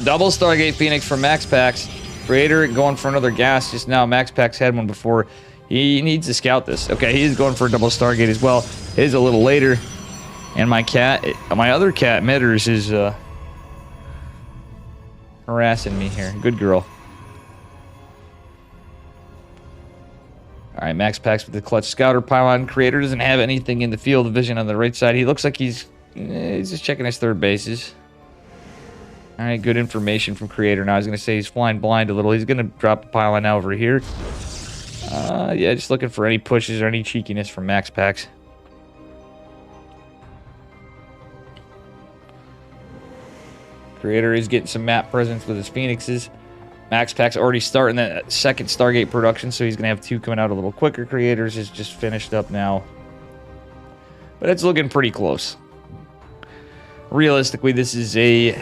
Double Stargate Phoenix from MaxPax. Creator going for another gas just now. MaxPax had one before. He needs to scout this. Okay, he's going for a double Stargate as well. It is a little later. And my other cat, Mitters, is harassing me here. Good girl. Alright, MaxPax with the clutch scouter pylon. Creator doesn't have anything in the field of vision on the right side. He looks like he's just checking his third bases. Alright, good information from Creator. Now, I was going to say he's flying blind a little. He's going to drop the pylon now over here. Yeah, just looking for any pushes or any cheekiness from MaxPax. Creator is getting some map presence with his Phoenixes. MaxPack's already starting that second Stargate production, so he's going to have two coming out a little quicker. Creators is just finished up now. But it's looking pretty close. Realistically, this is a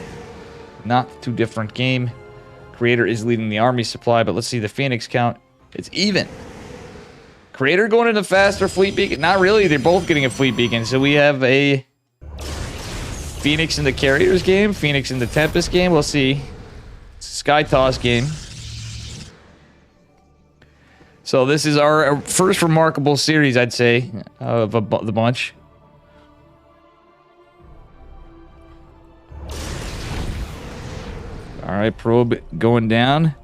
not too different game. Creator is leading the army supply, but let's see the Phoenix count. It's even. Creator going into faster fleet beacon. Not really. They're both getting a fleet beacon. So we have a Phoenix in the Carriers game. Phoenix in the Tempest game. We'll see. Sky Toss game. So this is our first remarkable series, I'd say, of the bunch. All right, probe going down.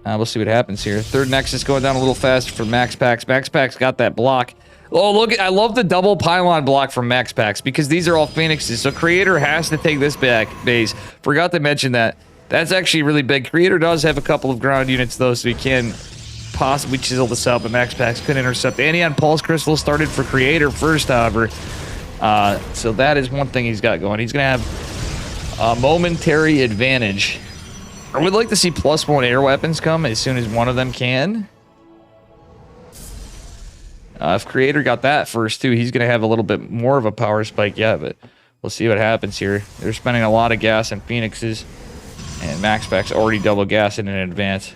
We'll see what happens here. Third Nexus going down a little faster for MaxPax. MaxPax got that block. Oh, look, I love the double pylon block from MaxPax because these are all Phoenixes. So Creator has to take this back base. Forgot to mention that. That's actually really big. Creator does have a couple of ground units, though, so he can possibly chisel this out, but MaxPax could intercept. Anion Pulse Crystal started for Creator first, however. So that is one thing he's got going. He's going to have a momentary advantage. I would like to see +1 air weapons come as soon as one of them can. If Creator got that first, too, he's going to have a little bit more of a power spike. Yeah, but we'll see what happens here. They're spending a lot of gas on Phoenixes. And MaxPack's already double gassing in advance.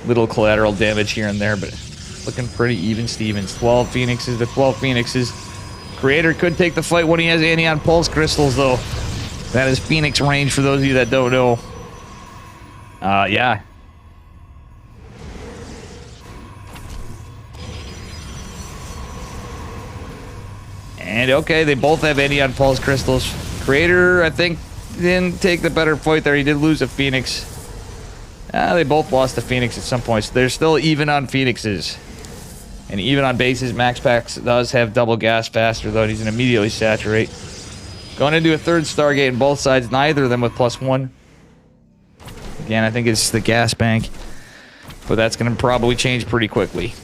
Little collateral damage here and there, but looking pretty even Stevens. 12 Phoenixes to 12 Phoenixes. Creator could take the fight when he has Anion Pulse Crystals, though. That is Phoenix range for those of you that don't know. Yeah. And okay, they both have Anion Pulse Crystals. Creator, I think, didn't take the better fight there. He did lose a Phoenix. They both lost a Phoenix at some point, so they're still even on Phoenixes. And even on bases, MaxPax does have double gas faster, though. He's going to immediately saturate. Going into a third Stargate on both sides, neither of them with +1. Again, I think it's the gas bank. But that's going to probably change pretty quickly.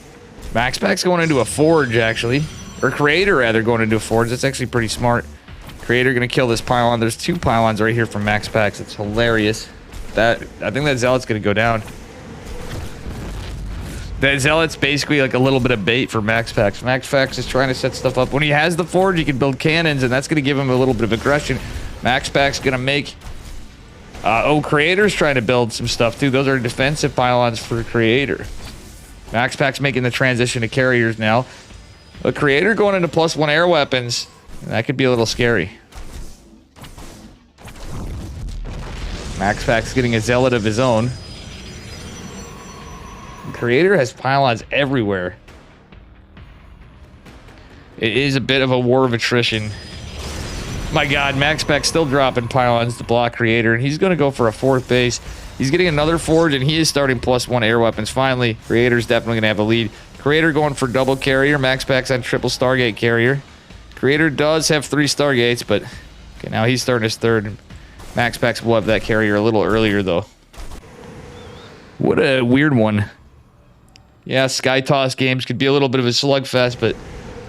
MaxPax going into a Forge, actually. Or Creator, rather, going into a Forge. That's actually pretty smart. Creator going to kill this pylon. There's 2 pylons right here from MaxPax. It's hilarious. I think that Zealot's going to go down. That Zealot's basically like a little bit of bait for MaxPax. MaxPax is trying to set stuff up. When he has the Forge, he can build cannons, and that's going to give him a little bit of aggression. MaxPax's going to make... Creator's trying to build some stuff, too. Those are defensive pylons for Creator. MaxPax's making the transition to Carriers now. A Creator going into +1 air weapons. That could be a little scary. MaxPax's getting a Zealot of his own. Creator has pylons everywhere. It is a bit of a war of attrition. My god, MaxPax still dropping pylons to block Creator, and he's going to go for a 4th base. He's getting another Forge, and he is starting +1 air weapons. Finally, Creator's definitely going to have a lead. Creator going for double carrier. Max Packs on triple Stargate carrier. Creator does have 3 Stargates, but okay, now he's starting his third. Max Packs will have that carrier a little earlier, though. What a weird one. Yeah, Sky Toss games could be a little bit of a slugfest, but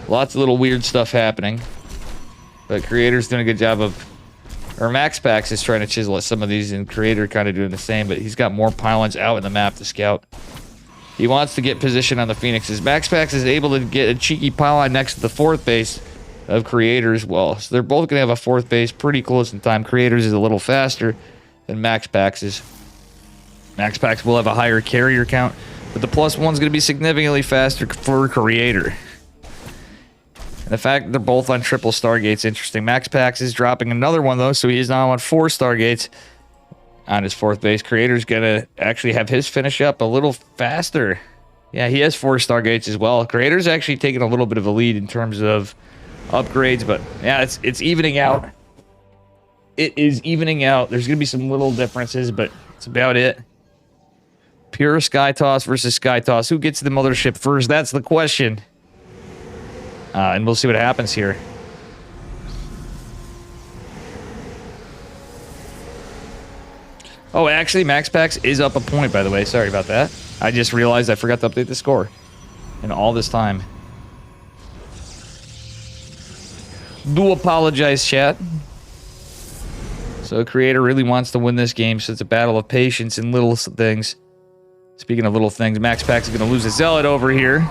lots of little weird stuff happening. But Creator's doing a good job of... Or Max Packs is trying to chisel at some of these, and Creator kind of doing the same, but he's got more pylons out in the map to scout. He wants to get position on the Phoenixes. Max Packs is able to get a cheeky pylon next to the 4th base of Creator as well. So they're both going to have a 4th base pretty close in time. Creator's is a little faster than Max Packs is. Max Packs will have a higher carrier count, but the +1's going to be significantly faster for Creator. And the fact that they're both on triple Stargate's interesting. Max Packs is dropping another one, though, so he is now on 4 Stargates on his 4th base. Creator's going to actually have his finish up a little faster. Yeah, he has 4 Stargates as well. Creator's actually taking a little bit of a lead in terms of upgrades, but yeah, it's evening out. It is evening out. There's going to be some little differences, but that's about it. Pure Sky Toss versus Sky Toss. Who gets the mothership first? That's the question. And we'll see what happens here. Oh, actually, Max Packs is up a point, by the way. Sorry about that. I just realized I forgot to update the score. In all this time. Do apologize, chat. So, Creator really wants to win this game, so it's a battle of patience and little things. Speaking of little things, Max Packs is going to lose a Zealot over here.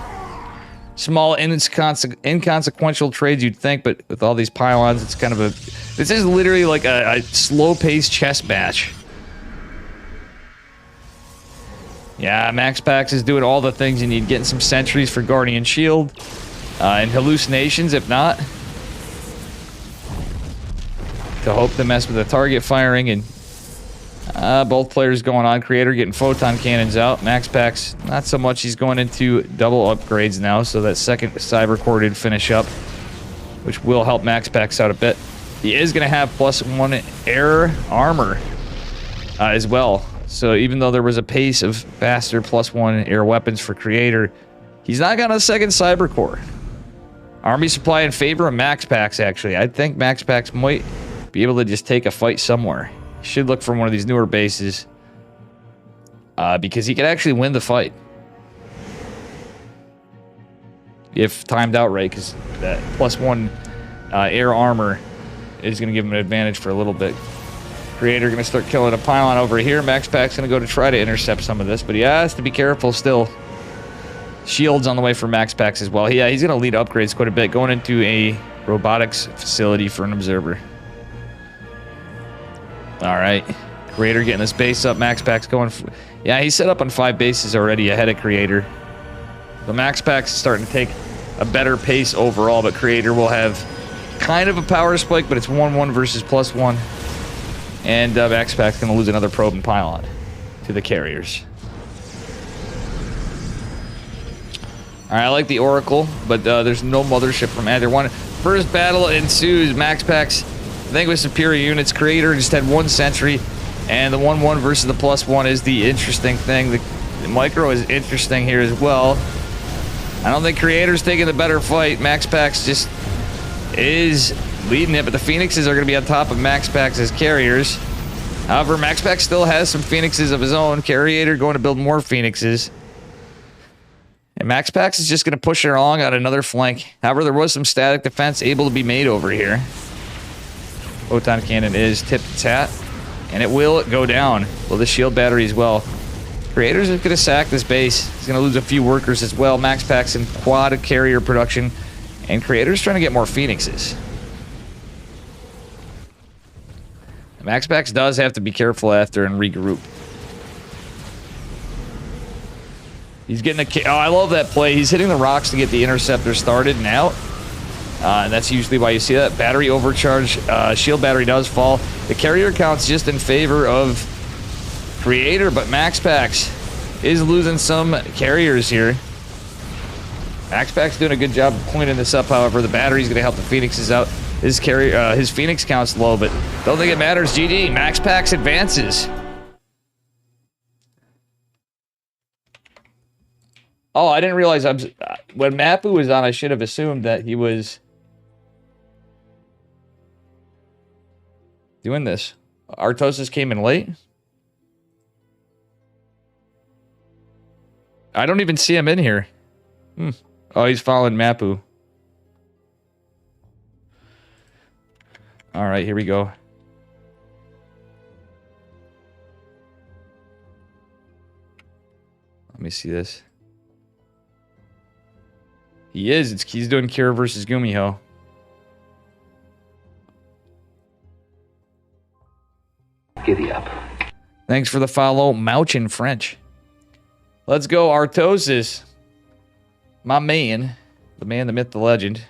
Small, inconsequential trades, you'd think, but with all these pylons, it's kind of a... This is literally like a slow-paced chess match. Yeah, Max Packs is doing all the things you need. Getting some sentries for Guardian Shield. And hallucinations, if not. To hope to mess with the target firing, and... both players going on. Creator getting photon cannons out. Max Packs, not so much. He's going into double upgrades now, so that second Cyber Core did finish up, which will help Max Packs out a bit. He is going to have +1 air armor as well. So even though there was a pace of faster +1 air weapons for Creator, he's not got a second Cyber Core. Army supply in favor of Max Packs, actually. I think Max Packs might be able to just take a fight somewhere. Should look for one of these newer bases because he could actually win the fight if timed out right, because that +1 air armor is going to give him an advantage for a little bit. Creator going to start killing a pylon over here. Max Packs going to go to try to intercept some of this, but he has to be careful still. Shields on the way for Max Packs as well. Yeah, he's going to lead upgrades quite a bit, going into a robotics facility for an observer. All right, Creator getting this base up. Max Packs going... Yeah, he's set up on 5 bases already ahead of Creator. The Max Packs is starting to take a better pace overall, but Creator will have kind of a power spike, but it's 1-1 versus +1. And Max Packs going to lose another probe and pylon to the carriers. All right, I like the Oracle, but there's no mothership from either one. First battle ensues. Max Packs, I think, with superior units. Creator just had 1 sentry, and the 1-1 versus the +1 is the interesting thing. The micro is interesting here as well. I don't think Creator's taking the better fight. Max Packs just is leading it, but the Phoenixes are going to be on top of Max Packs as carriers. However, Max Packs still has some Phoenixes of his own. Creator going to build more Phoenixes. And Max Packs is just going to push it along on another flank. However, there was some static defense able to be made over here. Photon cannon is tipped its hat, and it will go down. Well, the shield battery as well. Creator's going to sack this base. He's going to lose a few workers as well. Max Packs in quad carrier production, and Creator's trying to get more Phoenixes. Max Packs does have to be careful after and regroup. He's getting a... Oh, I love that play. He's hitting the rocks to get the interceptor started and out. And that's usually why you see that. Battery overcharge. Shield battery does fall. The carrier count's just in favor of Creator, but Max Packs is losing some carriers here. Max Packs doing a good job of pointing this up, however. The battery's going to help the Phoenixes out. His Phoenix count's low, but don't think it matters. GG. Max Packs advances. Oh, I didn't realize when Mapu was on, I should have assumed that he was doing this. Artosis came in late. I don't even see him in here. Oh, he's following Mapu. All right, here we go. Let me see this. He is. He's doing Kira versus Gumiho. Giddy up. Thanks for the follow, Mouch in French. Let's go, Artosis. My man. The man, the myth, the legend.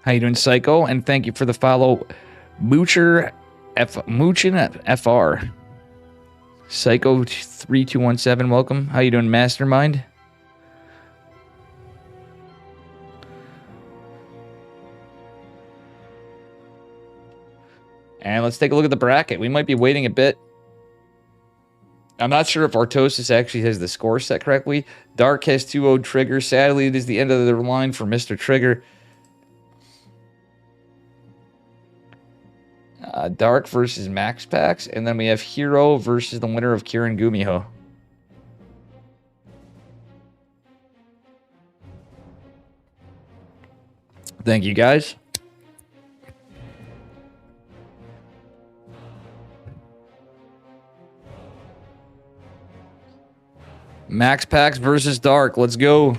How you doing, Psycho? And thank you for the follow, Moocher Moochin FR. Psycho 3217, welcome. How you doing, Mastermind? And let's take a look at the bracket. We might be waiting a bit. I'm not sure if Artosis actually has the score set correctly. Dark has 2-0 Trigger. Sadly, it is the end of the line for Mr. Trigger. Dark versus Max Pax, and then we have Hero versus the winner of Kieran Gumiho. Thank you, guys. Max Pax versus Dark. Let's go.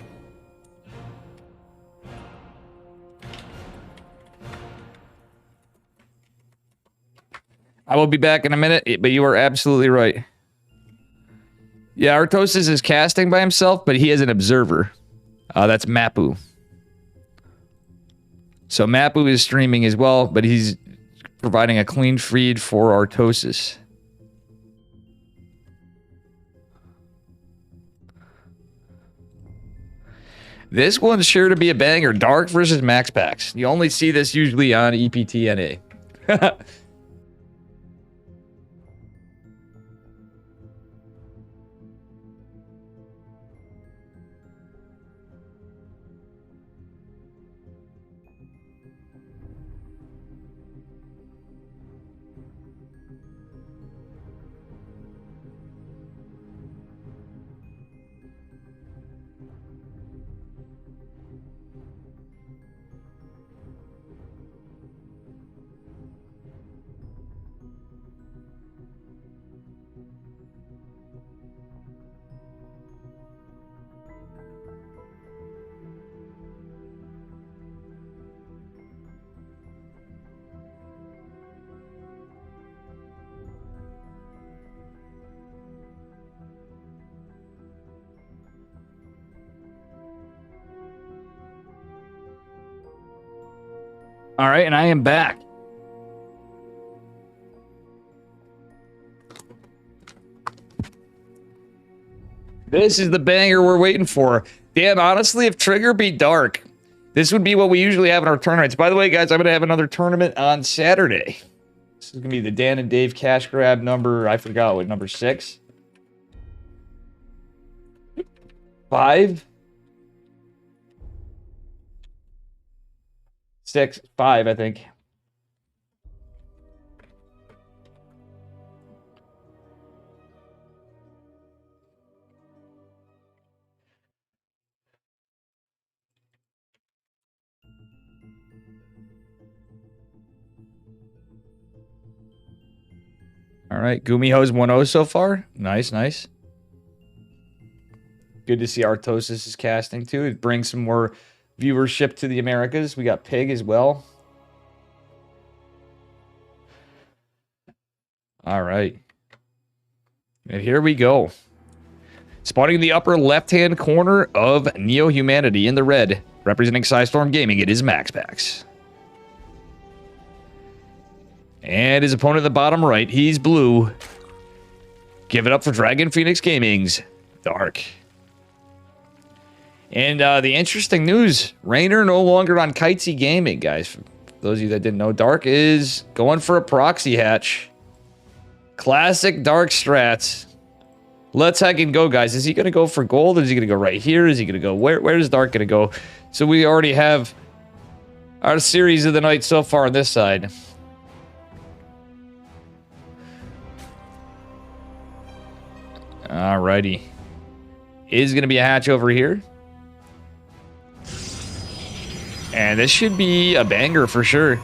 I will be back in a minute, but you are absolutely right. Yeah, Artosis is casting by himself, but he is an observer. That's Mapu. So Mapu is streaming as well, but he's providing a clean feed for Artosis. This one's sure to be a banger. Dark versus Max Pax. You only see this usually on EPT NA. All right, and I am back. This is the banger we're waiting for. Damn, honestly, if Trigger beat Dark, this would be what we usually have in our tournaments. By the way, guys, I'm going to have another tournament on Saturday. This is going to be the Dan and Dave cash grab number, I forgot what, number 6? 5? 6, 5, I think. All right, Gumiho's 1-0 so far. Nice, nice. Good to see Artosis is casting too. It brings some more viewership to the Americas. We got Pig as well. All right. And here we go. Spotting in the upper left-hand corner of Neo Humanity in the red, representing Psystorm Gaming, it is Max Pax. And his opponent in the bottom right, he's blue. Give it up for Dragon Phoenix Gaming's Dark. And the interesting news, Rainer no longer on Kitesy Gaming, guys. For those of you that didn't know, Dark is going for a proxy hatch. Classic Dark strats. Let's heckin' go, guys. Is he going to go for gold? Or is he going to go right here? Is he going to go... Where is Dark going to go? So we already have our series of the night so far on this side. Alrighty. Is going to be a hatch over here. And this should be a banger for sure.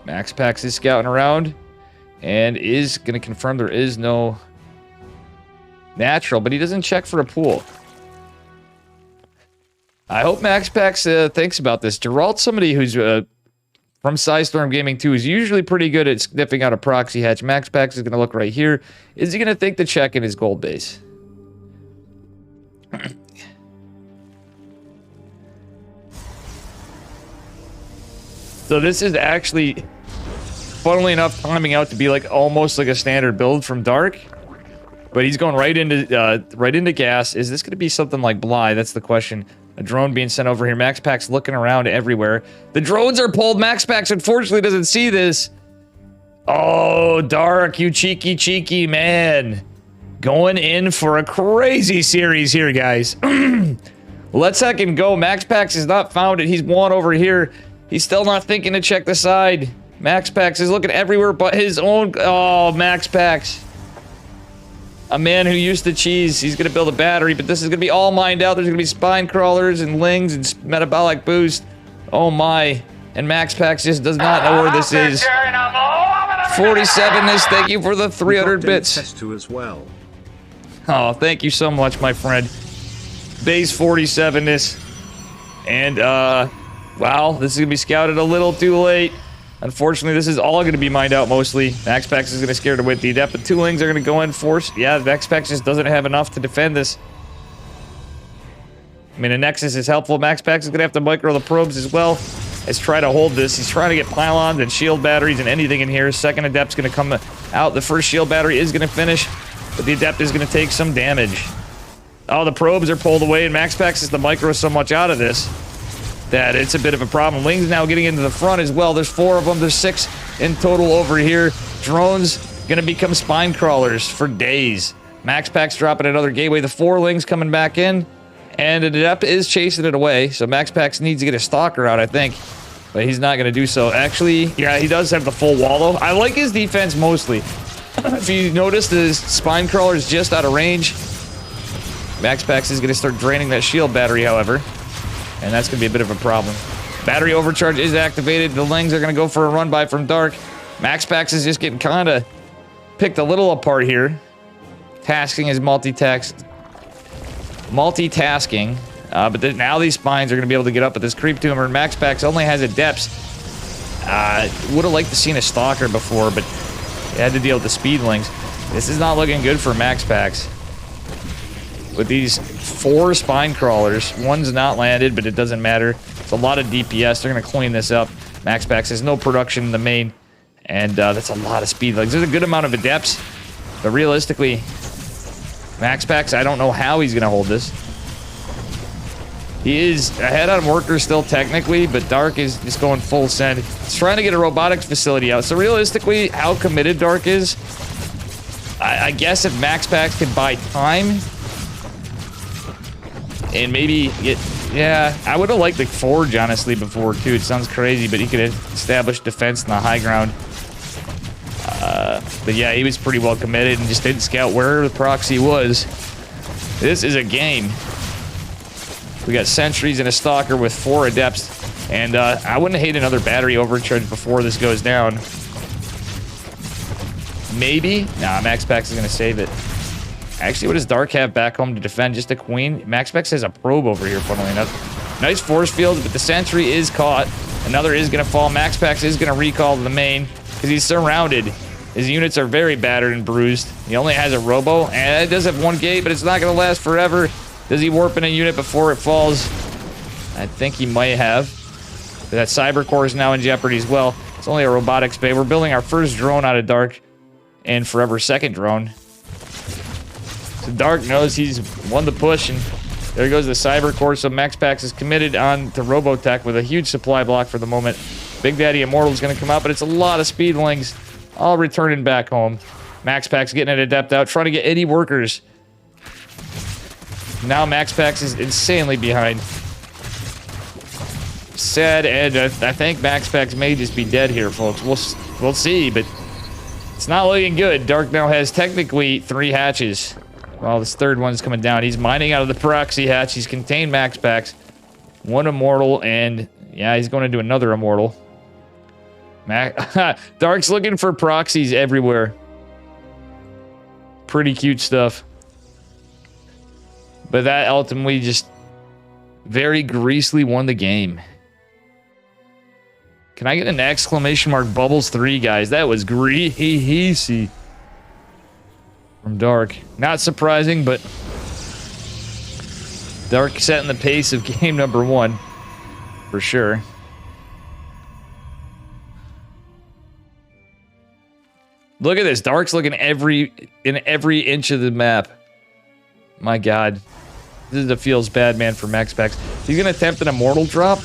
Max Pax is scouting around. And is going to confirm there is no natural, but he doesn't check for a pool. I hope Max Pax thinks about this. Geralt's somebody who's from Psystorm Gaming 2 is usually pretty good at sniffing out a proxy hatch. Max Pax is going to look right here. Is he going to think to check in his gold base? So this is actually, funnily enough, timing out to be like almost like a standard build from Dark. But he's going right into gas. Is this going to be something like Bly? That's the question. A drone being sent over here. Max Pax looking around everywhere. The drones are pulled. Max Pax unfortunately doesn't see this. Oh, Dark, you cheeky man. Going in for a crazy series here, guys. Let's heckin' go. Max Pax has not found it. He's one over here. He's still not thinking to check the side. Max Pax is looking everywhere but his own... Oh, Max Pax. A man who used to cheese. He's going to build a battery, but this is going to be all mined out. There's going to be spine crawlers and lings and metabolic boost. Oh, my. And Max Pax just does not know where this is. 47-ness, thank you for the 300 bits. As well. Oh, thank you so much, my friend. Base 47-ness. And, wow, this is going to be scouted a little too late. Unfortunately, this is all going to be mined out mostly. Max Pax is going to scare away the adept. The two lings are going to go in force. Yeah, Max Pax just doesn't have enough to defend this. I mean, a Nexus is helpful. Max Pax is going to have to micro the probes as well as try to hold this. He's trying to get pylons and shield batteries and anything in here. Second adept's going to come out. The first shield battery is going to finish, but the adept is going to take some damage. Oh, the probes are pulled away, and Max Pax is to micro so much out of this that it's a bit of a problem. Ling's now getting into the front as well. There's 4 of them. There's 6 in total over here. Drones gonna become spine crawlers for days. Max Pax dropping another gateway. The 4 lings coming back in, and an adept is chasing it away. So Max Pax needs to get a stalker out, I think, but he's not gonna do so. Actually, yeah, he does have the full wall though. I like his defense mostly. If you notice, the spine crawler is just out of range. Max Pax is gonna start draining that shield battery, however. And that's going to be a bit of a problem. Battery overcharge is activated. The lings are going to go for a run by from Dark. Max Pax is just getting kind of picked a little apart here. Tasking is multitasking. But now these spines are going to be able to get up with this creep tumor. And Max Pax only has adepts. Would have liked to seen a stalker before, but he had to deal with the speedlings. This is not looking good for Max Pax. With these 4 spine crawlers, one's not landed, but it doesn't matter. It's a lot of DPS. They're going to clean this up. Max Pax has no production in the main, and that's a lot of speed. Like, there's a good amount of adepts, but realistically, Max Pax, I don't know how he's going to hold this. He is ahead on workers still technically, but Dark is just going full send. He's trying to get a robotics facility out. So realistically, how committed Dark is, I guess if Max Pax could buy time and maybe get... Yeah, I would have liked the Forge, honestly, before, too. It sounds crazy, but he could have established defense in the high ground. But yeah, he was pretty well committed and just didn't scout where the proxy was. This is a game. We got sentries and a stalker with 4 adepts. And I wouldn't hate another battery overcharge before this goes down. Maybe? Nah, Max Pax is going to save it. Actually, what does Dark have back home to defend? Just a queen? Max Pax has a probe over here, funnily enough. Nice force field, but the sentry is caught. Another is going to fall. Max Pax is going to recall to the main because he's surrounded. His units are very battered and bruised. He only has a robo, and it does have 1 gate, but it's not going to last forever. Does he warp in a unit before it falls? I think he might have. But that cyber core is now in jeopardy as well. It's only a robotics bay. We're building our first drone out of Dark. and Forever second drone. So Dark knows he's won the push, and there goes the Cyber Core. So MaxPax is committed on to Robotech with a huge supply block for the moment. Big Daddy Immortal is going to come out, but it's a lot of speedlings all returning back home. MaxPax getting an Adept out, trying to get any workers. Now MaxPax is insanely behind. Sad, and I think MaxPax may just be dead here, folks. We'll see, but it's not looking good. Dark now has technically 3 hatches. Well, this third one's coming down. He's mining out of the proxy hatch. He's contained MaxPax. 1 Immortal, and yeah, he's going to do another Immortal. Dark's looking for proxies everywhere. Pretty cute stuff. But that ultimately just very greasily won the game. Can I get an exclamation mark Bubbles 3, guys? That was greasy. From Dark. Not surprising, but Dark setting the pace of game number 1. For sure. Look at this. Dark's looking in every inch of the map. My God. This is a feels bad man for MaxPax. He's going to attempt an Immortal drop.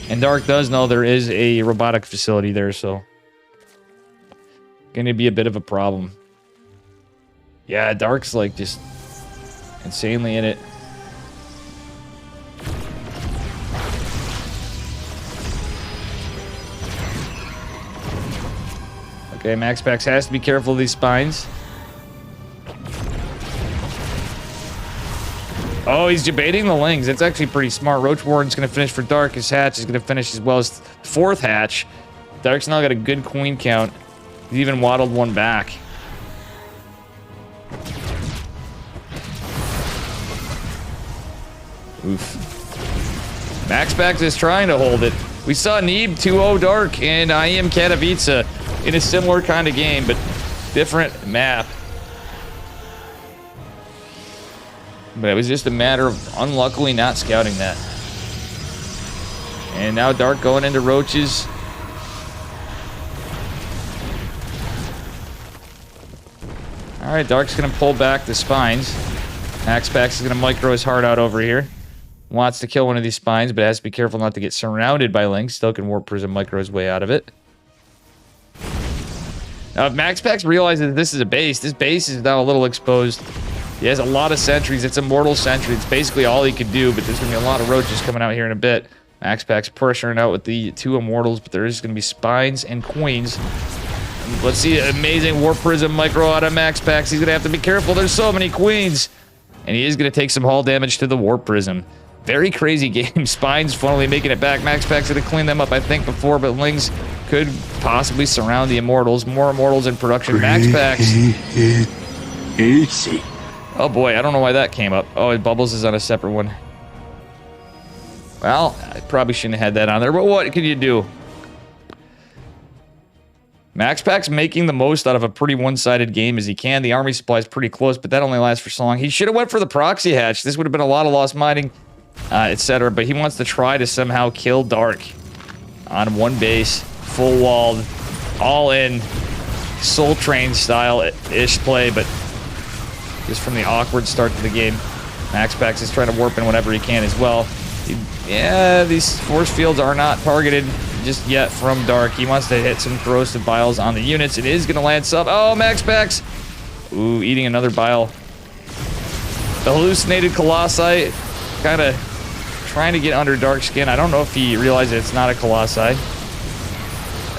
And Dark does know there is a robotic facility there, so going to be a bit of a problem. Yeah, Dark's like just insanely in it. Okay, MaxPax has to be careful of these spines. Oh, he's debating the Lings. That's actually pretty smart. Roach Warden's going to finish for Dark. His hatch is going to finish as well as 4th hatch. Dark's now got a good queen count. He's even waddled 1 back. Oof. MaxPax is trying to hold it. We saw Neeb 2-0 Dark and I Am Katowice in a similar kind of game, but different map. But it was just a matter of unluckily not scouting that. And now Dark going into Roaches. Alright, Dark's going to pull back the spines. MaxPax is going to micro his heart out over here. Wants to kill one of these spines, but has to be careful not to get surrounded by Lings. Still can Warp Prism micro his way out of it. Now, if MaxPax realizes this is a base, this base is now a little exposed. He has a lot of sentries. It's Immortal sentry. It's basically all he could do, but there's going to be a lot of Roaches coming out here in a bit. MaxPax pressuring out with the 2 Immortals, but there is going to be spines and queens. Let's see an amazing Warp Prism micro out of MaxPax. He's going to have to be careful. There's so many queens. And he is going to take some hull damage to the Warp Prism. Very crazy game. Spines finally making it back. MaxPax going to clean them up, I think, before, but Lings could possibly surround the Immortals. More Immortals in production. MaxPax. Easy. Oh boy, I don't know why that came up. Oh, Bubbles is on a separate one. Well, I probably shouldn't have had that on there, but what can you do? MaxPax making the most out of a pretty one-sided game as he can. The army supply is pretty close, but that only lasts for so long. He should have went for the proxy hatch. This would have been a lot of lost mining, etc. But he wants to try to somehow kill Dark on 1 base, full-walled, all-in, Soul Train style-ish play, but just from the awkward start to the game. MaxPax is trying to warp in whenever he can as well. Yeah, these force fields are not targeted just yet from Dark. He wants to hit some corrosive biles on the units. It is going to land sub. Oh, MaxPax. Ooh, eating another bile. The hallucinated Colossi kind of trying to get under Dark's skin. I don't know if he realized it's not a Colossi.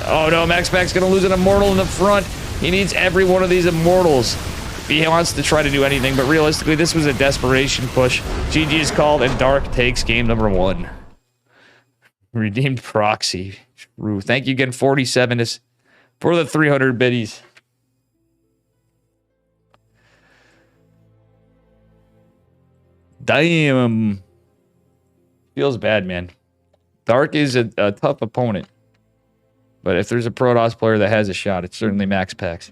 Oh no, MaxPax going to lose an Immortal in the front. He needs every one of these Immortals. He wants to try to do anything, but realistically, this was a desperation push. GG is called, and Dark takes game number 1. Redeemed proxy. True. Thank you again, 47 for the 300 biddies. Damn. Feels bad, man. Dark is a tough opponent. But if there's a Protoss player that has a shot, it's certainly MaxPax.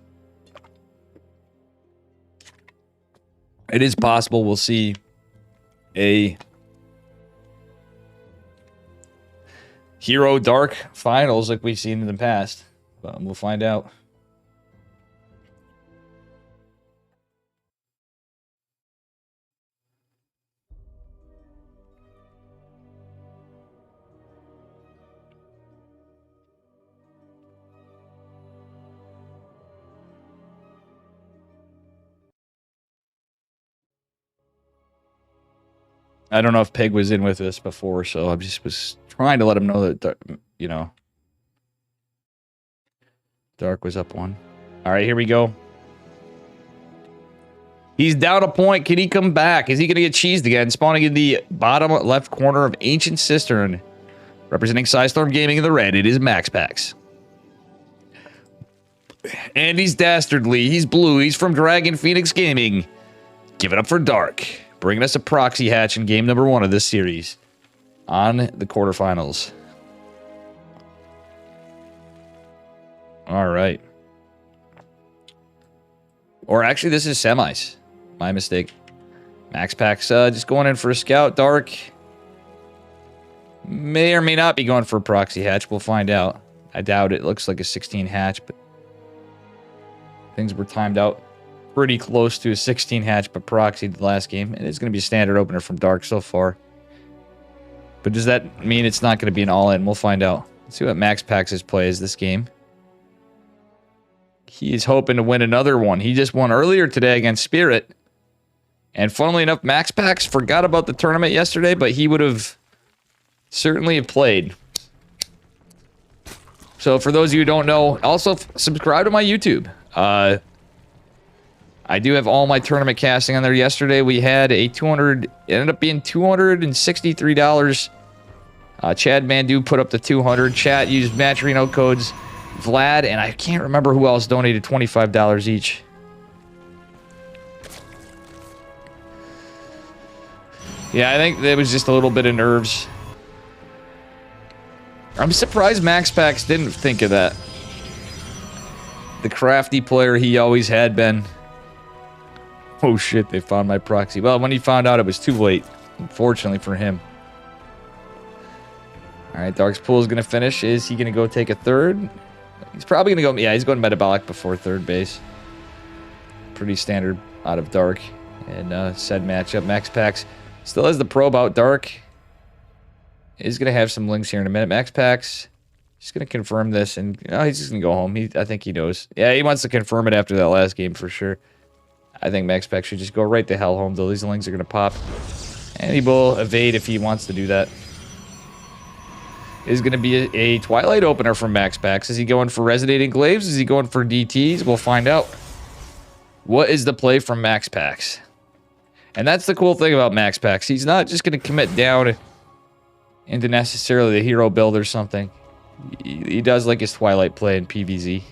It is possible we'll see a Hero Dark finals like we've seen in the past. But we'll find out. I don't know if Pig was in with us before, so I just was trying to let him know that, you know, Dark was up 1. All right, here we go. He's down a point. Can he come back? Is he going to get cheesed again? Spawning in the bottom left corner of Ancient Cistern. Representing Psystorm Gaming in the red, it is MaxPax. And he's dastardly. He's blue. He's from Dragon Phoenix Gaming. Give it up for Dark. Bringing us a proxy hatch in game number 1 of this series. On the quarterfinals. All right. Or actually, this is semis. My mistake. MaxPax just going in for a scout. Dark may or may not be going for a proxy hatch. We'll find out. I doubt it. Looks like a 16 hatch, but things were timed out pretty close to a 16 hatch, but proxy the last game. It is going to be a standard opener from Dark so far. But does that mean it's not going to be an all-in? We'll find out. Let's see what MaxPax's play is this game. He is hoping to win another one. He just won earlier today against Spirit. And funnily enough, MaxPax forgot about the tournament yesterday, but he would have certainly played. So for those of you who don't know, also subscribe to my YouTube. I do have all my tournament casting on there. Yesterday we had a it ended up being $263. Chad Mandu put up the 200. Chat used Matcherino codes. Vlad and I can't remember who else donated $25 each. Yeah, I think there was just a little bit of nerves. I'm surprised MaxPax didn't think of that. The crafty player he always had been. Oh shit, they found my proxy. Well, when he found out, it was too late. Unfortunately for him. Alright, Dark's pool is going to finish. Is he going to go take a third? He's probably going to go... Yeah, he's going metabolic before third base. Pretty standard out of Dark. And said matchup. MaxPax still has the probe out. Dark is going to have some links here in a minute. MaxPax just going to confirm this. And he's just going to go home. I think he knows. Yeah, he wants to confirm it after that last game for sure. I think MaxPax should just go right the hell home, though. These links are going to pop. And he will evade if he wants to do that. Is going to be a Twilight opener from MaxPax. Is he going for Resonating Glaives? Is he going for DTs? We'll find out. What is the play from MaxPax? And that's the cool thing about MaxPax. He's not just going to commit down into necessarily the hero build or something. He does like his Twilight play in PvZ.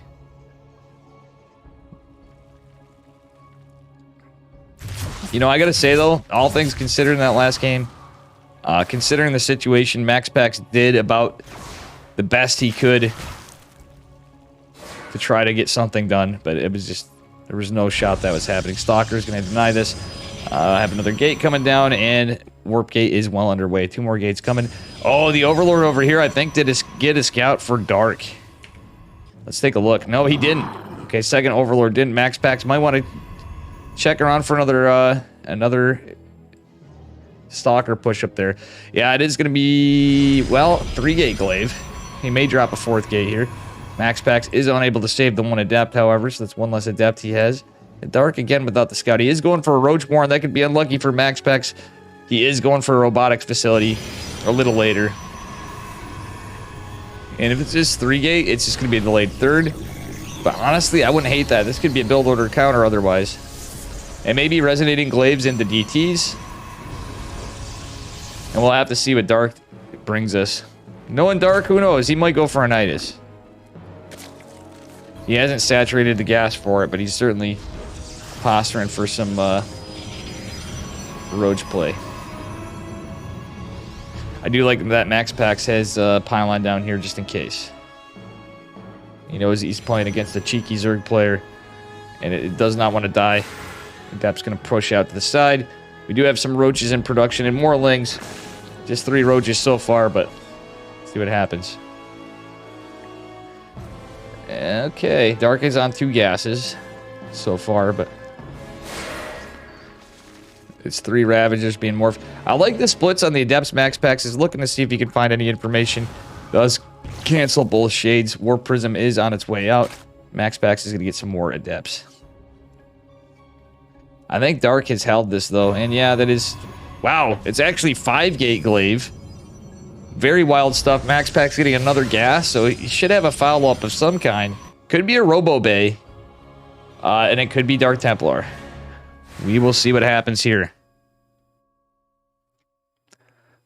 You know, I got to say, though, all things considered in that last game, considering the situation, MaxPax did about the best he could to try to get something done, but it was just, there was no shot that was happening. Stalker's going to deny this. Have another gate coming down, and Warp Gate is well underway. 2 more gates coming. Oh, the Overlord over here, I think, did get a scout for Dark. Let's take a look. No, he didn't. Okay, second Overlord didn't. MaxPax might want to check around for another Stalker push up there. Yeah, it is going to be, well, 3-gate glaive. He may drop a 4th gate here. MaxPax is unable to save the 1 adept, however, so that's 1 less adept he has. Dark again without the scout. He is going for a Roachborn. That could be unlucky for MaxPax. He is going for a robotics facility a little later. And if it's just 3-gate, it's just going to be a delayed 3rd. But honestly, I wouldn't hate that. This could be a build order counter otherwise. And maybe Resonating Glaives into DTs. And we'll have to see what Dark brings us. Knowing Dark, who knows? He might go for a Nidus. He hasn't saturated the gas for it, but he's certainly posturing for some Roach play. I do like that MaxPax has Pylon down here just in case. He knows he's playing against a cheeky Zerg player, and it does not want to die. Adept's going to push out to the side. We do have some Roaches in production and more Lings. Just 3 Roaches so far, but let's see what happens. Okay, Dark is on 2 gases so far, but it's 3 Ravagers being morphed. I like the splits on the Adepts. MaxPax is looking to see if he can find any information. Does cancel both Shades. Warp Prism is on its way out. MaxPax is going to get some more Adepts. I think Dark has held this, though. And yeah, that is Wow, it's actually 5-gate glaive. Very wild stuff. Max Pack's getting another gas, so he should have a follow-up of some kind. Could be a Robo Bay. And it could be Dark Templar. We will see what happens here.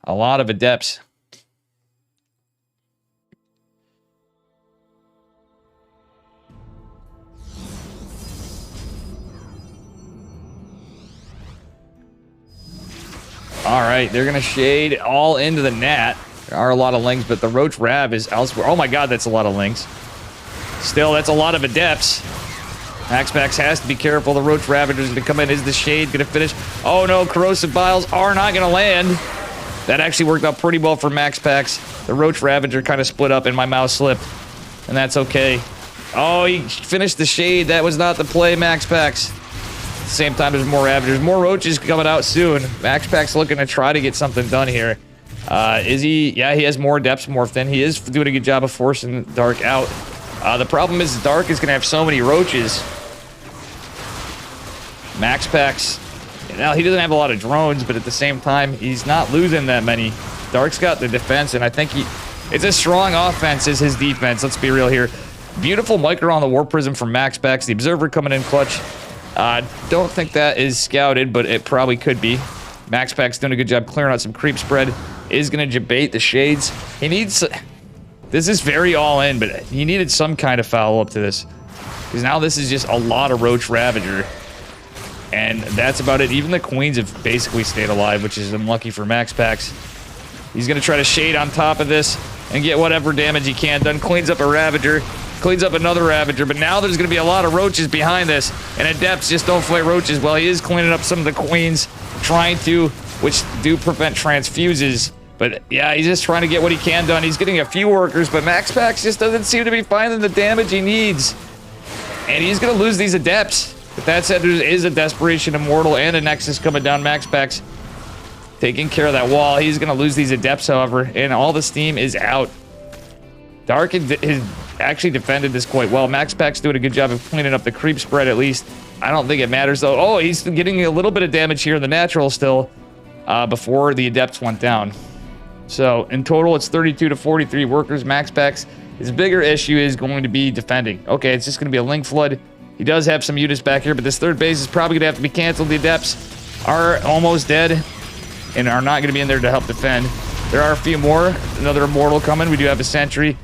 A lot of adepts. All right, they're going to shade all into the Gnat. There are a lot of links, but the Roach Rav is elsewhere. Oh my god, that's a lot of links. Still, that's a lot of adepts. Maxpax has to be careful. The Roach Ravager's going to come in. Is the shade going to finish? Oh no, Corrosive Vials are not going to land. That actually worked out pretty well for Maxpax. The Roach Ravager kind of split up and my mouse slipped. And that's okay. Oh, he finished the shade. That was not the play, Maxpax. At the same time, there's more Ravagers. More Roaches coming out soon. Maxpax looking to try to get something done here. Is he? Yeah, he has more Depths morphed in. He is doing a good job of forcing Dark out. The problem is Dark is going to have so many Roaches. Maxpax, now he doesn't have a lot of drones, but at the same time, he's not losing that many. Dark's got the defense, and I think it's a strong offense is his defense. Let's be real here. Beautiful micro on the War Prism from Maxpax. The Observer coming in clutch. Don't think that is scouted, but it probably could be. Maxpax doing a good job clearing out some creep spread. Is going to debate the shades. He needs... This is very all-in, but he needed some kind of follow-up to this. Because now this is just a lot of Roach Ravager. And that's about it. Even the Queens have basically stayed alive, which is unlucky for Maxpax. He's going to try to shade on top of this and get whatever damage he can done. Cleans up a Ravager. Cleans up another Ravager. But now there's going to be a lot of Roaches behind this. And Adepts just don't fight Roaches. Well, he is cleaning up some of the Queens. Trying to, which do prevent transfuses. But yeah, he's just trying to get what he can done. He's getting a few workers, but Maxpax just doesn't seem to be finding the damage he needs. And he's going to lose these Adepts. But that said, there is a Desperation Immortal and a Nexus coming down. Maxpax taking care of that wall. He's going to lose these Adepts, however, and all the steam is out. Dark has actually defended this quite well. Maxpax doing a good job of cleaning up the creep spread, at least. I don't think it matters, though. Oh, he's getting a little bit of damage here in the natural still before the Adepts went down. So, in total, it's 32 to 43 workers. Maxpax, his bigger issue is going to be defending. Okay, it's just going to be a Link Flood. He does have some units back here, but this third base is probably going to have to be canceled. The Adepts are almost dead and are not going to be in there to help defend. There are a few more. Another Immortal coming. We do have a Sentry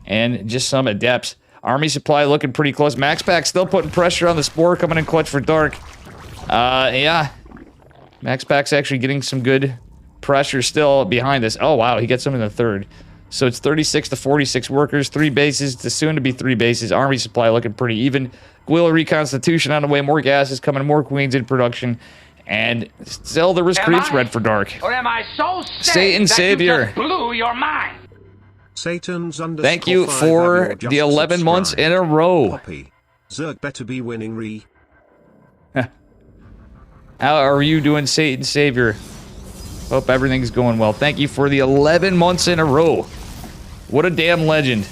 and just some Adepts. Army supply looking pretty close. Maxpax still putting pressure on the Spore coming in clutch for Dark. Yeah. Maxpax actually getting some good pressure still behind this. Oh, wow. He gets some in the third. So it's 36 to 46 workers. 3 bases to soon to be 3 bases. Army supply looking pretty even. Guerrilla Reconstitution on the way. More gas is coming. More Queens in production. And still there was creep spread for Dark. Or am I so Satan Savior. You just blew your mind? Satan's Thank you for the 11 months in a row. Poppy. Zerg better be winning re. How are you doing, Satan Savior? Hope everything's going well. Thank you for the 11 months in a row. What a damn legend.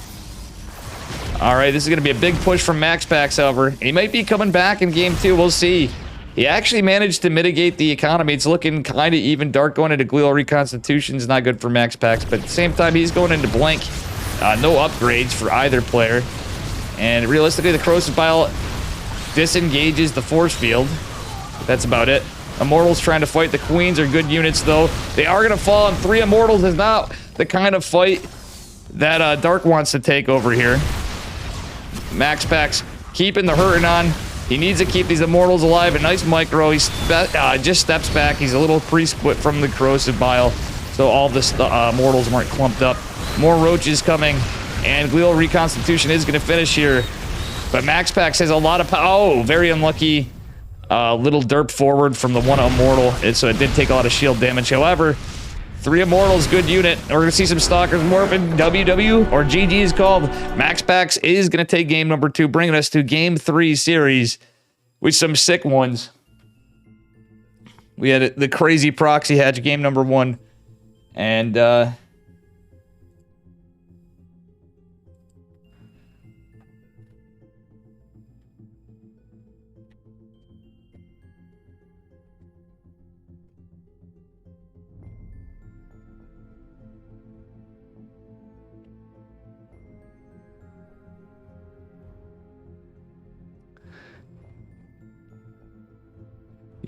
Alright, this is going to be a big push from Maxpax, however. He might be coming back in game 2. We'll see. He actually managed to mitigate the economy. It's looking kind of even. Dark going into Glial Reconstitution is not good for Maxpax, but at the same time, he's going into Blink. No upgrades for either player. And realistically, the Corrosive Bile disengages the force field. That's about it. Immortals trying to fight. The Queens are good units, though. They are going to fall, and 3 Immortals is not the kind of fight that Dark wants to take over here. Maxpax keeping the hurting on. He needs to keep these Immortals alive. A nice micro. He just steps back. He's a little pre-split from the Corrosive Bile, so all the Immortals weren't clumped up. More Roaches coming, and Glial Reconstitution is going to finish here. But Maxpax has a lot of power. Oh, very unlucky. Little derp forward from the one Immortal, so it did take a lot of shield damage. However, 3 Immortals, good unit. We're going to see some Stalkers morph in WW, or GG is called. Maxpax is going to take game number 2, bringing us to game 3 series with some sick ones. We had the crazy proxy hatch game number 1, and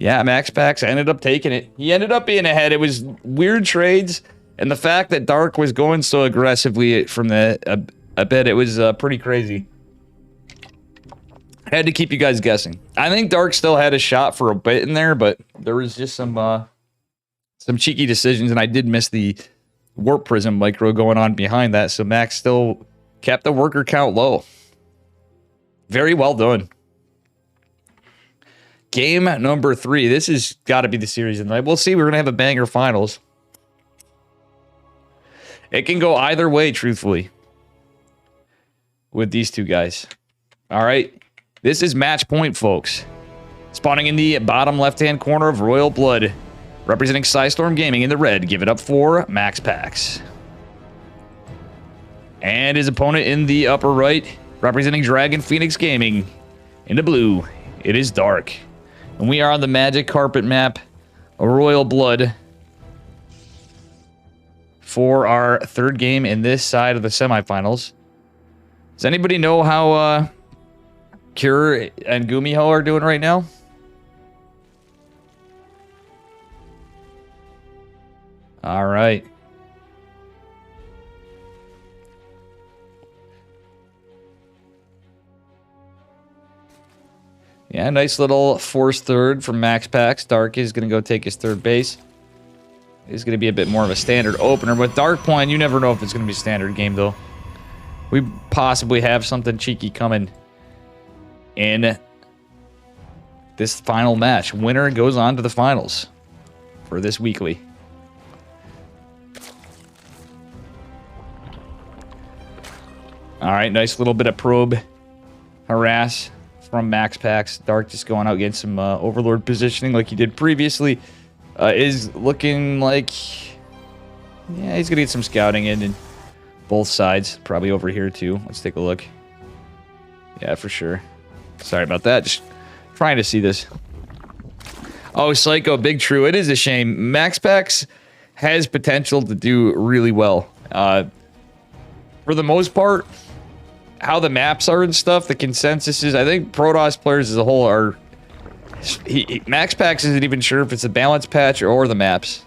Yeah, Max Pax ended up taking it. He ended up being ahead. It was weird trades, and the fact that Dark was going so aggressively from the I bet it was pretty crazy. I had to keep you guys guessing. I think Dark still had a shot for a bit in there, but there was just some cheeky decisions, and I did miss the Warp Prism micro going on behind that, so Max still kept the worker count low. Very well done. Game number 3. This has got to be the series of the night. We'll see. We're going to have a banger finals. It can go either way, truthfully, with these two guys. All right. This is match point, folks. Spawning in the bottom left-hand corner of Royal Blood. Representing Psystorm Gaming in the red. Give it up for Max Pax. And his opponent in the upper right. Representing Dragon Phoenix Gaming in the blue. It is Dark. And we are on the Magic Carpet map of Royal Blood for our third game in this side of the semifinals. Does anybody know how Cure and Gumiho are doing right now? All right. Yeah, nice little forced third from Max Pax. Dark is going to go take his third base. It's going to be a bit more of a standard opener. With Dark Point, you never know if it's going to be a standard game, though. We possibly have something cheeky coming in this final match. Winner goes on to the finals for this weekly. All right, nice little bit of probe harass from Max Pax. Dark just going out getting some Overlord positioning like he did previously. Is looking like... yeah, he's going to get some scouting in both sides. Probably over here, too. Let's take a look. Yeah, for sure. Sorry about that. Just trying to see this. Oh, Psycho, big true. It is a shame. Max Pax has potential to do really well. For the most part, how the maps are and stuff, the consensus is, I think Protoss players as a whole are... Max Pax isn't even sure if it's a balance patch or the maps.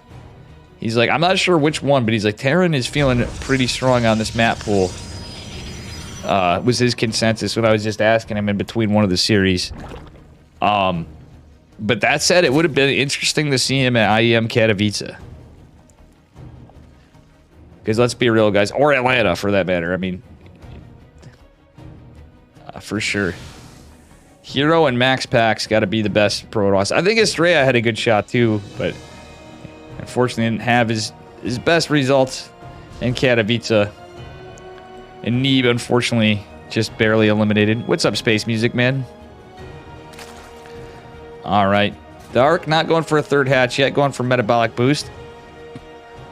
He's like, I'm not sure which one, but he's like, Terran is feeling pretty strong on this map pool. Was his consensus when I was just asking him in between one of the series. But that said, it would have been interesting to see him at IEM Katowice. Because let's be real, guys. Or Atlanta, for that matter. I mean... for sure. Hero and Max Pax got to be the best Protoss. I think Estrella had a good shot too, but unfortunately didn't have his best results in Katowice. And Neeb, unfortunately, just barely eliminated. What's up, Space Music, man? All right. Dark, not going for a third hatch yet. Going for Metabolic Boost.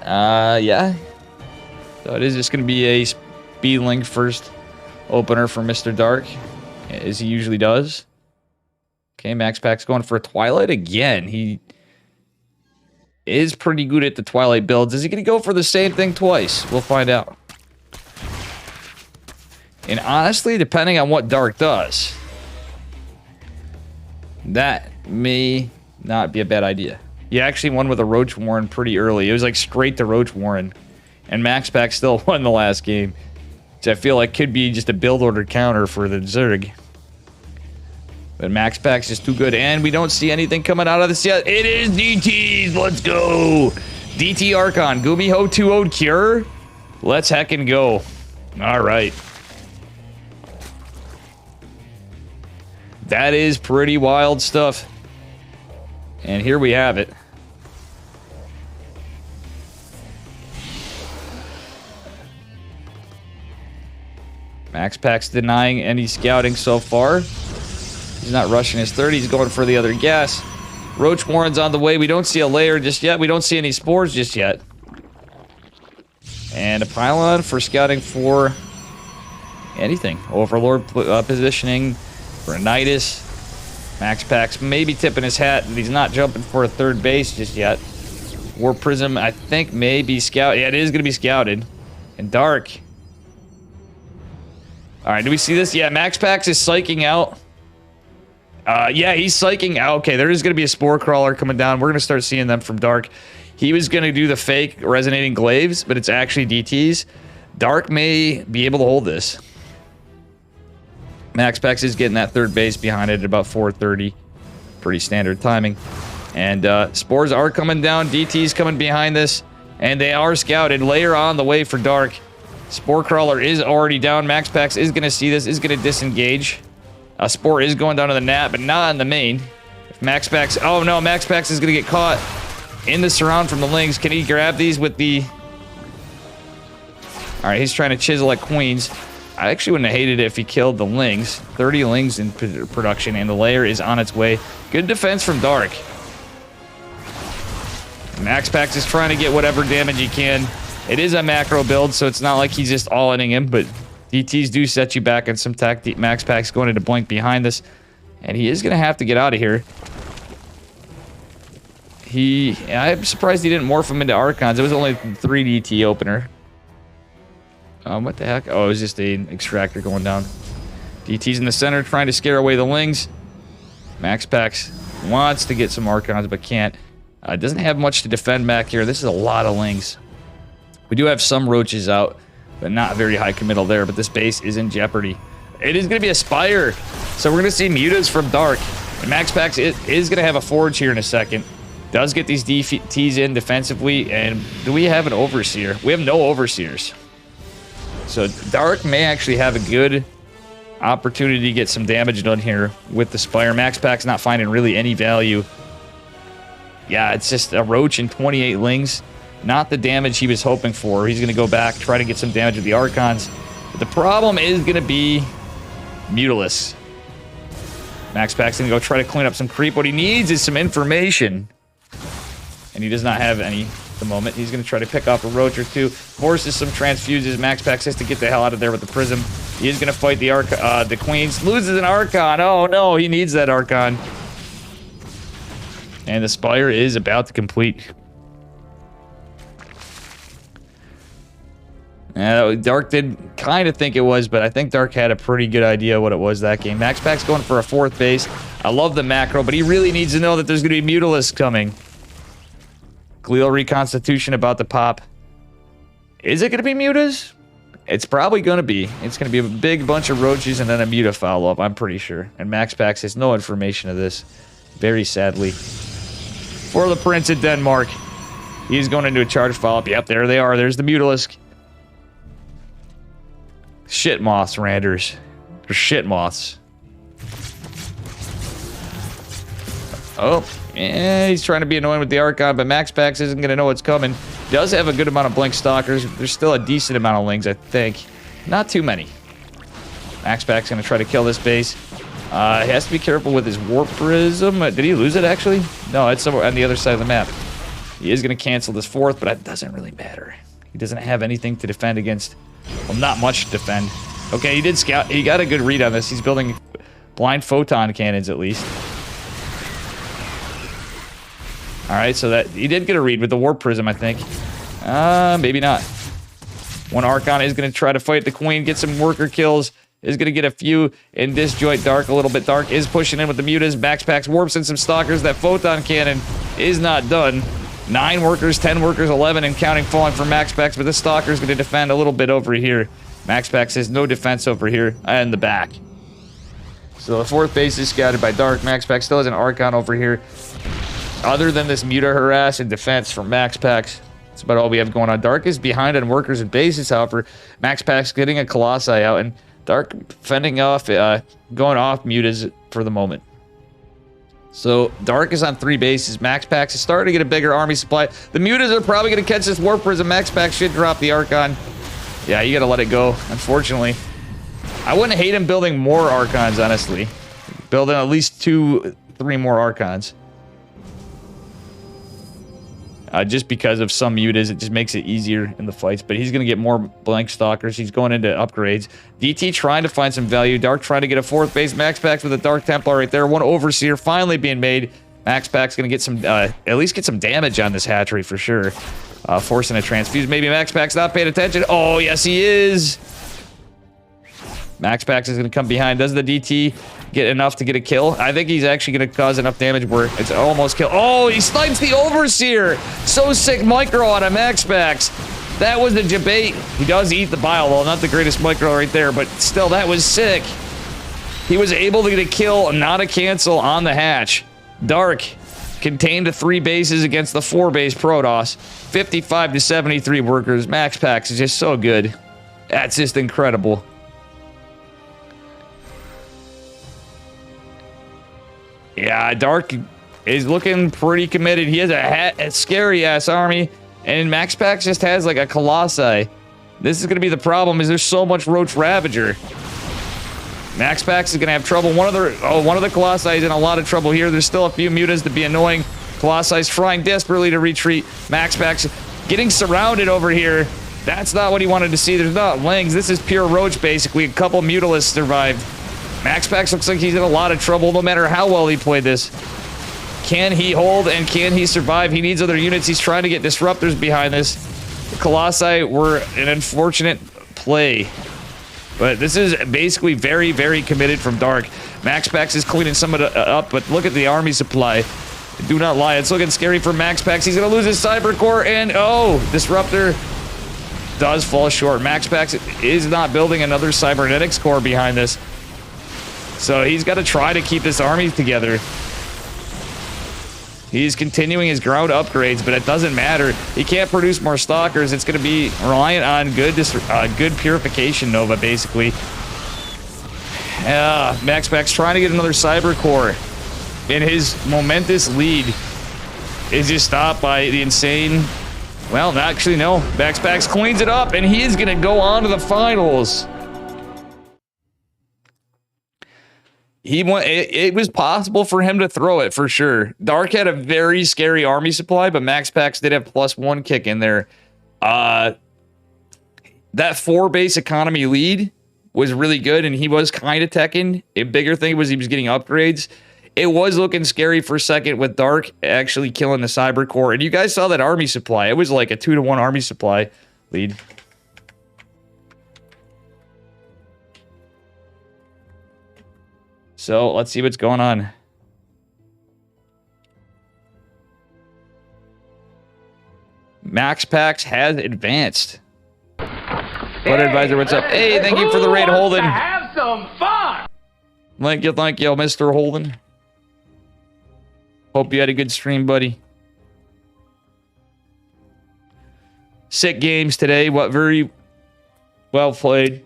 Yeah. So it is just going to be a Speed Link first opener for Mr. Dark, as he usually does. Okay, Max Pax going for a Twilight again. He is pretty good at the Twilight builds. Is he going to go for the same thing twice? We'll find out. And honestly, depending on what Dark does, that may not be a bad idea. He actually won with a Roach Warren pretty early. It was like straight to Roach Warren. And Max Pax still won the last game. Which I feel like could be just a build order counter for the Zerg. But Max Pax is too good. And we don't see anything coming out of this yet. It is DTs. Let's go. DT Archon. Gumiho 2-0 Cure. Let's heckin' go. All right. That is pretty wild stuff. And here we have it. Max Pax denying any scouting so far. He's not rushing his 30. He's going for the other gas. Roach Warren's on the way. We don't see a layer just yet. We don't see any spores just yet. And a pylon for scouting for anything. Overlord positioning for a Nidus. Max Pax maybe tipping his hat that he's not jumping for a third base just yet. War Prism, I think, may be scout. Yeah, it is going to be scouted. And Dark. All right, do we see this? Yeah, Max Pax is psyching out Yeah, he's psyching. Okay, there is going to be a Spore Crawler coming down. We're going to start seeing them from Dark. He was going to do the fake Resonating Glaives, but it's actually DTs. Dark may be able to hold this. MaxPax is getting that third base behind it at about 4:30. Pretty standard timing. And Spores are coming down. DT's coming behind this. And they are scouted. Layer on the way for Dark. Spore Crawler is already down. MaxPax is going to see this, is going to disengage. Spore is going down to the Nat, but not in the main. If MaxPax... Oh, no. MaxPax is going to get caught in the surround from the Lings. Can he grab these with the... Alright, he's trying to chisel at Queens. I actually wouldn't have hated it if he killed the Lings. 30 Lings in production, and the layer is on its way. Good defense from Dark. MaxPax is trying to get whatever damage he can. It is a macro build, so it's not like he's just all-inning him, but DTs do set you back on some tactic. MaxPax going into Blink behind this, and he is going to have to get out of here. I'm surprised he didn't morph him into Archons. It was only 3 DT opener. What the heck? Oh, it was just an extractor going down. DT's in the center trying to scare away the Lings. MaxPax wants to get some Archons, but can't. Doesn't have much to defend back here. This is a lot of Lings. We do have some Roaches out, but not very high committal there. But this base is in jeopardy. It is going to be a Spire. So we're going to see Mutas from Dark. And MaxPax is going to have a Forge here in a second. Does get these DTs in defensively. And do we have an Overseer? We have no Overseers. So Dark may actually have a good opportunity to get some damage done here with the Spire. MaxPax not finding really any value. Yeah, it's just a Roach and 28 Lings. Not the damage he was hoping for. He's going to go back, try to get some damage with the Archons. But the problem is going to be Mutalisks. MaxPax's going to go try to clean up some creep. What he needs is some information. And he does not have any at the moment. He's going to try to pick off a Roach or two. Forces some transfuses. MaxPax has to get the hell out of there with the Prism. He is going to fight the Queens. Loses an Archon. Oh, no. He needs that Archon. And the Spire is about to complete. Dark did kind of think it was, but I think Dark had a pretty good idea what it was that game. MaxPax going for a 4th base. I love the macro, but he really needs to know that there's going to be Mutalisks coming. Glial Reconstitution about to pop. Is it going to be Mutas? It's probably going to be. It's going to be a big bunch of Roaches and then a Muta follow-up, I'm pretty sure. And MaxPax has no information of this, very sadly. For the Prince of Denmark. He's going into a charge follow-up. Yep, there they are. There's the Mutalisk. Shit moths, Randers. They're shit moths. Oh, yeah, he's trying to be annoying with the Archon, but MaxPax isn't going to know what's coming. Does have a good amount of Blink Stalkers. There's still a decent amount of Lings, I think. Not too many. MaxPax's going to try to kill this base. He has to be careful with his Warp Prism. Did he lose it, actually? No, it's somewhere on the other side of the map. He is going to cancel this 4th, but that doesn't really matter. He doesn't have anything to defend against. Well, not much to defend. Okay, he did scout. He got a good read on this. He's building blind photon cannons, at least. Alright, so that he did get a read with the Warp Prism, I think. Maybe not. One Archon is going to try to fight the Queen, get some worker kills. Is going to get a few in disjoint. Dark a little bit. Dark is pushing in with the Mutas. MaxPax warps in some Stalkers. That photon cannon is not done. 9 workers, 10 workers, 11 and counting falling for MaxPax, but the Stalker is going to defend a little bit over here. MaxPax has no defense over here and the back. So the 4th base is scouted by Dark. MaxPax still has an Archon over here. Other than this Muta harass and defense from MaxPax, that's about all we have going on. Dark is behind on workers and bases, however. MaxPax getting a Colossi out, and Dark fending off, going off Mutas for the moment. So Dark is on 3 bases. MaxPax is starting to get a bigger army supply. The Mutas are probably going to catch this Warp Prism. MaxPax should drop the Archon. Yeah, you got to let it go, unfortunately. I wouldn't hate him building more Archons, honestly. Building at least 2, 3 more Archons. Just because of some Mutas, it just makes it easier in the fights. But he's going to get more Blank Stalkers. He's going into upgrades. DT trying to find some value. Dark trying to get a 4th base. MaxPax with a Dark Templar right there. One Overseer finally being made. MaxPax going to get some, at least get some damage on this hatchery for sure. Forcing a transfuse. Maybe MaxPax not paying attention. Oh, yes, he is. MaxPax is going to come behind. Does the DT. get enough to get a kill. I think he's actually going to cause enough damage where it's almost kill. Oh, he snipes the Overseer. So sick micro on a Max Pax. That was the debate. He does eat the bile, though. Not the greatest micro right there, but still, that was sick. He was able to get a kill, not a cancel on the hatch. Dark contained to 3 bases against the 4 base Protoss. 55 to 73 workers. Max Pax is just so good. That's just incredible. Yeah, Dark is looking pretty committed. He has a scary-ass army. And Max Pax just has like a Colossi. This is going to be the problem, is there's so much Roach Ravager. Max Pax is going to have trouble. One of the Colossi is in a lot of trouble here. There's still a few mutas to be annoying. Colossi is trying desperately to retreat. Max Pax getting surrounded over here. That's not what he wanted to see. There's not Lings. This is pure Roach, basically. A couple Mutalisks survived. Max Pax looks like he's in a lot of trouble, no matter how well he played this. Can he hold and can he survive? He needs other units. He's trying to get disruptors behind this. The Colossi were an unfortunate play. But this is basically very, very committed from Dark. Max Pax is cleaning some of it up, but look at the army supply. Do not lie. It's looking scary for Max Pax. He's going to lose his Cyber Core, and oh, Disruptor does fall short. Max Pax is not building another Cybernetics core behind this. So he's got to try to keep this army together. He's continuing his ground upgrades, but it doesn't matter. He can't produce more Stalkers. It's going to be reliant on good Purification Nova, basically. Max Pax trying to get another Cyber Core. And his momentous lead is just stopped by the insane... Well, actually, no. Max Pax cleans it up, and he is going to go on to the finals. It was possible for him to throw it, for sure. Dark had a very scary army supply, but Max Pax did have +1 kick in there. That 4 base economy lead was really good, and he was kind of teching. A bigger thing was he was getting upgrades. It was looking scary for a second with Dark actually killing the Cyber Core, and you guys saw that army supply. It was like a 2-to-1 army supply lead. So, let's see what's going on. Max Pax has advanced. What advisor, what's up? Hey, thank you for the raid, Holden. Have some fun. Thank you, Mr. Holden. Hope you had a good stream, buddy. Sick games today. What very well played.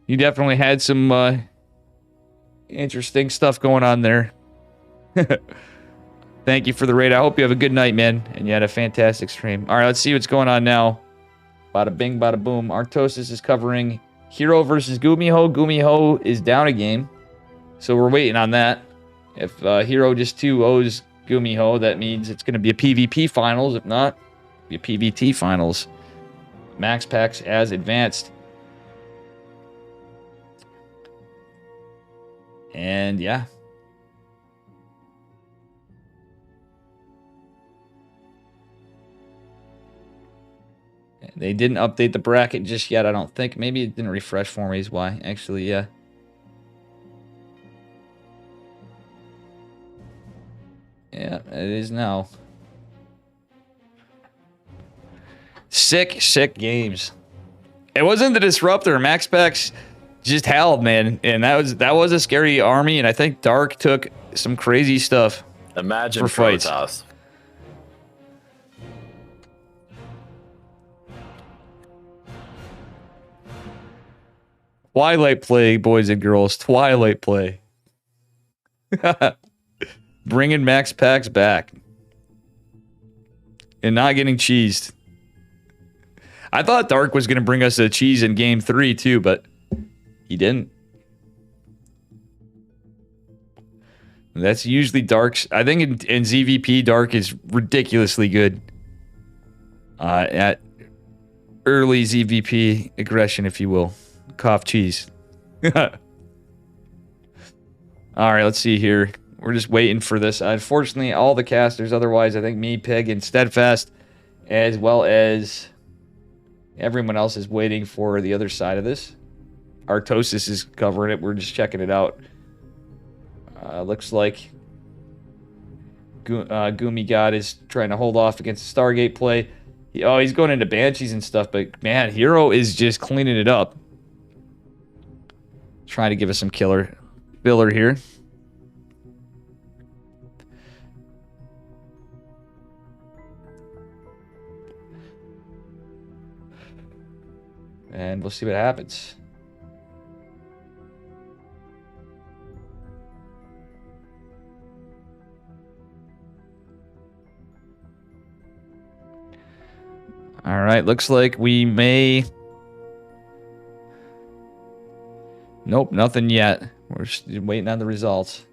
You definitely had some interesting stuff going on there. Thank you for the raid. I hope you have a good night, man. And you had a fantastic stream. All right, let's see what's going on now. Bada bing, bada boom. Artosis is covering Hero versus Gumiho. Gumiho is down a game. So we're waiting on that. If Hero just 2-0s Gumiho, that means it's going to be a PvP finals. If not, it'll be a PvT finals. Max Pax has advanced. And yeah. They didn't update the bracket just yet, I don't think. Maybe it didn't refresh for me is why. Actually, yeah. Yeah, it is now. Sick games. It wasn't the Disruptor. Max Pax just held, man. And that was a scary army, and I think Dark took some crazy stuff. Imagine for fights. Protoss. Twilight play, boys and girls. Twilight play. Bringing Max Pax back. And not getting cheesed. I thought Dark was going to bring us a cheese in Game 3, too, but he didn't. That's usually Dark's... I think in ZVP, Dark is ridiculously good. At early ZVP aggression, if you will. Cough cheese. All right, let's see here. We're just waiting for this. Unfortunately, all the casters, otherwise, I think me, Pig, and Steadfast, as well as everyone else is waiting for the other side of this. Artosis is covering it. We're just checking it out. Looks like Gumi God is trying to hold off against the Stargate play. He's going into Banshees and stuff, but man, Hero is just cleaning it up. Trying to give us some filler here. And we'll see what happens. All right, looks like we may... Nope, nothing yet. We're still waiting on the results.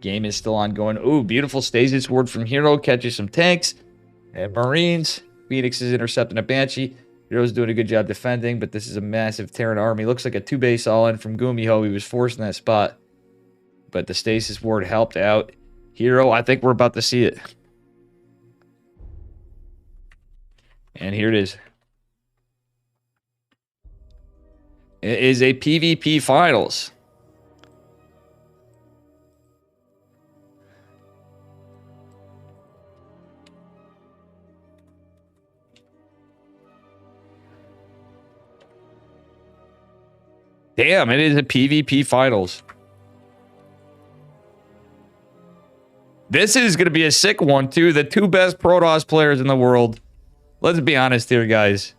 Game is still ongoing. Ooh, beautiful stasis ward from Hero. Catches some tanks and Marines. Phoenix is intercepting a Banshee. Hero's doing a good job defending, but this is a massive Terran army. Looks like a 2-base all-in from Gumiho. He was forced in that spot. But the stasis ward helped out. Hero, I think we're about to see it. And here it is. It is a PvP finals. Damn, it is a PvP finals. This is going to be a sick one, too. The 2 best Protoss players in the world. Let's be honest here, guys.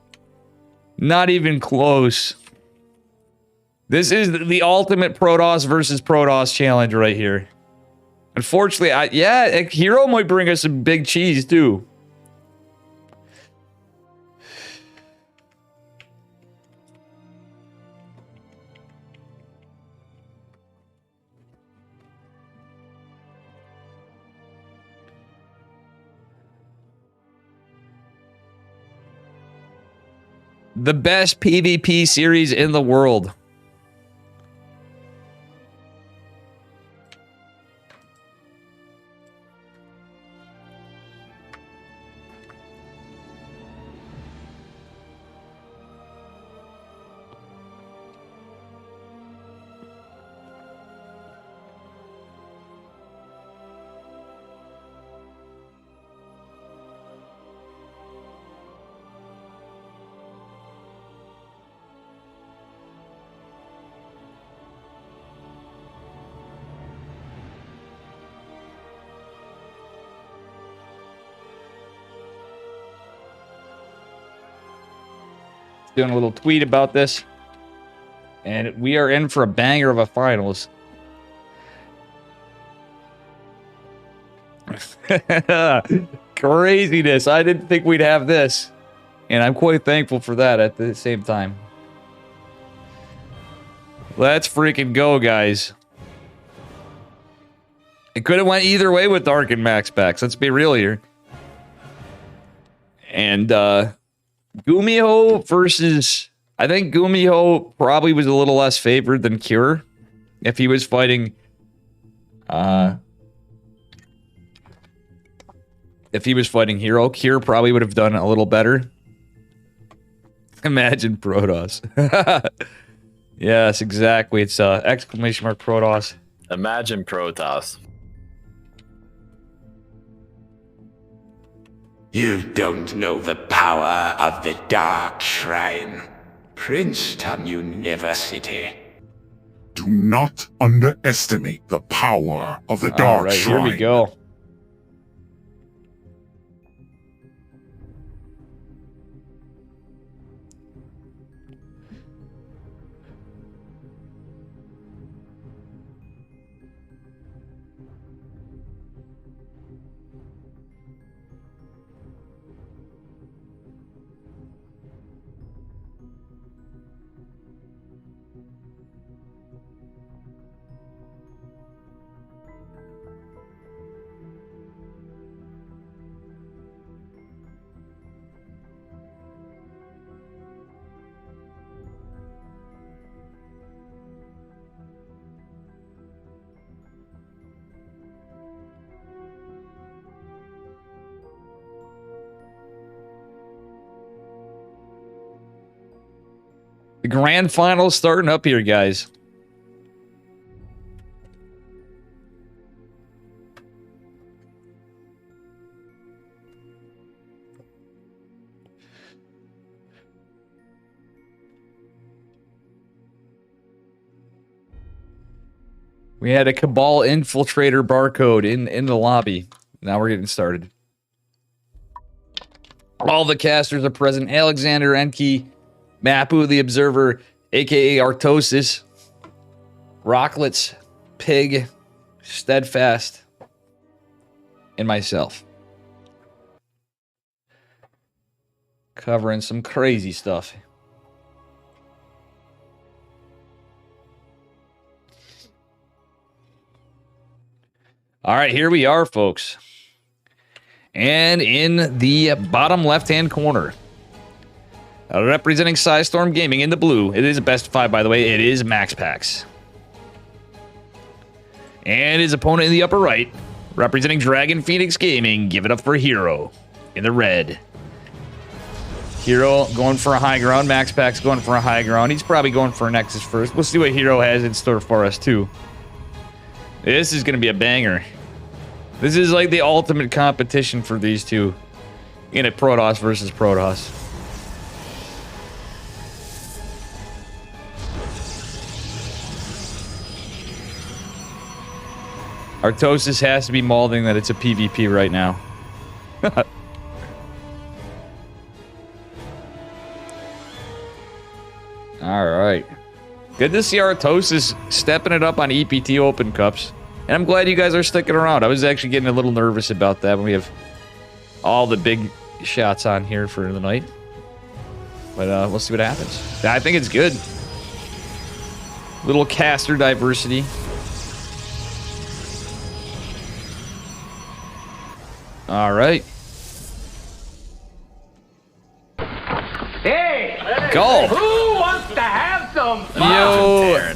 Not even close. This is the ultimate Protoss versus Protoss challenge right here. Unfortunately, Hero might bring us some big cheese, too. The best PvP series in the world. Doing a little tweet about this. And we are in for a banger of a finals. Craziness. I didn't think we'd have this. And I'm quite thankful for that at the same time. Let's freaking go, guys. It could have went either way with Dark and Max Packs. Let's be real here. And, Gumiho versus... I think Gumiho probably was a little less favored than Cure. If he was fighting... if he was fighting Hero, Cure probably would have done a little better. Imagine Protoss. Yes, exactly. It's exclamation mark Protoss. Imagine Protoss. You don't know the power of the Dark Shrine. Princeton University. Do not underestimate the power of the Dark Shrine. Here we go. The grand final starting up here, guys. We had a Cabal infiltrator barcode in the lobby. Now we're getting started. All the casters are present. Alexander Enki, Mapu the Observer, aka Artosis, Rocklets, Pig, Steadfast, and myself. Covering some crazy stuff. All right, here we are, folks. And in the bottom left-hand corner, representing Psystorm Gaming in the blue, it is a best of 5, by the way, it is MaxPax. And his opponent in the upper right, representing Dragon Phoenix Gaming, give it up for Hero in the red. Hero going for a high ground, MaxPax going for a high ground. He's probably going for a Nexus first. We'll see what Hero has in store for us, too. This is going to be a banger. This is like the ultimate competition for these two in a Protoss versus Protoss. Artosis has to be mauling that it's a PvP right now. Alright. Good to see Artosis stepping it up on EPT Open Cups. And I'm glad you guys are sticking around. I was actually getting a little nervous about that when we have all the big shots on here for the night. But we'll see what happens. I think it's good. Little caster diversity. All right. Hey! Go! Who wants to have some fun? Yo!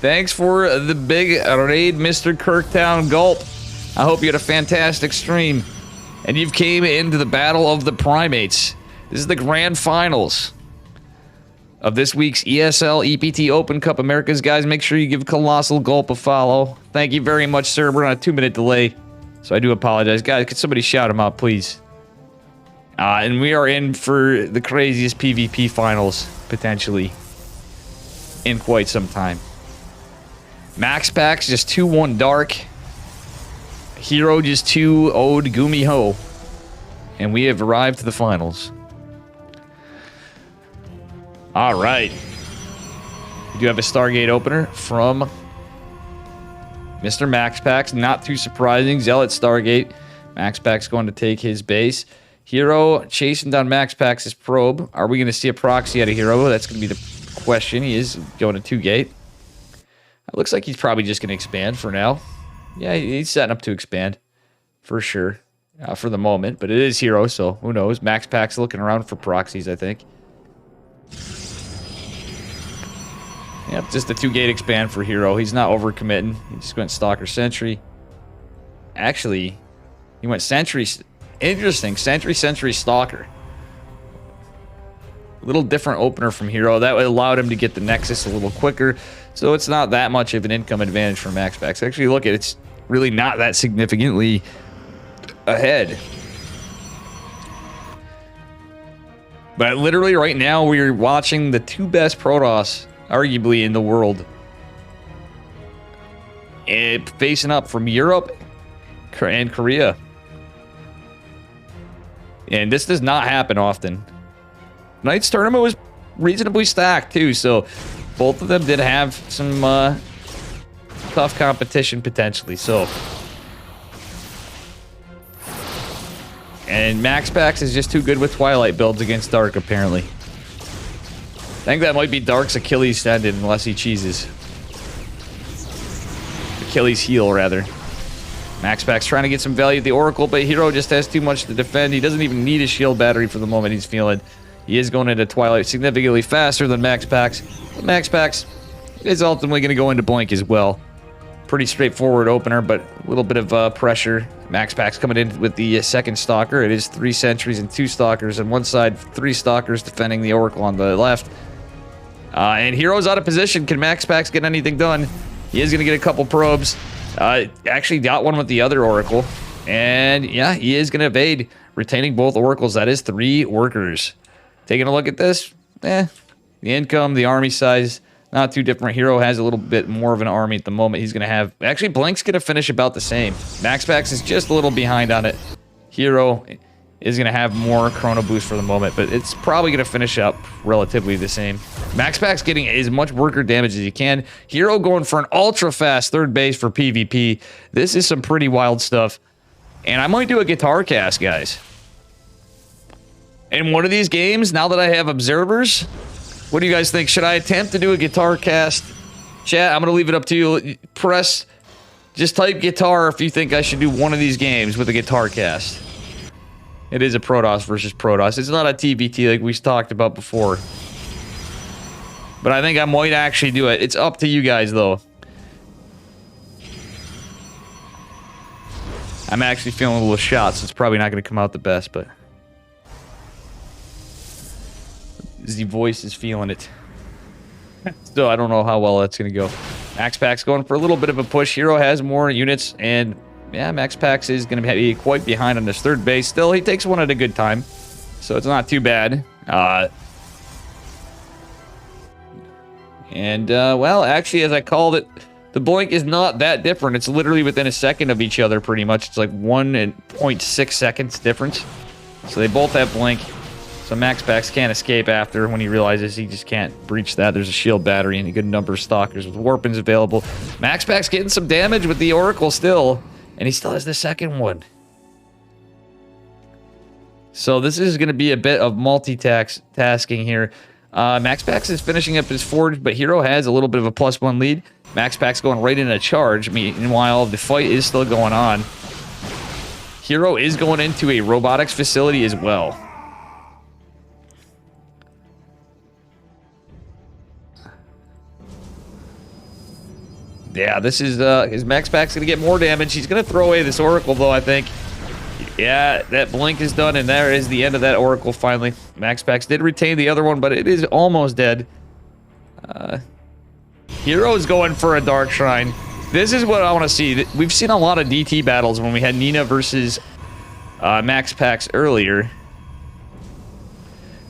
Thanks for the big raid, Mr. Kirktown Gulp. I hope you had a fantastic stream. And you've came into the Battle of the Primates. This is the grand finals of this week's ESL EPT Open Cup Americas. Guys, make sure you give Colossal Gulp a follow. Thank you very much, sir. We're on a 2-minute delay, so I do apologize. Guys, could somebody shout him out, please? And we are in for the craziest PvP finals, potentially, in quite some time. MaxPax just 2-1 Dark. Hero just 2-0'd Gumi Ho. And we have arrived to the finals. Alright. We do have a Stargate opener from Mr. MaxPax. Not too surprising. Zealot Stargate. MaxPax going to take his base. Hero chasing down MaxPax's probe. Are we going to see a proxy out of Hero? That's going to be the question. He is going to 2-gate. It looks like he's probably just going to expand for now. Yeah, he's setting up to expand. For sure. For the moment. But it is Hero, so who knows. MaxPax looking around for proxies, I think. Yep, just a 2-gate expand for Hero. He's not overcommitting. He just went Stalker Sentry. Actually, he went Sentry. Interesting. Sentry Stalker. A little different opener from Hero. That allowed him to get the Nexus a little quicker. So it's not that much of an income advantage for MaxPax. Actually, look at it. It's really not that significantly ahead. But literally right now, we're watching the 2 best Protoss, arguably, in the world. And facing up from Europe and Korea. And this does not happen often. Tonight's tournament was reasonably stacked, too, so both of them did have some tough competition, potentially, so. And MaxPax is just too good with Twilight builds against Dark, apparently. I think that might be Dark's Achilles tendon, unless he cheeses. Achilles heel, rather. MaxPax trying to get some value at the Oracle, but Hero just has too much to defend. He doesn't even need a shield battery for the moment he's feeling. He is going into Twilight significantly faster than MaxPax. But MaxPax is ultimately going to go into Blink as well. Pretty straightforward opener, but a little bit of pressure. MaxPax coming in with the second Stalker. It is 3 sentries and 2 Stalkers on one side, 3 Stalkers defending the Oracle on the left. And Hero's out of position. Can Max Pax get anything done? He is going to get a couple probes. Actually got one with the other Oracle. And yeah, he is going to evade, retaining both Oracles. That is 3 workers. Taking a look at this. The income, the army size, not too different. Hero has a little bit more of an army at the moment. He's going to have... Actually, Blank's going to finish about the same. Max Pax is just a little behind on it. Hero is going to have more Chrono Boost for the moment, but it's probably going to finish up relatively the same. Max Pax getting as much worker damage as he can. Hero going for an ultra-fast third base for PvP. This is some pretty wild stuff. And I might do a guitar cast, guys. In one of these games, now that I have observers, what do you guys think? Should I attempt to do a guitar cast? Chat, I'm going to leave it up to you. Just type guitar if you think I should do one of these games with a guitar cast. It is a Protoss versus Protoss. It's not a TBT like we talked about before. But I think I might actually do it. It's up to you guys, though. I'm actually feeling a little shot, so it's probably not going to come out the best, but... the voice is feeling it. So I don't know how well that's going to go. Max Pax going for a little bit of a push. Hero has more units, and yeah, Max Pax is going to be quite behind on his third base. Still, he takes one at a good time, so it's not too bad. Well, actually, as I called it, the blink is not that different. It's literally within a second of each other, pretty much. It's like 1.6 seconds difference. So they both have blink. So Max Pax can't escape after when he realizes he just can't breach that. There's a shield battery and a good number of stalkers with warpins available. Max Pax getting some damage with the Oracle still. And he still has the second one. So this is going to be a bit of multitasking here. Max Pax is finishing up his forge, but Hero has a little bit of a +1 lead. Max Pax going right in a charge. Meanwhile, the fight is still going on. Hero is going into a robotics facility as well. Yeah, this is Max Pax going to get more damage. He's going to throw away this Oracle, though, I think. Yeah, that blink is done, and there is the end of that Oracle, finally. Max Pax did retain the other one, but it is almost dead. Hero is going for a Dark Shrine. This is what I want to see. We've seen a lot of DT battles when we had Nina versus Max Pax earlier. It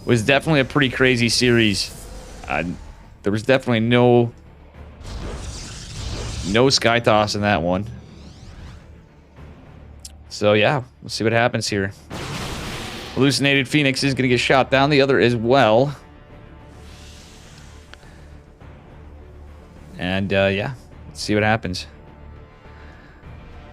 was definitely a pretty crazy series. There was definitely no Sky Toss in that one. So yeah, we'll see what happens here. Hallucinated Phoenix is going to get shot down. The other as well. And yeah, let's see what happens.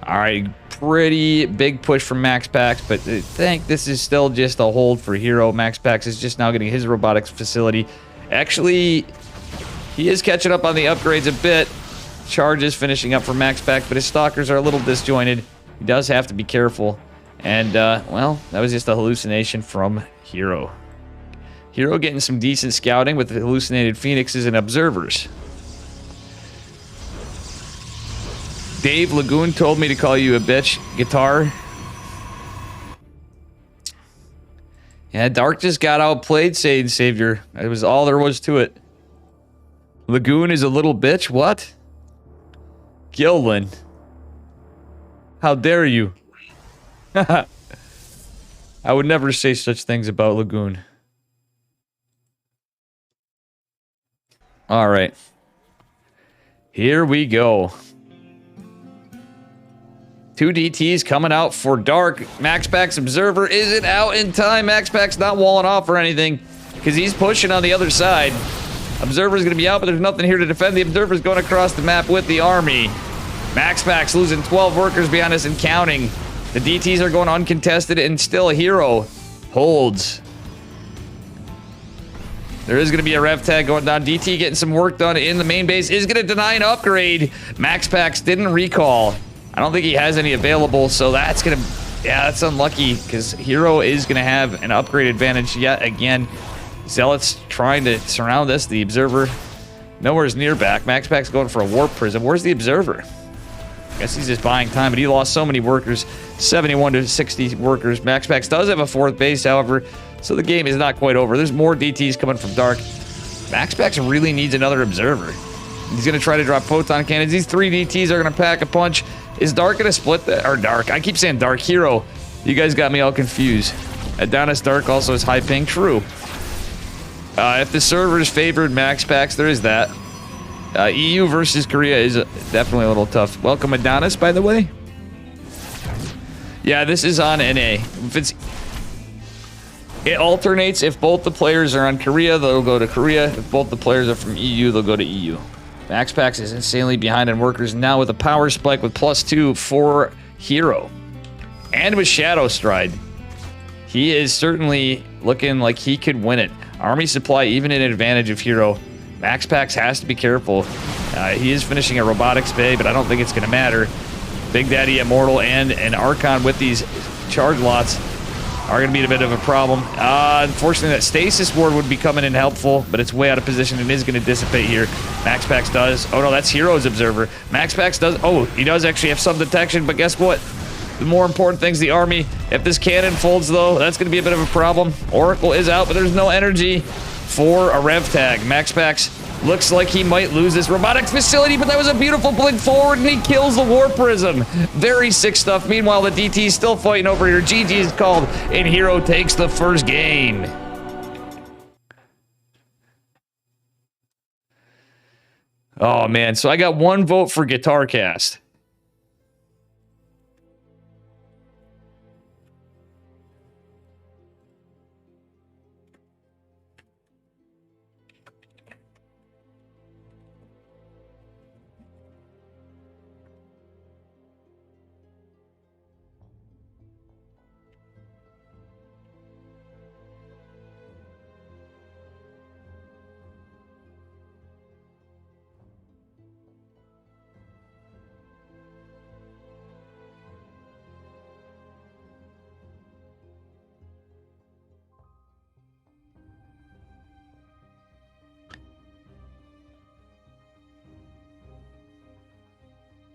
All right, pretty big push from Max Pax, but I think this is still just a hold for Hero. Max Pax is just now getting his robotics facility. Actually, he is catching up on the upgrades a bit. Charges finishing up for Max Pax, but his stalkers are a little disjointed. He does have to be careful. And, well, that was just a hallucination from Hero. Hero getting some decent scouting with the hallucinated phoenixes and observers. Dave Lagoon told me to call you a bitch. Guitar. Yeah, Dark just got outplayed, Sage Savior. That was all there was to it. Lagoon is a little bitch? What? Gillen. How dare you? I would never say such things about Lagoon. Alright. Here we go. 2 DTs coming out for Dark. Max Pax Observer isn't out in time. Max Pax not walling off or anything because he's pushing on the other side. Observer's going to be out, but there's nothing here to defend. The Observer's going across the map with the army. Max Pax losing 12 workers behind us and counting. The DTs are going uncontested, and still Hero holds. There is going to be a rev tag going down. DT getting some work done in the main base. Is going to deny an upgrade. Max Pax didn't recall. I don't think he has any available, so that's going to... yeah, that's unlucky, because Hero is going to have an upgrade advantage yet again. Zealots trying to surround this. The Observer nowhere's near back. Max Pax going for a Warp Prism. Where's the Observer? I guess he's just buying time, but he lost so many workers. 71 to 60 workers. Max Pax does have a 4th base, however, so the game is not quite over. There's more DTs coming from Dark. MaxPax really needs another observer. He's going to try to drop photon cannons. These 3 DTs are going to pack a punch. Is Dark going to split that? Or Dark. I keep saying Dark Hero. You guys got me all confused. Adonis Dark also has high ping. True. If the server is favored MaxPax, there is that. EU versus Korea is definitely a little tough. Welcome Adonis, by the way. Yeah, this is on NA. It alternates. If both the players are on Korea, they'll go to Korea. If both the players are from EU, they'll go to EU. MaxPax is insanely behind on workers now with a power spike with +2 for Hero. And with Shadow Stride. He is certainly looking like he could win it. Army supply even an advantage of Hero. MaxPax has to be careful. He is finishing a robotics bay, but I don't think it's going to matter. Big Daddy Immortal and an Archon with these charge lots are going to be a bit of a problem. Unfortunately, that Stasis Ward would be coming in helpful, but it's way out of position and is going to dissipate here. MaxPax does. Oh, no, that's Hero's Observer. MaxPax does. Oh, he does actually have some detection, but guess what? The more important thing's the army. If this cannon folds, though, that's going to be a bit of a problem. Oracle is out, but there's no energy for a rev tag. MaxPax looks like he might lose this robotics facility, but that was a beautiful blink forward, and he kills the War Prism. Very sick stuff. Meanwhile, the DT's still fighting over here. GG is called, and Hero takes the first game. Oh, man. So I got 1 vote for Guitar Cast.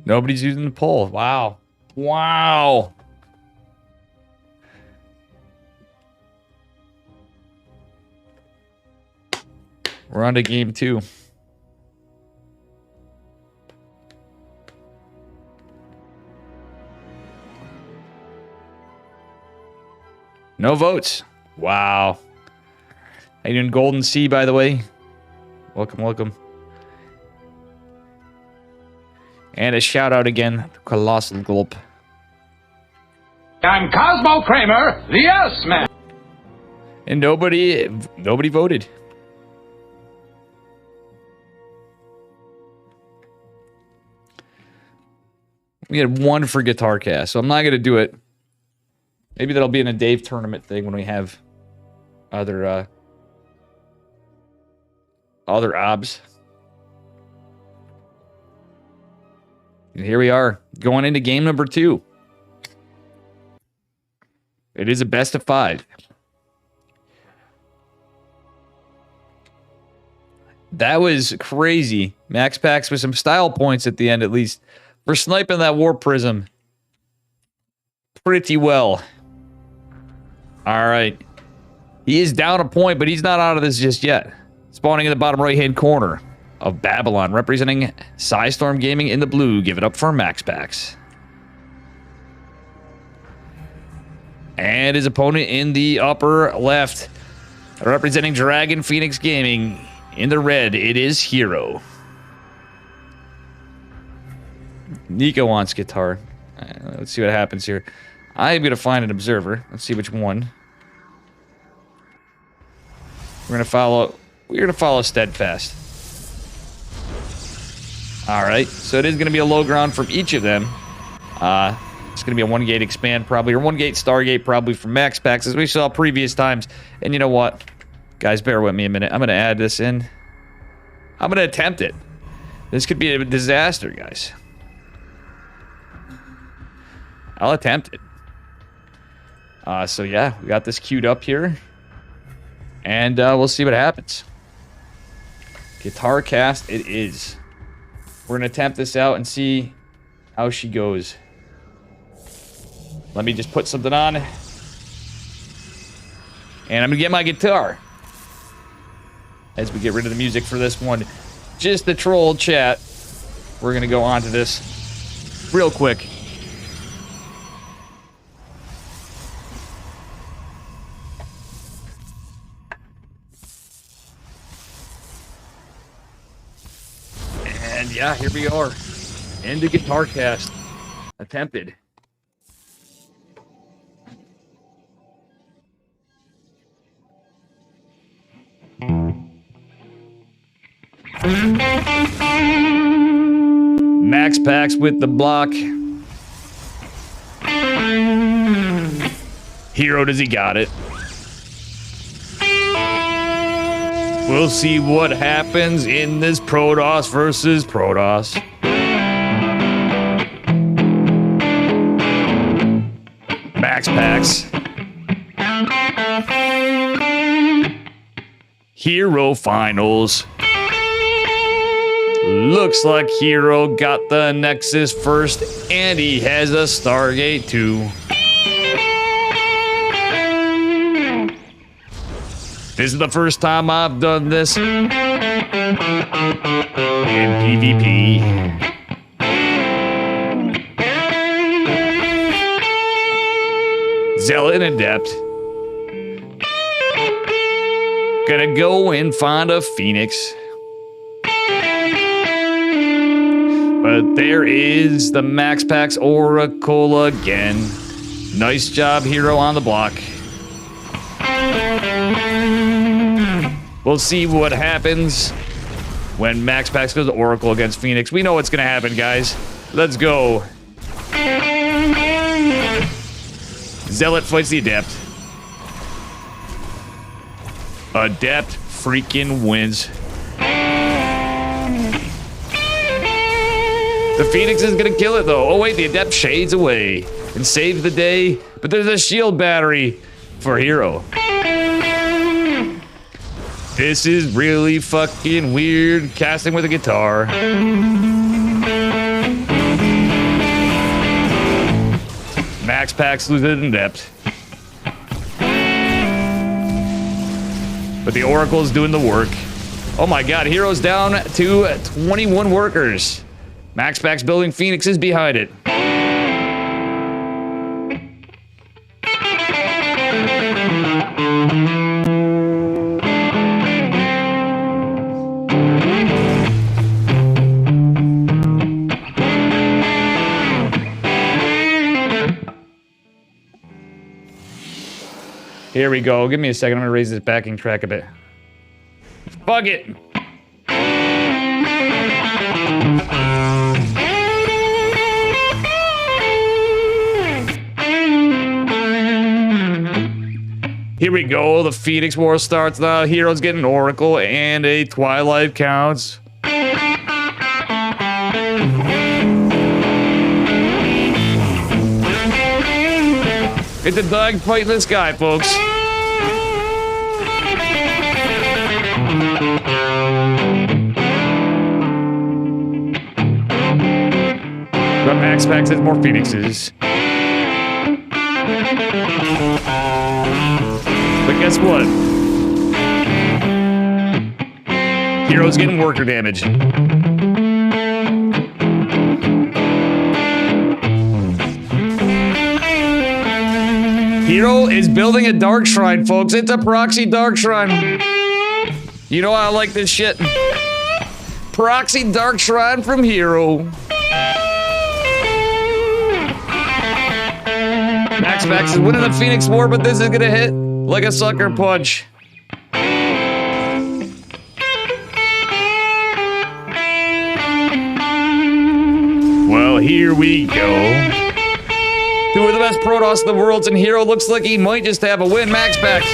Nobody's using the poll. Wow. Wow. We're on to game 2. No votes. Wow. How you doing, Golden Sea, by the way? Welcome, welcome. And a shout out again to Colossal Gulp. I'm Cosmo Kramer, the Yes Man. And nobody voted. We had 1 for Guitar Cast, so I'm not going to do it. Maybe that'll be in a Dave tournament thing when we have other obs. And here we are, going into game number 2. It is a best of 5. That was crazy. MaxPax with some style points at the end, at least, for sniping that War Prism pretty well. All right. He is down a point, but he's not out of this just yet. Spawning in the bottom right-hand corner of Babylon, representing Psystorm Gaming in the blue. Give it up for MaxPax. And his opponent in the upper left, representing Dragon Phoenix Gaming in the red, it is Hero. Nico wants guitar. Let's see what happens here. I'm going to find an observer. Let's see which one. We're going to follow Steadfast. All right, so it is going to be a low ground from each of them. It's going to be a 1-gate expand probably, or 1-gate Stargate probably from MaxPax, as we saw previous times. And you know what? Guys, bear with me a minute. I'm going to add this in. I'm going to attempt it. This could be a disaster, guys. I'll attempt it. So yeah, we got this queued up here. And we'll see what happens. Guitar Cast it is. We're going to attempt this out and see how she goes. Let me just put something on. And I'm going to get my guitar. as we get rid of the music for this one. Just the troll chat. We're gonna go on to this real quick. And yeah, here we are. End of Guitar Cast. Attempted. Max Packs with the block. Hero, does he got it? We'll see what happens in this Protoss versus Protoss. Max Packs. Hero Finals. Looks like Hero got the Nexus first, and he has a Stargate too. This is the first time I've done this in PvP. Zealot and Adept. Gonna go and find a Phoenix. But there is the Max Packs Oracle again. Nice job, Hero, on the block. We'll see what happens when Max Packs goes to Oracle against Phoenix. We know what's gonna happen, guys. Let's go. Zealot fights the Adept. Adept freaking wins. The Phoenix is gonna kill it though. Oh wait, the Adept shades away and saves the day, but there's a shield battery for Hero. This is really fucking weird casting with a guitar. Max Packs loses an Adept. But the Oracle's doing the work. Oh my god, Hero's down to 21 workers. Max Packs building Phoenixes behind it. Here we go. Give me a second. I'm gonna raise this backing track a bit. Fuck it. Here we go. The Phoenix War starts now. Heroes get an Oracle and a Twilight counts. It's a dog fight in the sky, folks. But Max Packs has more Phoenixes. But guess what? Hero's getting worker damage. Hero is building a Dark Shrine, folks. It's a proxy Dark Shrine. You know I like this shit. Proxy Dark Shrine from Hero. Max Packs is winning the Phoenix War, but this is gonna hit like a sucker punch. Well, here we go. Two of the best Protoss in the world, and Hero looks like he might just have a win. Max Packs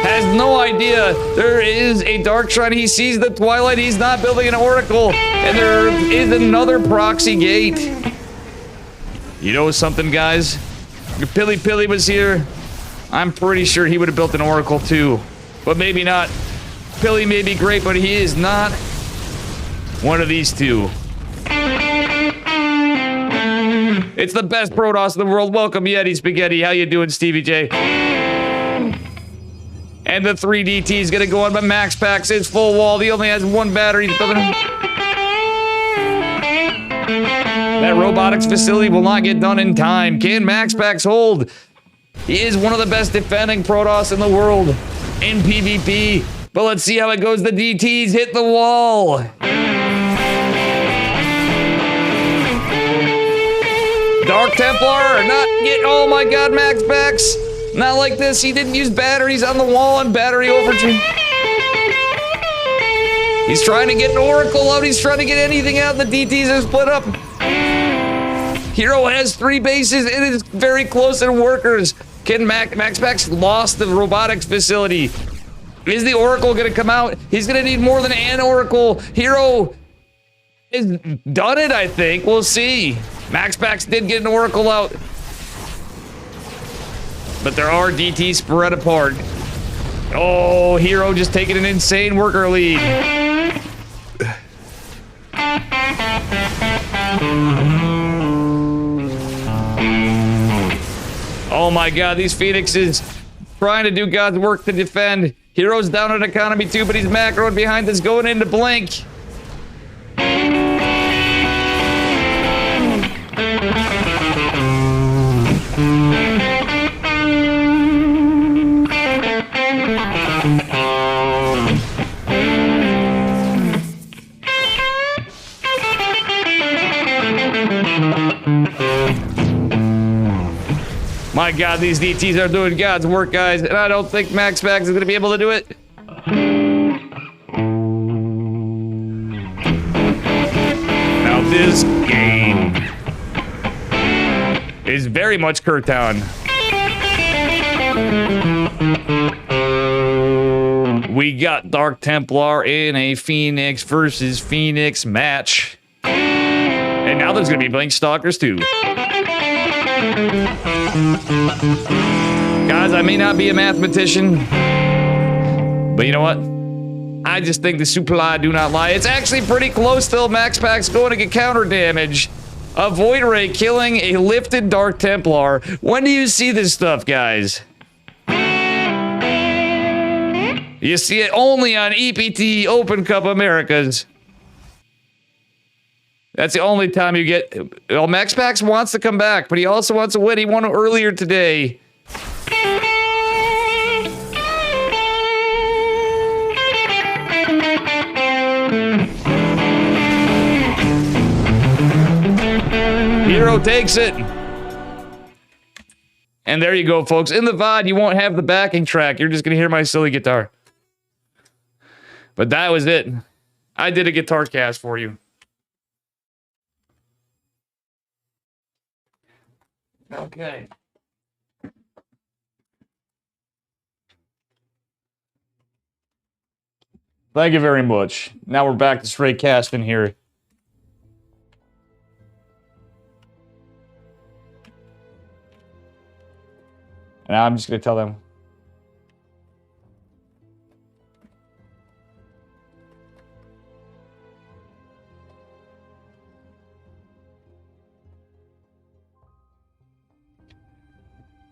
has no idea there is a Dark Shrine. He sees the Twilight. He's not building an Oracle, and there is another proxy gate. You know something, guys? If Pilly was here, I'm pretty sure he would have built an Oracle too, but maybe not. Pilly may be great, but he is not one of these two. It's the best Protoss in the world. Welcome, Yeti Spaghetti. How you doing, Stevie J? And the 3 DT is going to go on, but Max Pax is full wall. He only has 1 battery. That robotics facility will not get done in time. Can Max Pax hold? He is one of the best defending Protoss in the world in PvP. But let's see how it goes. The DTs hit the wall. Dark Templar, not get, oh my god, Max Pax. Not like this, he didn't use batteries on the wall and battery overcharge. He's trying to get an Oracle out, he's trying to get anything out, the DTs are split up. Hero has 3 bases, it is very close to workers. Can Max Pax lost the robotics facility. Is the Oracle gonna come out? He's gonna need more than an Oracle. Hero is done it, I think, we'll see. Max Pax did get an Oracle out. But there are DTs spread apart. Oh, Hero just taking an insane worker lead. Oh my god, these Phoenixes trying to do God's work to defend. Hero's down on economy too, but he's macroing behind this, going into blink. My god, these DTs are doing God's work, guys, and I don't think Max Pax is going to be able to do it. Now this game is very much Kurtown. We got Dark Templar in a Phoenix versus Phoenix match. And now there's going to be Blink Stalkers too. Guys, I may not be a mathematician, but you know what? I just think the supply do not lie. It's actually pretty close still. Max Pax going to get counter damage. A Void Ray killing a lifted Dark Templar. When do you see this stuff, guys? You see it only on EPT Open Cup Americas. That's the only time you get... Well, Max Pax wants to come back, but he also wants to win. He won earlier today. Hero takes it. And there you go, folks. In the VOD, you won't have the backing track. You're just going to hear my silly guitar. But that was it. I did a guitar cast for you. Okay. Thank you very much. Now we're back to straight casting here. And I'm just going to tell them.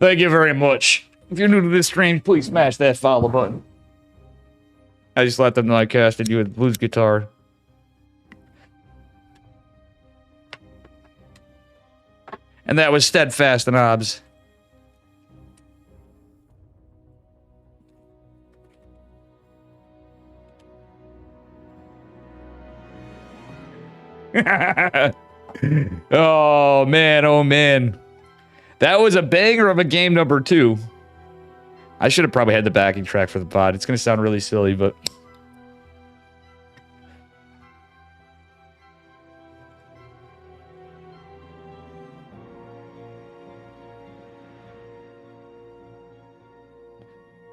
Thank you very much. If you're new to this stream, please smash that follow button. I just let them know I casted you with blues guitar. And that was Steadfast and Obs. Oh man, oh man. That was a banger of a game number 2. I should have probably had the backing track for the pod. It's going to sound really silly, but...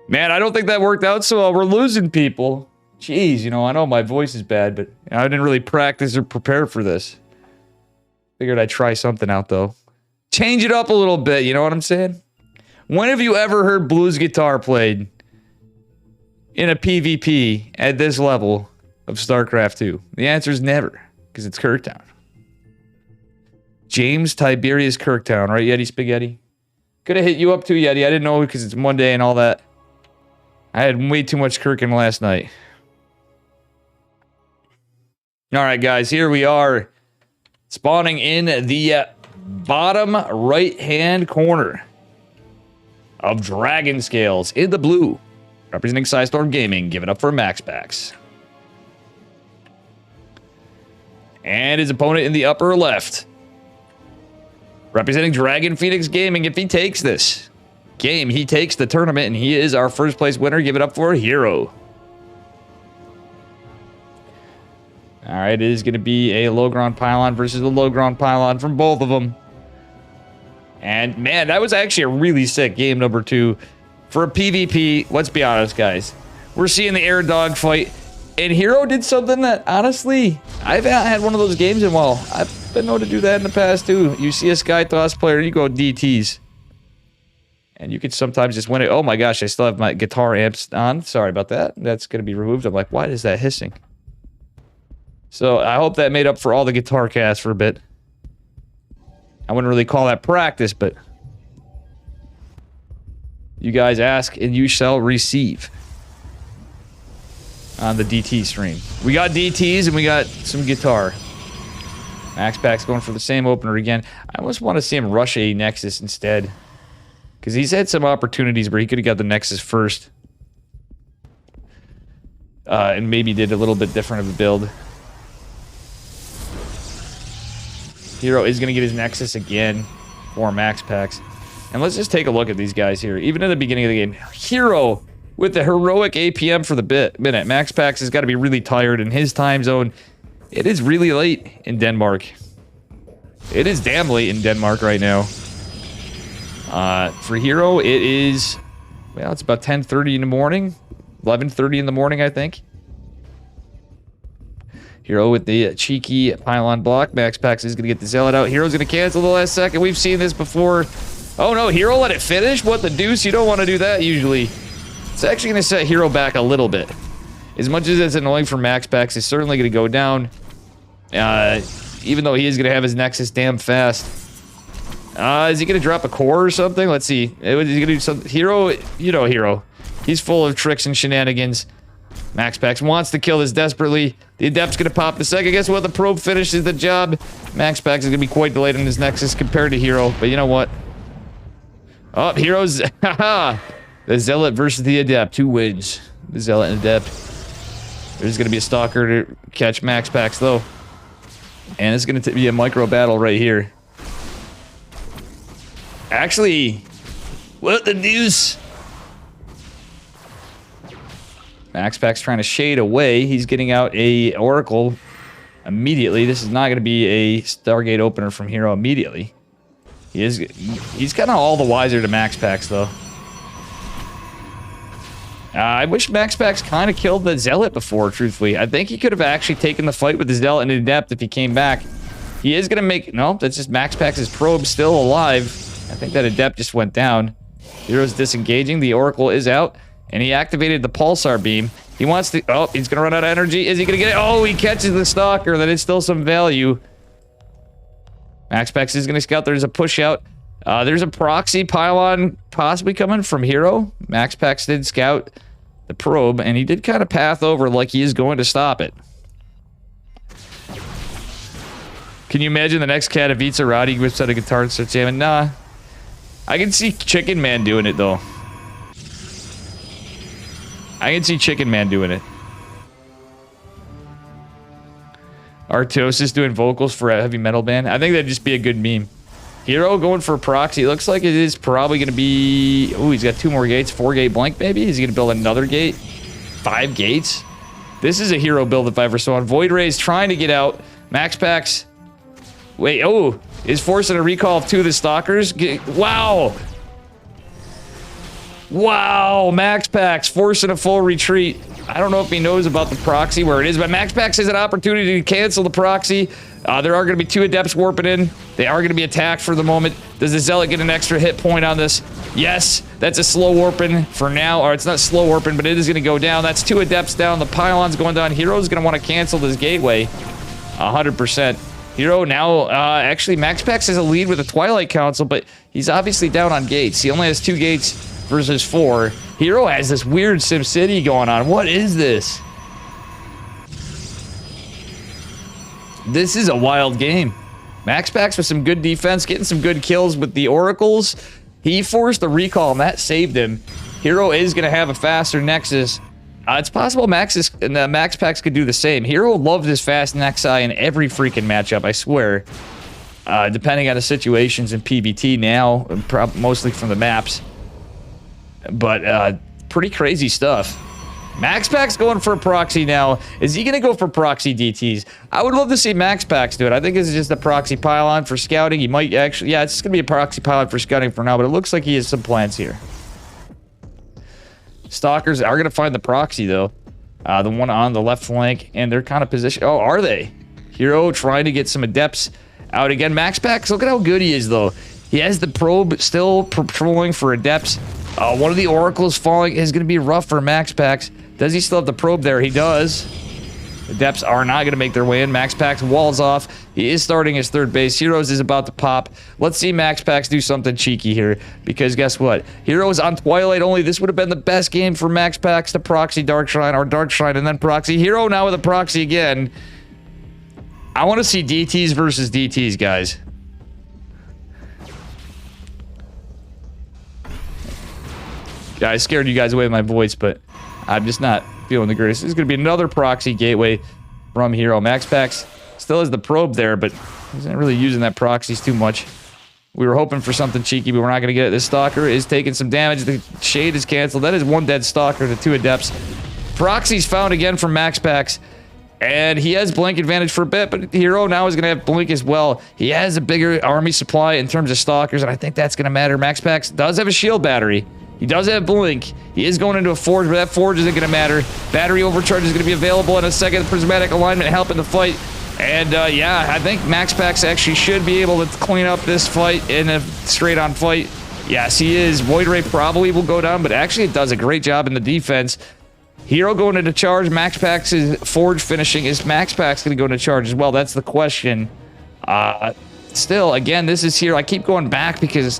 Man, I don't think that worked out so well. We're losing people. Jeez, you know, I know my voice is bad, but I didn't really practice or prepare for this. Figured I'd try something out, though. Change it up a little bit, you know what I'm saying? When have you ever heard blues guitar played in a PvP at this level of StarCraft 2? The answer is never, because it's Kirktown. James Tiberius Kirktown, right, Yeti Spaghetti? Could have hit you up too, Yeti. I didn't know because it's Monday and all that. I had way too much Kirkin last night. All right, guys, here we are. Spawning in the bottom right-hand corner of Dragon Scales in the blue. Representing Psystorm Gaming. Give it up for Max Packs. And his opponent in the upper left. Representing Dragon Phoenix Gaming. If he takes this game, he takes the tournament, and he is our first place winner. Give it up for Hero. All right, it is going to be a low ground pylon versus a low ground pylon from both of them. And man, that was actually a really sick game number 2. For a PvP, let's be honest, guys. We're seeing the air dog fight, and Hero did something that, honestly, I haven't had one of those games in a while. I've been known to do that in the past, too. You see a Sky Toss player, you go DTs. And you could sometimes just win it. Oh my gosh, I still have my guitar amps on. Sorry about that. That's going to be removed. I'm like, why is that hissing? So I hope that made up for all the guitar cast for a bit. I wouldn't really call that practice, but you guys ask and you shall receive on the DT stream. We got DTs and we got some guitar. Max Pack's going for the same opener again. I almost want to see him rush a Nexus instead, because he's had some opportunities where he could have got the Nexus first. And maybe did a little bit different of a build. Hero is going to get his Nexus again for Max Packs. And let's just take a look at these guys here. Even in the beginning of the game, Hero with the heroic APM for the minute. Max Packs has got to be really tired in his time zone. It is really late in Denmark. It is damn late in Denmark right now. For Hero, it is, well, it's about 10:30 in the morning. 11:30 in the morning, I think. Hero with the cheeky pylon block. Max Packs is going to get the Zealot out. Hero's going to cancel the last second. We've seen this before. Oh no, Hero let it finish? What the deuce? You don't want to do that usually. It's actually going to set Hero back a little bit. As much as it's annoying for Max Packs, it's certainly going to go down. Even though he is going to have his Nexus damn fast. Is he going to drop a core or something? Let's see. Is he going to do something? Hero, you know Hero. He's full of tricks and shenanigans. Max Packs wants to kill this desperately. The Adept's going to pop the second. Guess what? The probe finishes the job. Max Packs is going to be quite delayed on his Nexus compared to Hero. But you know what? Oh, Hero's... Haha! The Zealot versus the Adept. Who wins? The Zealot and Adept. There's going to be a Stalker to catch Max Packs, though. And it's going to be a micro battle right here. Actually, what the deuce? Max Packs trying to shade away. He's getting out a Oracle immediately. This is not going to be a Stargate opener from Hero immediately. He's kind of all the wiser to Max Packs, though. I wish Max Packs kind of killed the Zealot before, truthfully. I think he could have actually taken the fight with the Zealot and Adept if he came back. He is going to make... No, that's just Max Packs' probe still alive. I think that Adept just went down. Hero's disengaging. The Oracle is out. And he activated the Pulsar Beam. He wants to... Oh, he's going to run out of energy. Is he going to get it? Oh, he catches the Stalker. That is still some value. Max Packs is going to scout. There's a push out. There's a proxy pylon possibly coming from Hero. Max Packs did scout the probe, and he did kind of path over like he is going to stop it. Can you imagine the next Katowice Roddy whips out a guitar and starts jamming? Nah. I can see Chicken Man doing it, though. I can see Chicken Man doing it. Artosis doing vocals for a heavy metal band. I think that'd just be a good meme. Hero going for proxy. It looks like it is probably going to be... Oh, he's got 2 more gates. 4-gate blank, maybe? Is he going to build another gate? 5 gates? This is a Hero build if I ever saw one. Void Ray's trying to get out. Max Packs... Wait, oh! Is forcing a recall of 2 of the Stalkers. Wow! Wow! Max Packs forcing a full retreat. I don't know if he knows about the proxy where it is, but Max Packs has an opportunity to cancel the proxy. There are going to be 2 Adepts warping in. They are going to be attacked for the moment. Does the Zealot get an extra hit point on this? Yes. That's a slow warping for now. Or it's not slow warping, but it is going to go down. That's 2 Adepts down. The pylon's going down. Hero's going to want to cancel this gateway. 100%. Hero now, actually, Max Packs has a lead with the Twilight Council, but he's obviously down on gates. He only has 2 gates versus 4. Hero has this weird SimCity going on. What is this? This is a wild game. MaxPax with some good defense, getting some good kills with the Oracles. He forced the recall, and that saved him. Hero is going to have a faster Nexus. It's possible MaxPax could do the same. Hero loves his fast Nexi in every freaking matchup, I swear. Depending on the situations in PvT now, mostly from the maps. But pretty crazy stuff. MaxPax going for a proxy now. Is he going to go for proxy DTs? I would love to see MaxPax do it. I think this is just a proxy pylon for scouting. He might actually... Yeah, it's going to be a proxy pylon for scouting for now, but it looks like he has some plans here. Stalkers are going to find the proxy, though. The one on the left flank, and they're kind of positioned... Oh, are they? Hero trying to get some adepts out again. MaxPax, look at how good he is, though. He has the probe still patrolling for adepts. One of the oracles falling is going to be rough for MaxPax. Does he still have the probe there? He does. The depths are not going to make their way in. MaxPax walls off. He is starting his third base. Heroes is about to pop. Let's see MaxPax do something cheeky here. Because guess what? Heroes on Twilight only. This would have been the best game for MaxPax to proxy Dark Shrine, or Dark Shrine and then proxy. Hero now with a proxy again. I want to see DTs versus DTs, guys. I scared you guys away with my voice, but I'm just not feeling the greatest. This is going to be another proxy gateway from Hero. MaxPax still has the probe there, but isn't really using that proxies too much. We were hoping for something cheeky, but we're not going to get it. This Stalker is taking some damage. The Shade is canceled. That is one dead Stalker to 2 Adepts. Proxies found again from MaxPax, and he has Blink advantage for a bit, but Hero now is going to have Blink as well. He has a bigger army supply in terms of Stalkers, and I think that's going to matter. MaxPax does have a shield battery. He does have Blink. He is going into a Forge, but that Forge isn't going to matter. Battery overcharge is going to be available in a second. Prismatic alignment helping the fight. And yeah, I think MaxPax actually should be able to clean up this fight in a straight-on fight. Yes, he is. Void Ray probably will go down, but actually it does a great job in the defense. Hero going into charge. MaxPax's Forge finishing. Is MaxPax going to go into charge as well? That's the question. Still, again, this is here. I keep going back because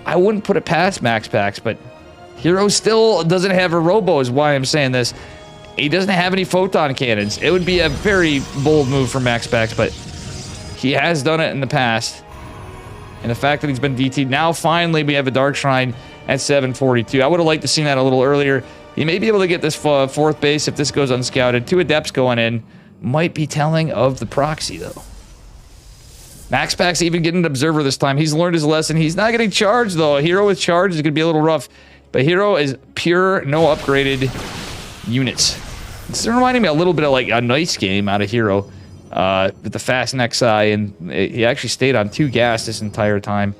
I wouldn't put it past MaxPax, but Hero still doesn't have a Robo is why I'm saying this. He doesn't have any Photon Cannons. It would be a very bold move for MaxPax, but he has done it in the past. And the fact that he's been DT'd, now finally we have a Dark Shrine at 742. I would have liked to see that a little earlier. He may be able to get this fourth base if this goes unscouted. 2 Adepts going in. Might be telling of the proxy, though. MaxPax even getting an Observer this time. He's learned his lesson. He's not getting charged, though. A Hero with charge is going to be a little rough. But Hero is pure, no upgraded units. It's reminding me a little bit of like a nice game out of Hero with the fast Nexi, and he actually stayed on 2 gas this entire time.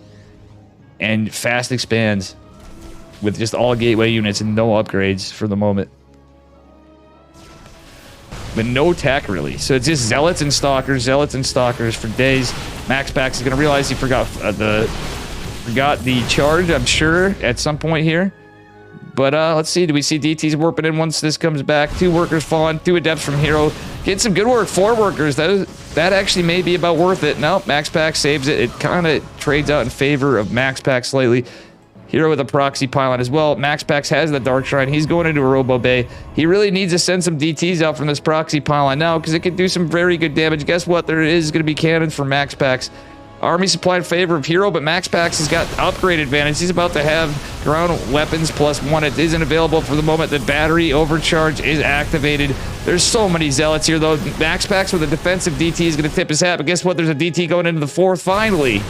And fast expands with just all gateway units and no upgrades for the moment. But no tech, really. So it's just Zealots and Stalkers for days. MaxPax is going to realize he forgot the charge, I'm sure, at some point here. But let's see. Do we see DTs warping in once this comes back? 2 workers falling, 2 Adepts from Hero. Getting some good work. 4 workers. That actually may be about worth it. No, MaxPax saves it. It kind of trades out in favor of MaxPax slightly. Hero with a proxy pylon as well. MaxPax has the Dark Shrine. He's going into a Robo Bay. He really needs to send some DTs out from this proxy pylon now because it could do some very good damage. Guess what? There is going to be cannons for MaxPax. Army supply in favor of Hero, but MaxPax has got upgrade advantage. He's about to have ground weapons +1. It isn't available for the moment. The battery overcharge is activated. There's so many Zealots here, though. MaxPax with a defensive DT is going to tip his hat, but guess what? There's a DT going into the 4th. Finally,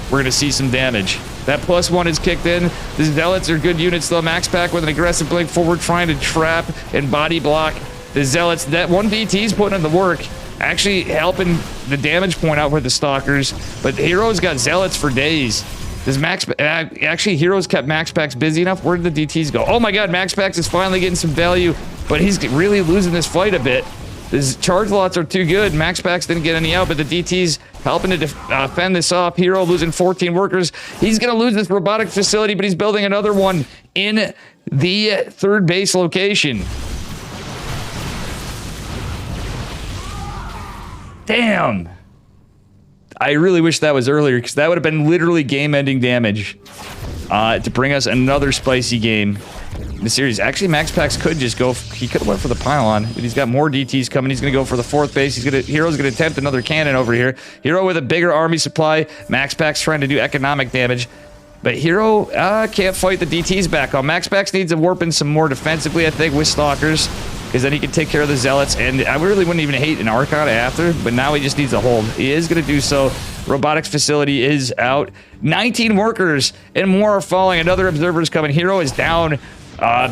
we're going to see some damage. That +1 is kicked in. The Zealots are good units, though. MaxPax with an aggressive blink forward, trying to trap and body block the Zealots. That 1 DT is putting in the work, actually helping the damage point out for the Stalkers. But Hero's got Zealots for days. Does actually, Hero's kept MaxPax busy enough? Where did the DTs go? Oh my god, MaxPax is finally getting some value, but he's really losing this fight a bit. His charge lots are too good. MaxPax didn't get any out, but the DT's helping to fend this off. Hero losing 14 workers. He's going to lose this robotic facility, but he's building another one in the 3rd base location. Damn. I really wish that was earlier, because that would have been literally game-ending damage. to bring us another spicy game in the series. Actually, Max Pax could just go. He could have went for the pylon, but he's got more DTs coming. He's going to go for the 4th base. Hero's going to attempt another cannon over here. Hero with a bigger army supply. Max Pax trying to do economic damage. But Hero can't fight the DTs back on. Max Pax needs to warp in some more defensively, I think, with Stalkers, because then he can take care of the Zealots. And I really wouldn't even hate an Archon after, but now he just needs a hold. He is going to do so. Robotics facility is out. 19 workers and more are falling. Another observer's coming. Hero is down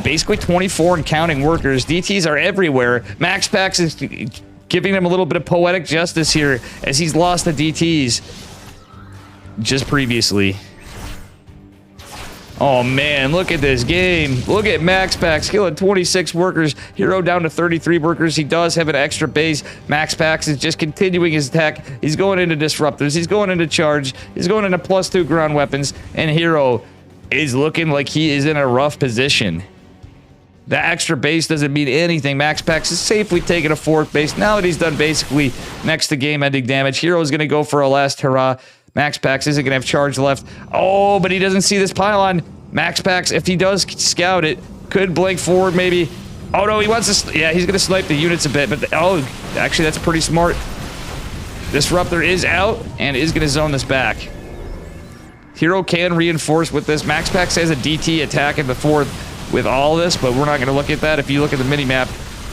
basically 24 and counting workers. DTs are everywhere. Max Pax is giving him a little bit of poetic justice here as he's lost the DTs just previously. Oh man, look at this game. Look at Max Pax killing 26 workers. Hero down to 33 workers. He does have an extra base. Max Pax is just continuing his attack. He's going into disruptors. He's going into charge. He's going into +2 ground weapons. And Hero is looking like he is in a rough position. The extra base doesn't mean anything. Max Pax is safely taking a 4th base. Now that he's done basically next to game-ending damage, Hero is going to go for a last hurrah. Max Pax isn't going to have charge left. Oh, but he doesn't see this pylon. Max Pax, if he does scout it, could blink forward maybe. Oh, no, he wants to... Yeah, he's going to snipe the units a bit. But, oh, actually, that's pretty smart. Disruptor is out and is going to zone this back. Hero can reinforce with this. Max Pax has a DT attack in the 4th with all this, but we're not going to look at that. If you look at the mini-map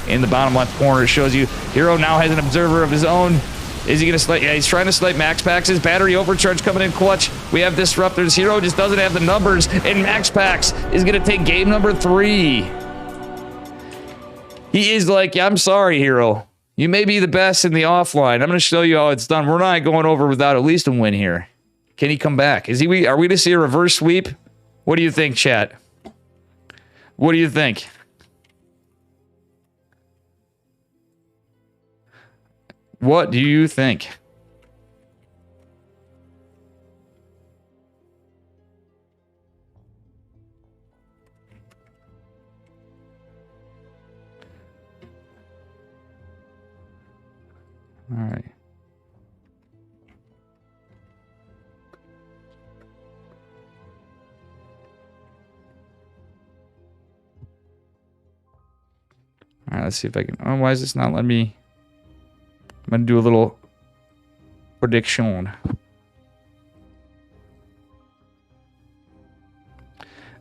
in the bottom left corner, it shows you Hero now has an observer of his own. Is he going to snipe? Yeah, he's trying to snipe Max Pax's battery overcharge coming in clutch. We have disruptors. Hero just doesn't have the numbers, and Max Pax is going to take game number 3. He is like, yeah, I'm sorry, Hero. You may be the best in the offline. I'm going to show you how it's done. We're not going over without at least a win here. Can he come back? Are we going to see a reverse sweep? What do you think, chat? What do you think? What do you think? All right. All right, let's see if I can... Oh, why is this not letting me... I'm going to do a little prediction.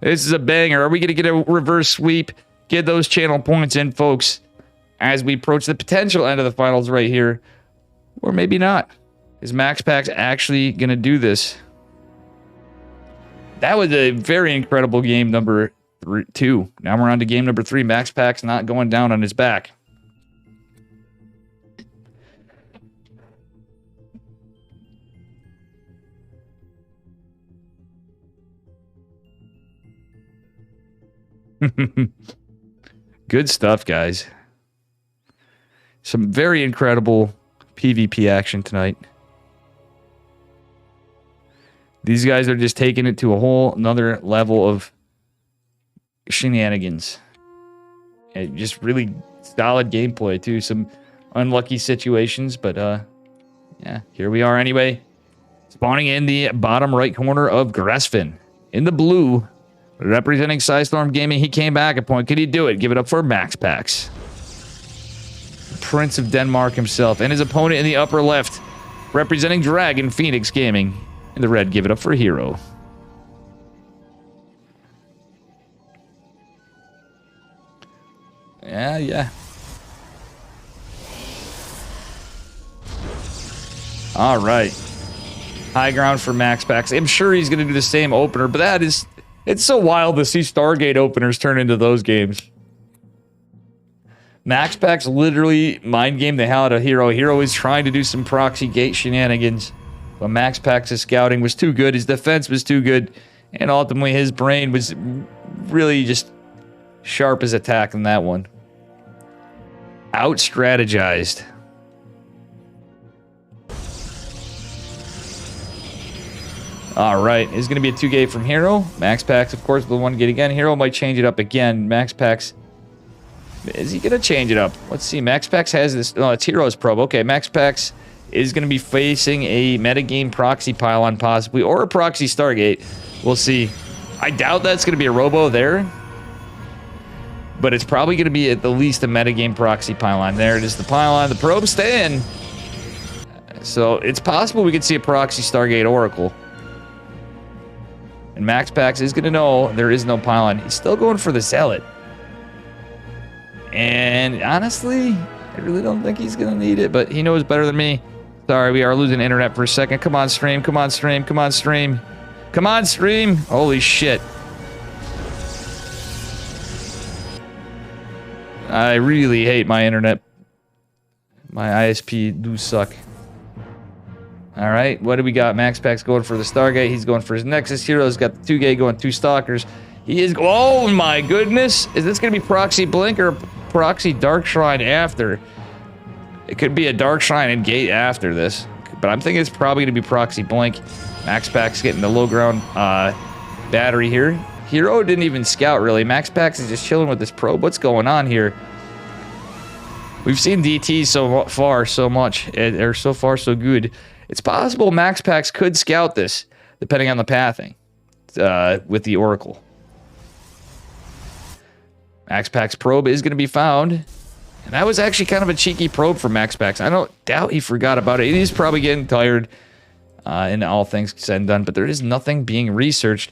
This is a banger. Are we going to get a reverse sweep? Get those channel points in, folks, as we approach the potential end of the finals right here. Or maybe not. Is Max Pax actually going to do this? That was a very incredible game number 2. Now we're on to game number 3. Max Pax not going down on his back. Good stuff, guys. Some very incredible PvP action tonight. These guys are just taking it to a whole another level of shenanigans. And just really solid gameplay, too. Some unlucky situations, but yeah, here we are anyway. Spawning in the bottom right corner of Gresfin. In the blue, representing Psystorm Gaming, he came back a point. Could he do it? Give it up for Max Pax. Prince of Denmark himself. And his opponent in the upper left, representing Dragon Phoenix Gaming. In the red, give it up for Hero. Yeah. All right. High ground for Max Pax. I'm sure he's going to do the same opener, but that is... It's so wild to see Stargate openers turn into those games. Max Pax literally mind gamed the hell out of Hero. Hero is trying to do some proxy gate shenanigans, but Max Pax's scouting was too good. His defense was too good, and ultimately his brain was really just sharp as attack in that one. Out-strategized. All right, it's going to be a 2-gate from Hero. Max Pax, of course, with 1 gate again. Hero might change it up again. Max Pax, is he going to change it up? Let's see. Max Pax has this. Oh, it's Hero's probe. Okay, Max Pax is going to be facing a metagame proxy pylon possibly, or a proxy Stargate. We'll see. I doubt that's going to be a robo there. But it's probably going to be at the least a metagame proxy pylon. There it is, the pylon. The probe's staying. So it's possible we could see a proxy Stargate Oracle. And MaxPax is going to know there is no pylon. He's still going for the Zealot. And honestly, I really don't think he's going to need it, but he knows better than me. Sorry, we are losing internet for a second. Come on, stream. Come on, stream. Come on, stream. Come on, stream. Holy shit. I really hate my internet. My ISP do suck. All right, what do we got? MaxPax going for the Stargate. He's going for his Nexus hero. He's got the 2 gate going 2 Stalkers. He is... Oh, my goodness. Is this going to be Proxy Blink or Proxy Dark Shrine after? It could be a Dark Shrine and gate after this. But I'm thinking it's probably going to be Proxy Blink. MaxPax getting the low ground battery here. Hero didn't even scout, really. MaxPax is just chilling with this probe. What's going on here? We've seen DT so far so much. Or so far so good. It's possible MaxPax could scout this, depending on the pathing with the Oracle. MaxPax probe is going to be found. And that was actually kind of a cheeky probe for MaxPax. I don't doubt he forgot about it. He's probably getting tired in all things said and done, but there is nothing being researched.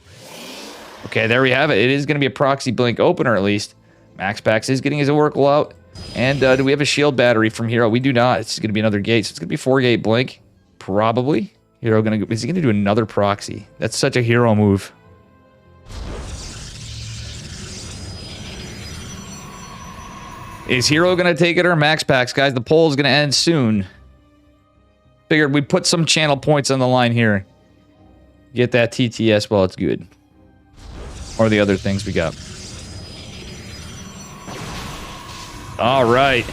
Okay, there we have it. It is going to be a Proxy Blink opener, at least. MaxPax is getting his Oracle out. And do we have a shield battery from Hero? We do not. It's going to be another gate. So it's going to be 4-gate Blink. Probably. Hero is he going to do another proxy? That's such a Hero move. Is Hero going to take it or MaxPax? Guys, the poll is going to end soon. Figured we'd put some channel points on the line here. Get that TTS while it's good. Or the other things we got. All right.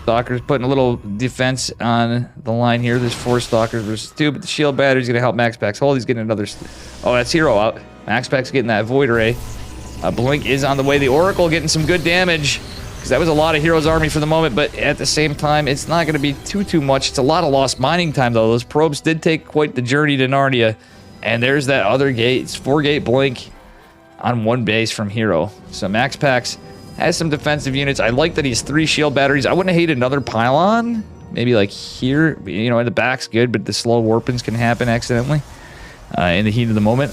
Stalkers putting a little defense on the line here. There's 4 Stalkers versus 2, but the shield battery is going to help MaxPax hold. He's getting another... Oh, that's Hero out. MaxPax getting that Void Ray. Blink is on the way. The Oracle getting some good damage. Because that was a lot of Hero's army for the moment, but at the same time, it's not going to be too much. It's a lot of lost mining time, though. Those probes did take quite the journey to Narnia. And there's that other gate. It's 4-gate Blink on 1 base from Hero. So MaxPax has some defensive units. I like that he's 3 shield batteries. I wouldn't hate another pylon. Maybe like here. You know, in the back's good, but the slow warpings can happen accidentally in the heat of the moment.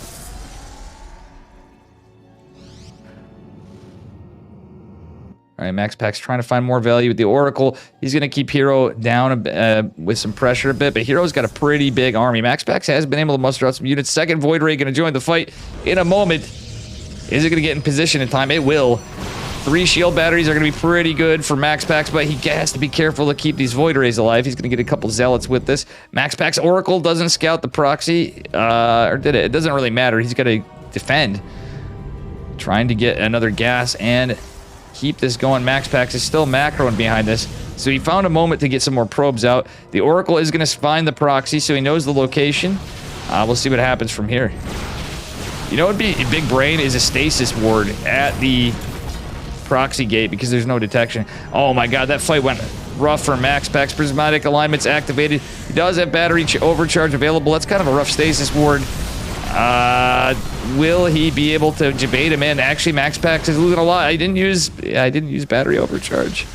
All right, MaxPax trying to find more value with the Oracle. He's going to keep Hero down with some pressure a bit, but Hero's got a pretty big army. MaxPax has been able to muster out some units. Second Void Ray going to join the fight in a moment. Is it going to get in position in time? It will. 3 shield batteries are going to be pretty good for MaxPax, but he has to be careful to keep these Void Rays alive. He's going to get a couple Zealots with this. MaxPax Oracle doesn't scout the proxy, or did it? It doesn't really matter. He's got to defend. Trying to get another gas and keep this going. MaxPax is still macroing behind this. So he found a moment to get some more probes out. The Oracle is going to find the proxy, so he knows the location. We'll see what happens from here. You know what would be a big brain is a stasis ward at the proxy gate because there's no detection. Oh my god, that fight went rough for MaxPax. Prismatic alignment's activated. He does have battery overcharge available. That's kind of a rough stasis ward. Will he be able to debate him in? Actually, MaxPax is losing a lot. I didn't use battery overcharge.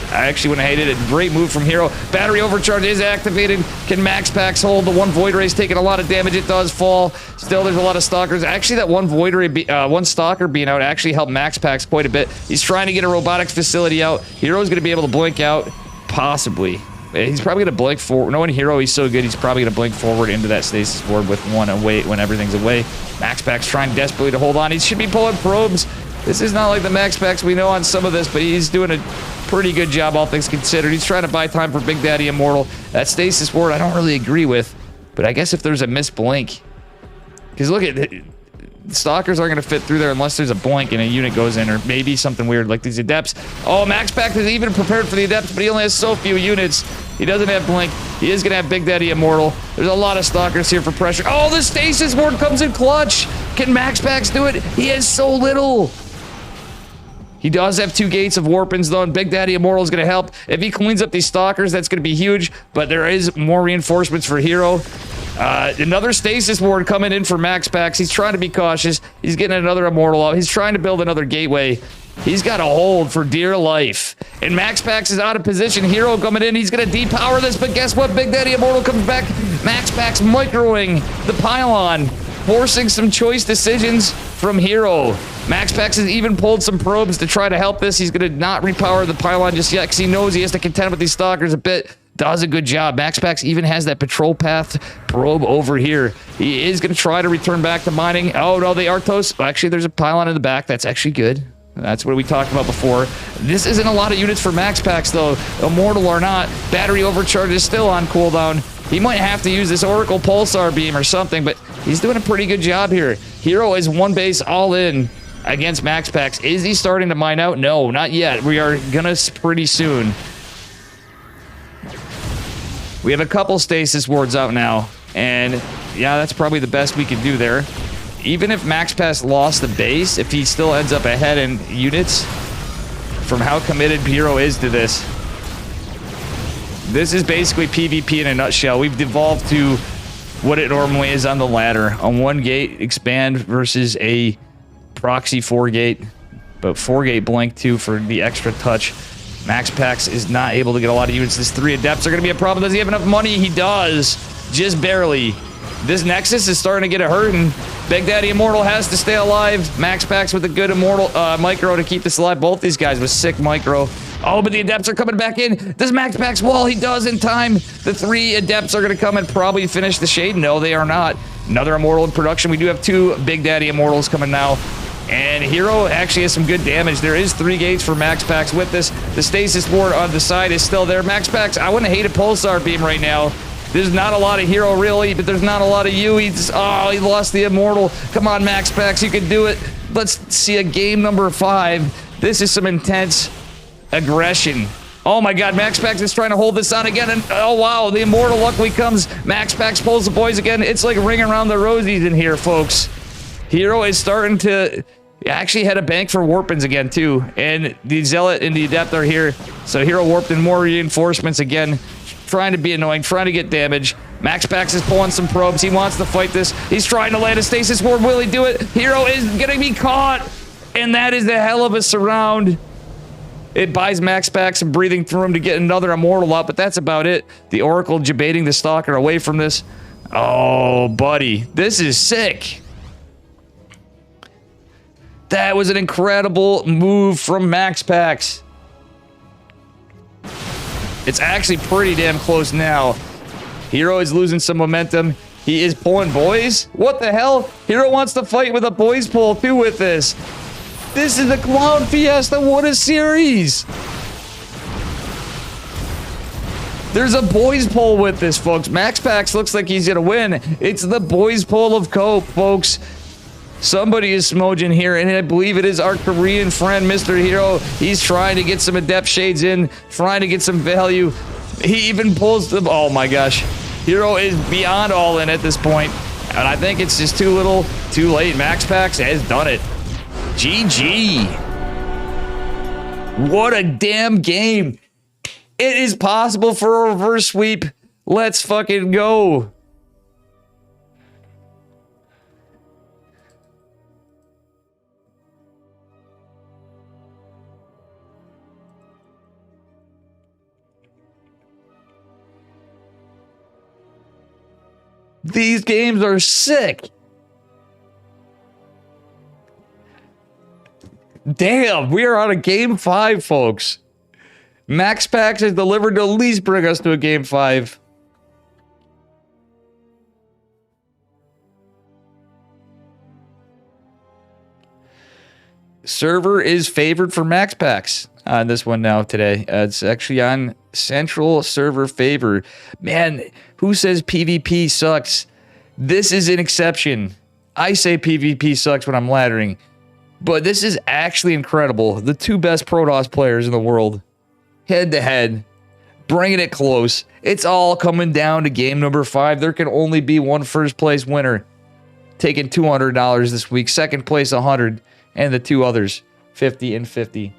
I actually wouldn't have hated it. Great move from Hero. Battery overcharge is activated. Can MaxPax hold? The 1 Void Ray's taking a lot of damage. It does fall. Still, there's a lot of Stalkers. Actually, that 1 Void Ray, 1 Stalker being out actually helped MaxPax quite a bit. He's trying to get a robotics facility out. Hero's going to be able to blink out. Possibly. He's probably going to blink forward. Knowing Hero, he's so good, he's probably going to blink forward into that stasis board with 1 away when everything's away. MaxPax trying desperately to hold on. He should be pulling probes. This is not like the MaxPax we know on some of this, but he's doing a pretty good job, all things considered. He's trying to buy time for Big Daddy Immortal. That stasis ward I don't really agree with, but I guess if there's a missed blink. Because look at it. Stalkers aren't going to fit through there unless there's a blink and a unit goes in, or maybe something weird like these Adepts. Oh, MaxPax is even prepared for the Adepts, but he only has so few units. He doesn't have blink. He is going to have Big Daddy Immortal. There's a lot of Stalkers here for pressure. Oh, the stasis ward comes in clutch. Can MaxPax do it? He has so little. He does have 2 gates of Warpins, though, and Big Daddy Immortal is going to help. If he cleans up these Stalkers, that's going to be huge, but there is more reinforcements for Hero. Another stasis ward coming in for Max Pax. He's trying to be cautious. He's getting another immortal out. He's trying to build another gateway. He's got a hold for dear life. And Max Pax is out of position. Hero coming in. He's going to depower this, but guess what? Big Daddy Immortal comes back. Max Pax microing the pylon, forcing some choice decisions from Hero. Max Pax has even pulled some probes to try to help this. He's going to not repower the pylon just yet because he knows he has to contend with these stalkers a bit. Does a good job. Max Pax even has that patrol path probe over here. He is going to try to return back to mining. Oh, no, the Arctos. Actually, there's a pylon in the back. That's actually good. That's what we talked about before. This isn't a lot of units for Max Pax, though. Immortal or not, battery overcharge is still on cooldown. He might have to use this Oracle Pulsar Beam or something, but he's doing a pretty good job here. Hero is one base all in against Max Pax. Is he starting to mine out? No, not yet. We are gonna pretty soon. We have a couple stasis wards out now, and yeah, that's probably the best we can do there. Even if Max Pax lost the base, if he still ends up ahead in units from how committed Hero is to this. This is basically PvP in a nutshell. We've devolved to what it normally is on the ladder. On one gate, expand versus a proxy 4-gate, but 4-gate blank 2 for the extra touch. Max Pax is not able to get a lot of units. These 3 adepts are going to be a problem. Does he have enough money? He does. Just barely. This Nexus is starting to get a hurting. Big Daddy Immortal has to stay alive. Max Pax with a good immortal micro to keep this alive. Both these guys with sick micro. Oh, but the adepts are coming back in. Does Max Pax wall? He does in time. The 3 adepts are going to come and probably finish the shade. No, they are not. Another immortal in production. We do have 2 Big Daddy Immortals coming now. And Hero actually has some good damage. There is 3 gates for Max Pax with this. The stasis ward on the side is still there. Max Pax, I wouldn't hate a Pulsar Beam right now. There's not a lot of Hero, really, but there's not a lot of you. He lost the Immortal. Come on, Max Pax, you can do it. Let's see a game number 5. This is some intense aggression. Oh my god, Max Pax is trying to hold this on again, and oh wow, the Immortal luckily comes. Max Pax pulls the boys again. It's like ring around the rosies in here, folks. Hero is starting to actually had a bank for Warpins again, too. And the Zealot and the Adept are here. So Hero warped in more reinforcements again. Trying to be annoying, trying to get damage. Max Pax is pulling some probes. He wants to fight this. He's trying to land a stasis ward. Will he do it? Hero is going to be caught. And that is a hell of a surround. It buys Max Pax some breathing room to get another Immortal out, but that's about it. The Oracle debating the Stalker away from this. Oh, buddy. This is sick. That was an incredible move from Max Pax. It's actually pretty damn close now. Hero is losing some momentum. He is pulling boys. What the hell? Hero wants to fight with a boys pull too with this. This is the Clown Fiesta. What a series. There's a boys pull with this, folks. Max Pax looks like he's gonna win. It's the boys pull of cope, folks. Somebody is smoging here, and I believe it is our Korean friend, Mr. Hero. He's trying to get some Adept Shades in, trying to get some value. He even pulls the... Oh my gosh. Hero is beyond all in at this point, and I think it's just too little, too late. Max Pax has done it. GG. What a damn game. It is possible for a reverse sweep. Let's fucking go. These games are sick. Damn, we are on a game 5, folks. Max Pax has delivered to at least bring us to a game 5. Server is favored for Max Pax on this one now today. It's actually on central server favor. Man, who says PvP sucks? This is an exception. I say PvP sucks when I'm laddering. But this is actually incredible. The 2 best Protoss players in the world. Head to head. Bringing it close. It's all coming down to game number 5. There can only be one first place winner. Taking $200 this week. Second place $100. And the 2 others, 50 and 50.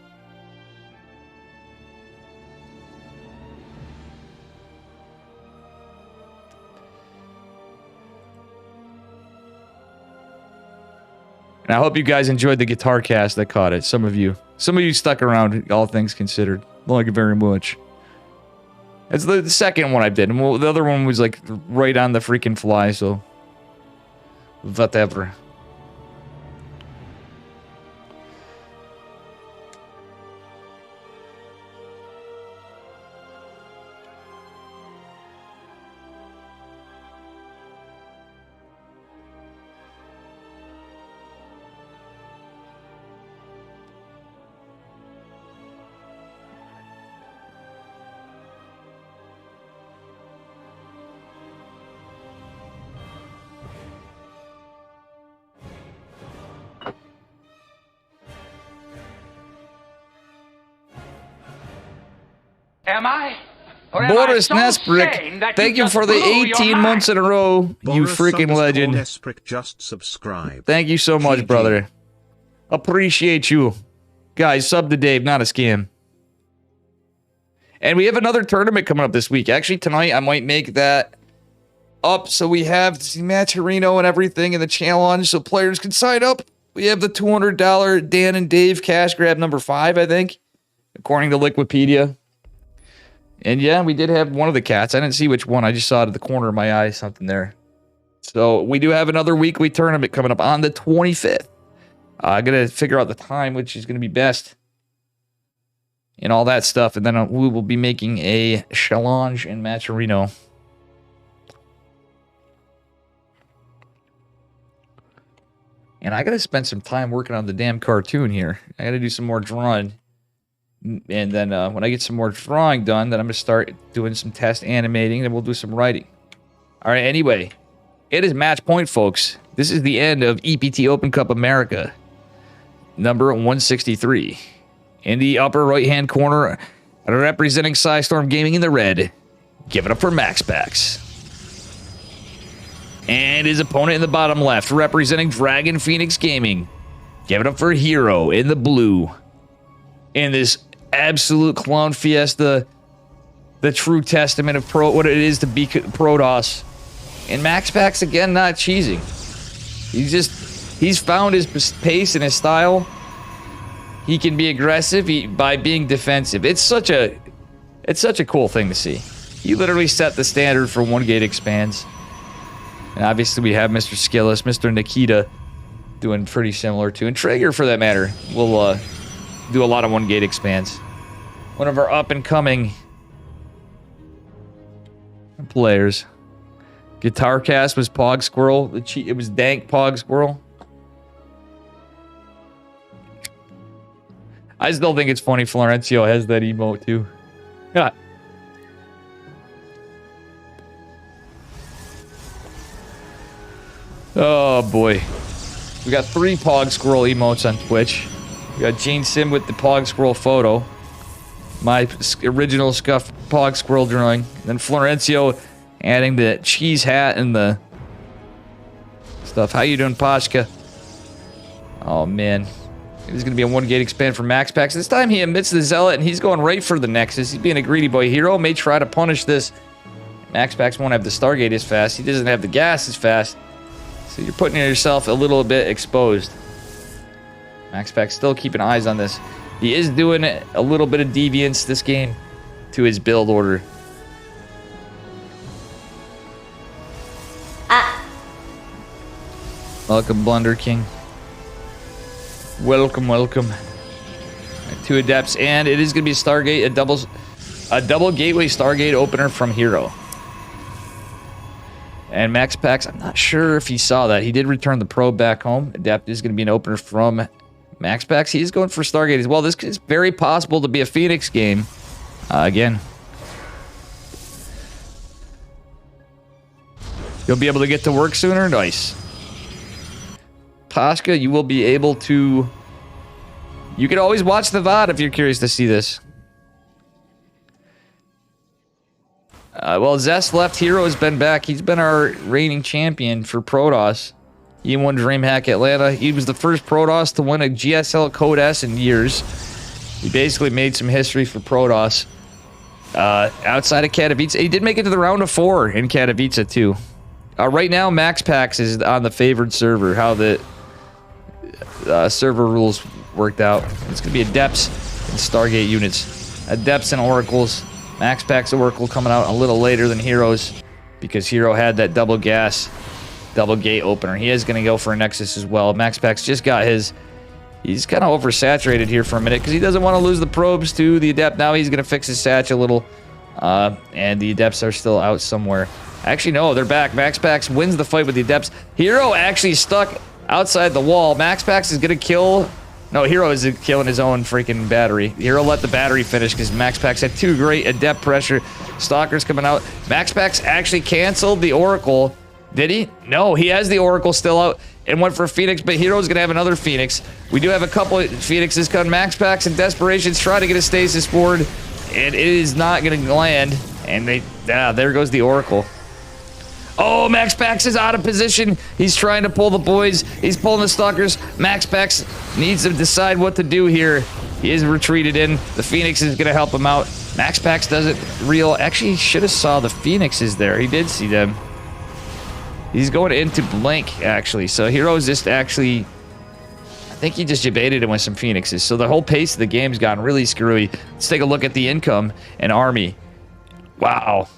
And I hope you guys enjoyed the guitar cast that caught it. Some of you stuck around, all things considered. Thank you very much. It's the second one I did. And the other one was like right on the freaking fly, so whatever. Am I? Boris Nesprick, thank you for the 18 months in a row, you freaking legend. Nesprick just subscribe. Thank you so much, GG. brother. Appreciate you. Guys, sub to Dave, not a scam. And we have another tournament coming up this week. Actually, tonight I might make that up so we have the Matcherino and everything in the challenge so players can sign up. We have the $200 Dan and Dave cash grab number 5, I think, according to Liquipedia. And yeah, we did have one of the cats. I didn't see which one. I just saw it at the corner of my eye, something there. So we do have another weekly tournament coming up on the 25th. I'm going to figure out the time, which is going to be best. And all that stuff. And then we will be making a challenge in Matcherino. And I got to spend some time working on the damn cartoon here. I got to do some more drawing. And then when I get some more drawing done, then I'm going to start doing some test animating, and we'll do some writing. All right, anyway, it is match point, folks. This is the end of EPT Open Cup America, number 163. In the upper right-hand corner, representing Psystorm Gaming in the red, give it up for MaxPax. And his opponent in the bottom left, representing Dragon Phoenix Gaming, give it up for Hero in the blue. In this absolute clown fiesta, the true testament of what it is to be Protoss. And MaxPax, again, not cheesing. He's found his pace and his style. He can be aggressive by being defensive. It's such a cool thing to see. He literally set the standard for one gate expands. And obviously we have Mr. Skillis, Mr. Nikita doing pretty similar too. And Traeger, for that matter, will do a lot of one gate expands. One of our up and coming players. Guitar cast was Pog Squirrel. It was Dank Pog Squirrel. I still think it's funny Florencio has that emote too. Yeah. Oh boy. We got 3 Pog Squirrel emotes on Twitch. We got Gene Sim with the Pog Squirrel photo. My original Scuff Pog Squirrel drawing. Then Florencio adding the cheese hat and the stuff. How you doing, Pashka? Oh, man. It is going to be a one-gate expand for MaxPax. This time he admits the Zealot, and he's going right for the Nexus. He's being a greedy boy. Hero may try to punish this. MaxPax won't have the Stargate as fast. He doesn't have the gas as fast. So you're putting yourself a little bit exposed. MaxPax still keeping eyes on this. He is doing a little bit of deviance this game to his build order. Welcome, Blunder King. Welcome, welcome. 2 Adepts, and it is going to be a Stargate, a double Gateway Stargate opener from Hero. And MaxPax, I'm not sure if he saw that. He did return the probe back home. Adept is going to be an opener from MaxPax. He's going for Stargate as well. This is very possible to be a Phoenix game. Again. You'll be able to get to work sooner? Nice. Pashka, you will be able to... You can always watch the VOD if you're curious to see this. Well, Zest left. Hero has been back. He's been our reigning champion for Protoss. He won DreamHack Atlanta. He was the first Protoss to win a GSL Code S in years. He basically made some history for Protoss. Outside of Katowice. He did make it to the round of 4 in Katowice, too. Right now, MaxPax is on the favored server. How the server rules worked out. It's going to be Adepts and Stargate units. Adepts and Oracles. Max Pac's Oracle coming out a little later than Heroes because Hero had that double gas, double gate opener. He is going to go for a Nexus as well. Max Pac's just got his. He's kind of oversaturated here for a minute because he doesn't want to lose the probes to the Adept. Now he's going to fix his Satch a little. And the Adepts are still out somewhere. Actually, no, they're back. Max Pax wins the fight with the Adepts. Hero actually stuck outside the wall. Max Pax is going to kill... No, Hero is killing his own freaking battery. Hero let the battery finish because Max Pax had too great Adept pressure. Stalker's coming out. Max Pax actually canceled the Oracle. Did he? No, he has the Oracle still out and went for Phoenix, but Hero's going to have another Phoenix. We do have a couple of Phoenixes coming. Max Pax in Desperation's trying to get a Stasis forward, and it is not going to land. And there goes the Oracle. Oh, Max Pax is out of position. He's trying to pull the boys. He's pulling the Stalkers. Max Pax needs to decide what to do here. He is retreated in. The Phoenix is going to help him out. Max Pax doesn't Actually, he should have saw the Phoenixes there. He did see them. He's going into Blink, actually. So Hero's just actually... I think he just debated him with some Phoenixes. So the whole pace of the game's gotten really screwy. Let's take a look at the income and army. Wow.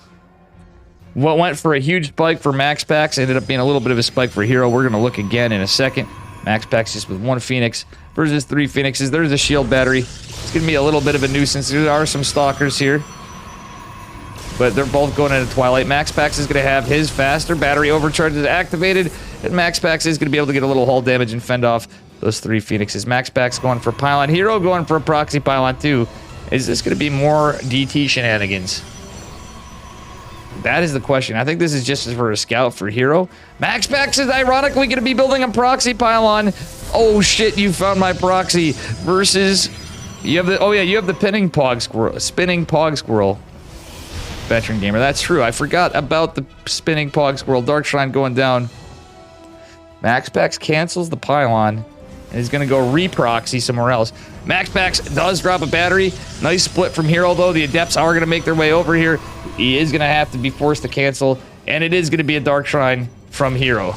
What went for a huge spike for Max Pax ended up being a little bit of a spike for Hero. We're going to look again in a second. Max Pax just with one Phoenix versus 3 Phoenixes. There's a shield battery. It's going to be a little bit of a nuisance. There are some Stalkers here, but they're both going into Twilight. Max Pax is going to have his faster. Battery overcharge is activated, and Max Pax is going to be able to get a little hull damage and fend off those 3 Phoenixes. Max Pax going for Pylon. Hero going for a Proxy Pylon too. Is this going to be more DT shenanigans? That is the question. I think this is just for a scout for Hero. Max Pax is ironically going to be building a Proxy Pylon. Oh shit, you found my proxy. Versus, you have the, oh yeah, you have the spinning Pog Squirrel. Veteran gamer, that's true. I forgot about the spinning Pog Squirrel. Dark Shrine going down. Max Pax cancels the Pylon. And he's going to go re-proxy somewhere else. Max Pax does drop a battery. Nice split from Hero, though. The Adepts are going to make their way over here. He is going to have to be forced to cancel. And it is going to be a Dark Shrine from Hero.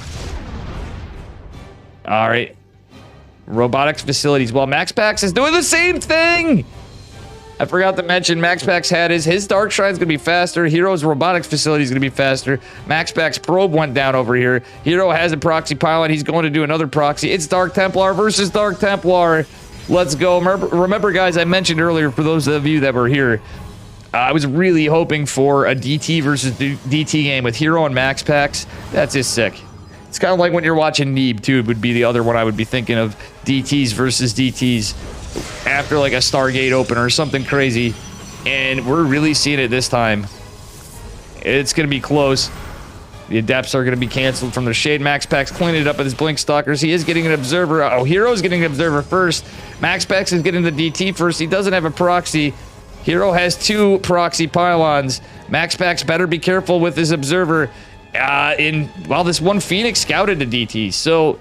All right. Robotics facilities. Well, Max Pax is doing the same thing. I forgot to mention Max Pax had his Dark Shrine's going to be faster. Hero's robotics facility is going to be faster. Max Pax probe went down over here. Hero has a proxy Pylon. He's going to do another proxy. It's Dark Templar versus Dark Templar. Let's go. Remember, guys, I mentioned earlier, for those of you that were here, I was really hoping for a DT versus DT game with Hero and Max Pax. That's just sick. It's kind of like when you're watching Neeb, too. It would be the other one I would be thinking of. DTs versus DTs after like a Stargate opener or something crazy. And we're really seeing it this time. It's going to be close. The Adepts are going to be canceled from their Shade. Max Pax cleaning it up with his Blink Stalkers. He is getting an Observer. Oh, Hero's getting an Observer first. Max Pax is getting the DT first. He doesn't have a proxy. Hero has 2 proxy Pylons. Max Pax better be careful with his Observer. Well, this one Phoenix scouted a DT. So,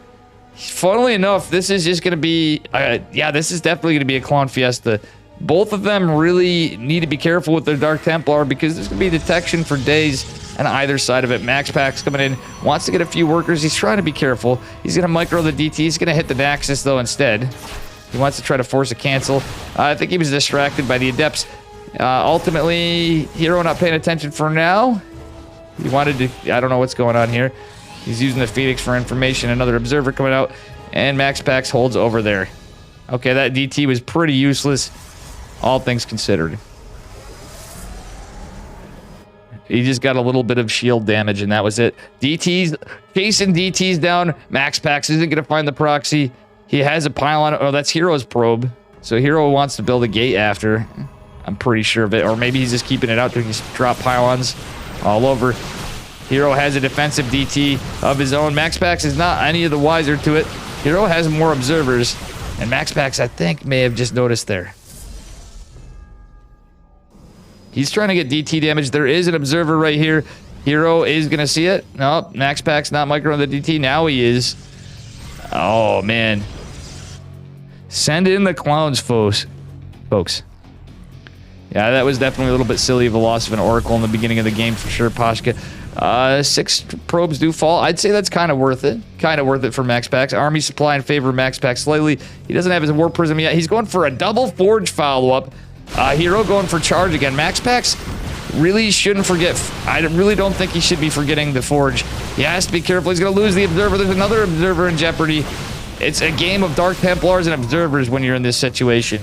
funnily enough, this is just going to be... yeah, this is definitely going to be a Clone Fiesta. Both of them really need to be careful with their Dark Templar because there's going to be detection for days on either side of it. Max Pax coming in, wants to get a few workers. He's trying to be careful. He's going to micro the DT. He's going to hit the Naxos, though, instead. He wants to try to force a cancel. I think he was distracted by the Adepts. Ultimately, Hero not paying attention for now. He wanted to... I don't know what's going on here. He's using the Phoenix for information. Another Observer coming out. And Max Pax holds over there. Okay, that DT was pretty useless, all things considered. He just got a little bit of shield damage, and that was it. DT's... chasing DT's down. Max Pax isn't going to find the proxy. He has a Pylon. Oh, that's Hero's probe. So Hero wants to build a gate after. I'm pretty sure of it. Or maybe he's just keeping it out to drop Pylons all over. Hero has a defensive DT of his own. Max Pax is not any of the wiser to it. Hero has more Observers. And Max Pax, I think, may have just noticed there. He's trying to get DT damage. There is an Observer right here. Hero is going to see it. Nope, Max Pax not microing the DT. Now he is. Oh, man. Send in the clowns, folks. Yeah, that was definitely a little bit silly of a loss of an Oracle in the beginning of the game for sure, Pashka. 6 probes do fall. I'd say that's kind of worth it. Kind of worth it for Max Pax. Army supply in favor of Max Pax slightly. He doesn't have his Warp Prism yet. He's going for a double Forge follow-up. Hero going for charge again. Max Pax really shouldn't forget. I really don't think he should be forgetting the Forge. He has to be careful. He's going to lose the Observer. There's another Observer in jeopardy. It's a game of Dark Templars and Observers when you're in this situation.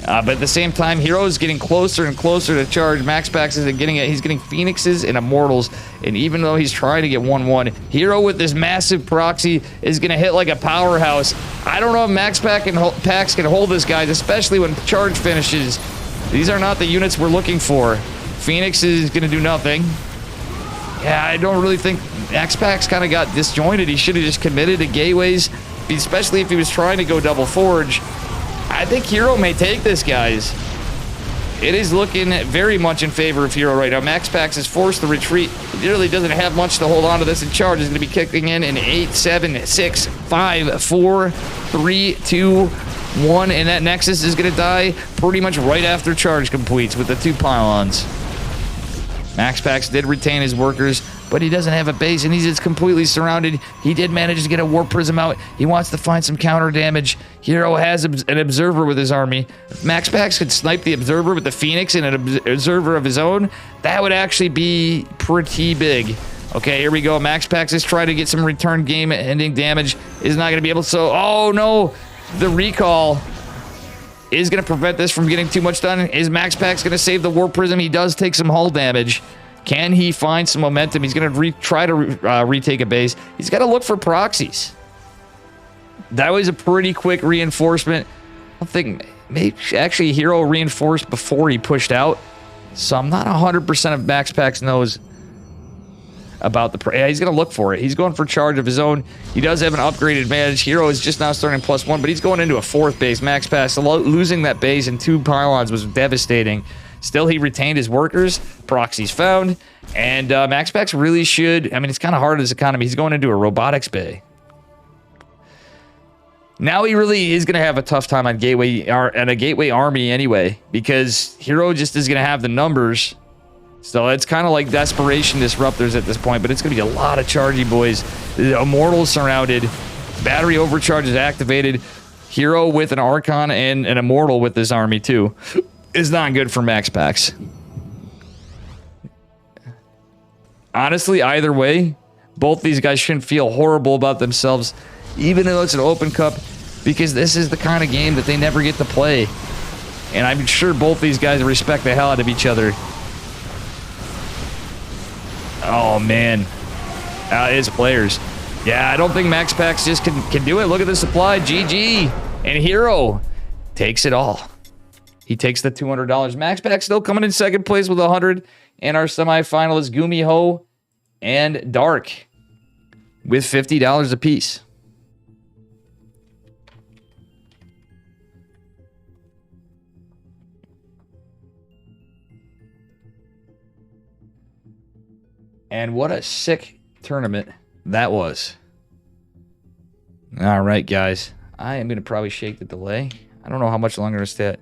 But at the same time, Hero is getting closer and closer to charge. Max Pax isn't getting it. He's getting Phoenixes and Immortals. And even though he's trying to get 1-1, Hero with this massive proxy is going to hit like a powerhouse. I don't know if Max Pax can hold this, guys, especially when charge finishes. These are not the units we're looking for. Phoenix is going to do nothing. Yeah, I don't really think Max Pax kind of got disjointed. He should have just committed to gateways, especially if he was trying to go double Forge. I think Hero may take this, guys. It is looking very much in favor of Hero right now. Max Pax is forced to retreat. He really doesn't have much to hold on to this, and charge is going to be kicking in 8, 7, 6, 5, 4, 3, 2, 1, and that Nexus is going to die pretty much right after charge completes with the 2 pylons. Max Pax did retain his workers, but he doesn't have a base, and he's just completely surrounded. He did manage to get a Warp Prism out. He wants to find some counter damage. Hero has an Observer with his army. If Max Pax could snipe the Observer with the Phoenix and an Observer of his own, that would actually be pretty big. Okay, here we go. Max Pax is trying to get some return game-ending damage. Is not going to be able to. So, oh no, the recall is going to prevent this from getting too much done. Is Max Pax going to save the Warp Prism? He does take some hull damage. Can he find some momentum? He's going to try to retake a base. He's got to look for proxies. That was a pretty quick reinforcement. I think maybe actually Hero reinforced before he pushed out. So I'm not 100% of Max Pax knows about the... Yeah, he's going to look for it. He's going for charge of his own. He does have an upgrade advantage. Hero is just now starting +1, but he's going into a 4th base. Max Pax losing that base and 2 pylons was devastating. Still, he retained his workers. Proxies found. And Max Pax really should... I mean, it's kind of hard as economy. He's going into a robotics bay. Now he really is going to have a tough time on Gateway and a Gateway army anyway, because Hero just is going to have the numbers. So it's kind of like desperation disruptors at this point, but it's going to be a lot of chargy boys. The Immortals surrounded. Battery overcharge is activated. Hero with an Archon and an Immortal with this army too is not good for Max Pax. Honestly, either way, both these guys shouldn't feel horrible about themselves, even though it's an open cup, because this is the kind of game that they never get to play. And I'm sure both these guys respect the hell out of each other. Oh, man. His players. Yeah, I don't think Max Pax just can do it. Look at the supply. GG. And Hero takes it all. He takes the $200. Max Pax still coming in 2nd place with 100. And our semifinalists, Gumi Ho and Dark, with $50 apiece. And what a sick tournament that was. All right, guys. I am going to probably shake the delay. I don't know how much longer it's at.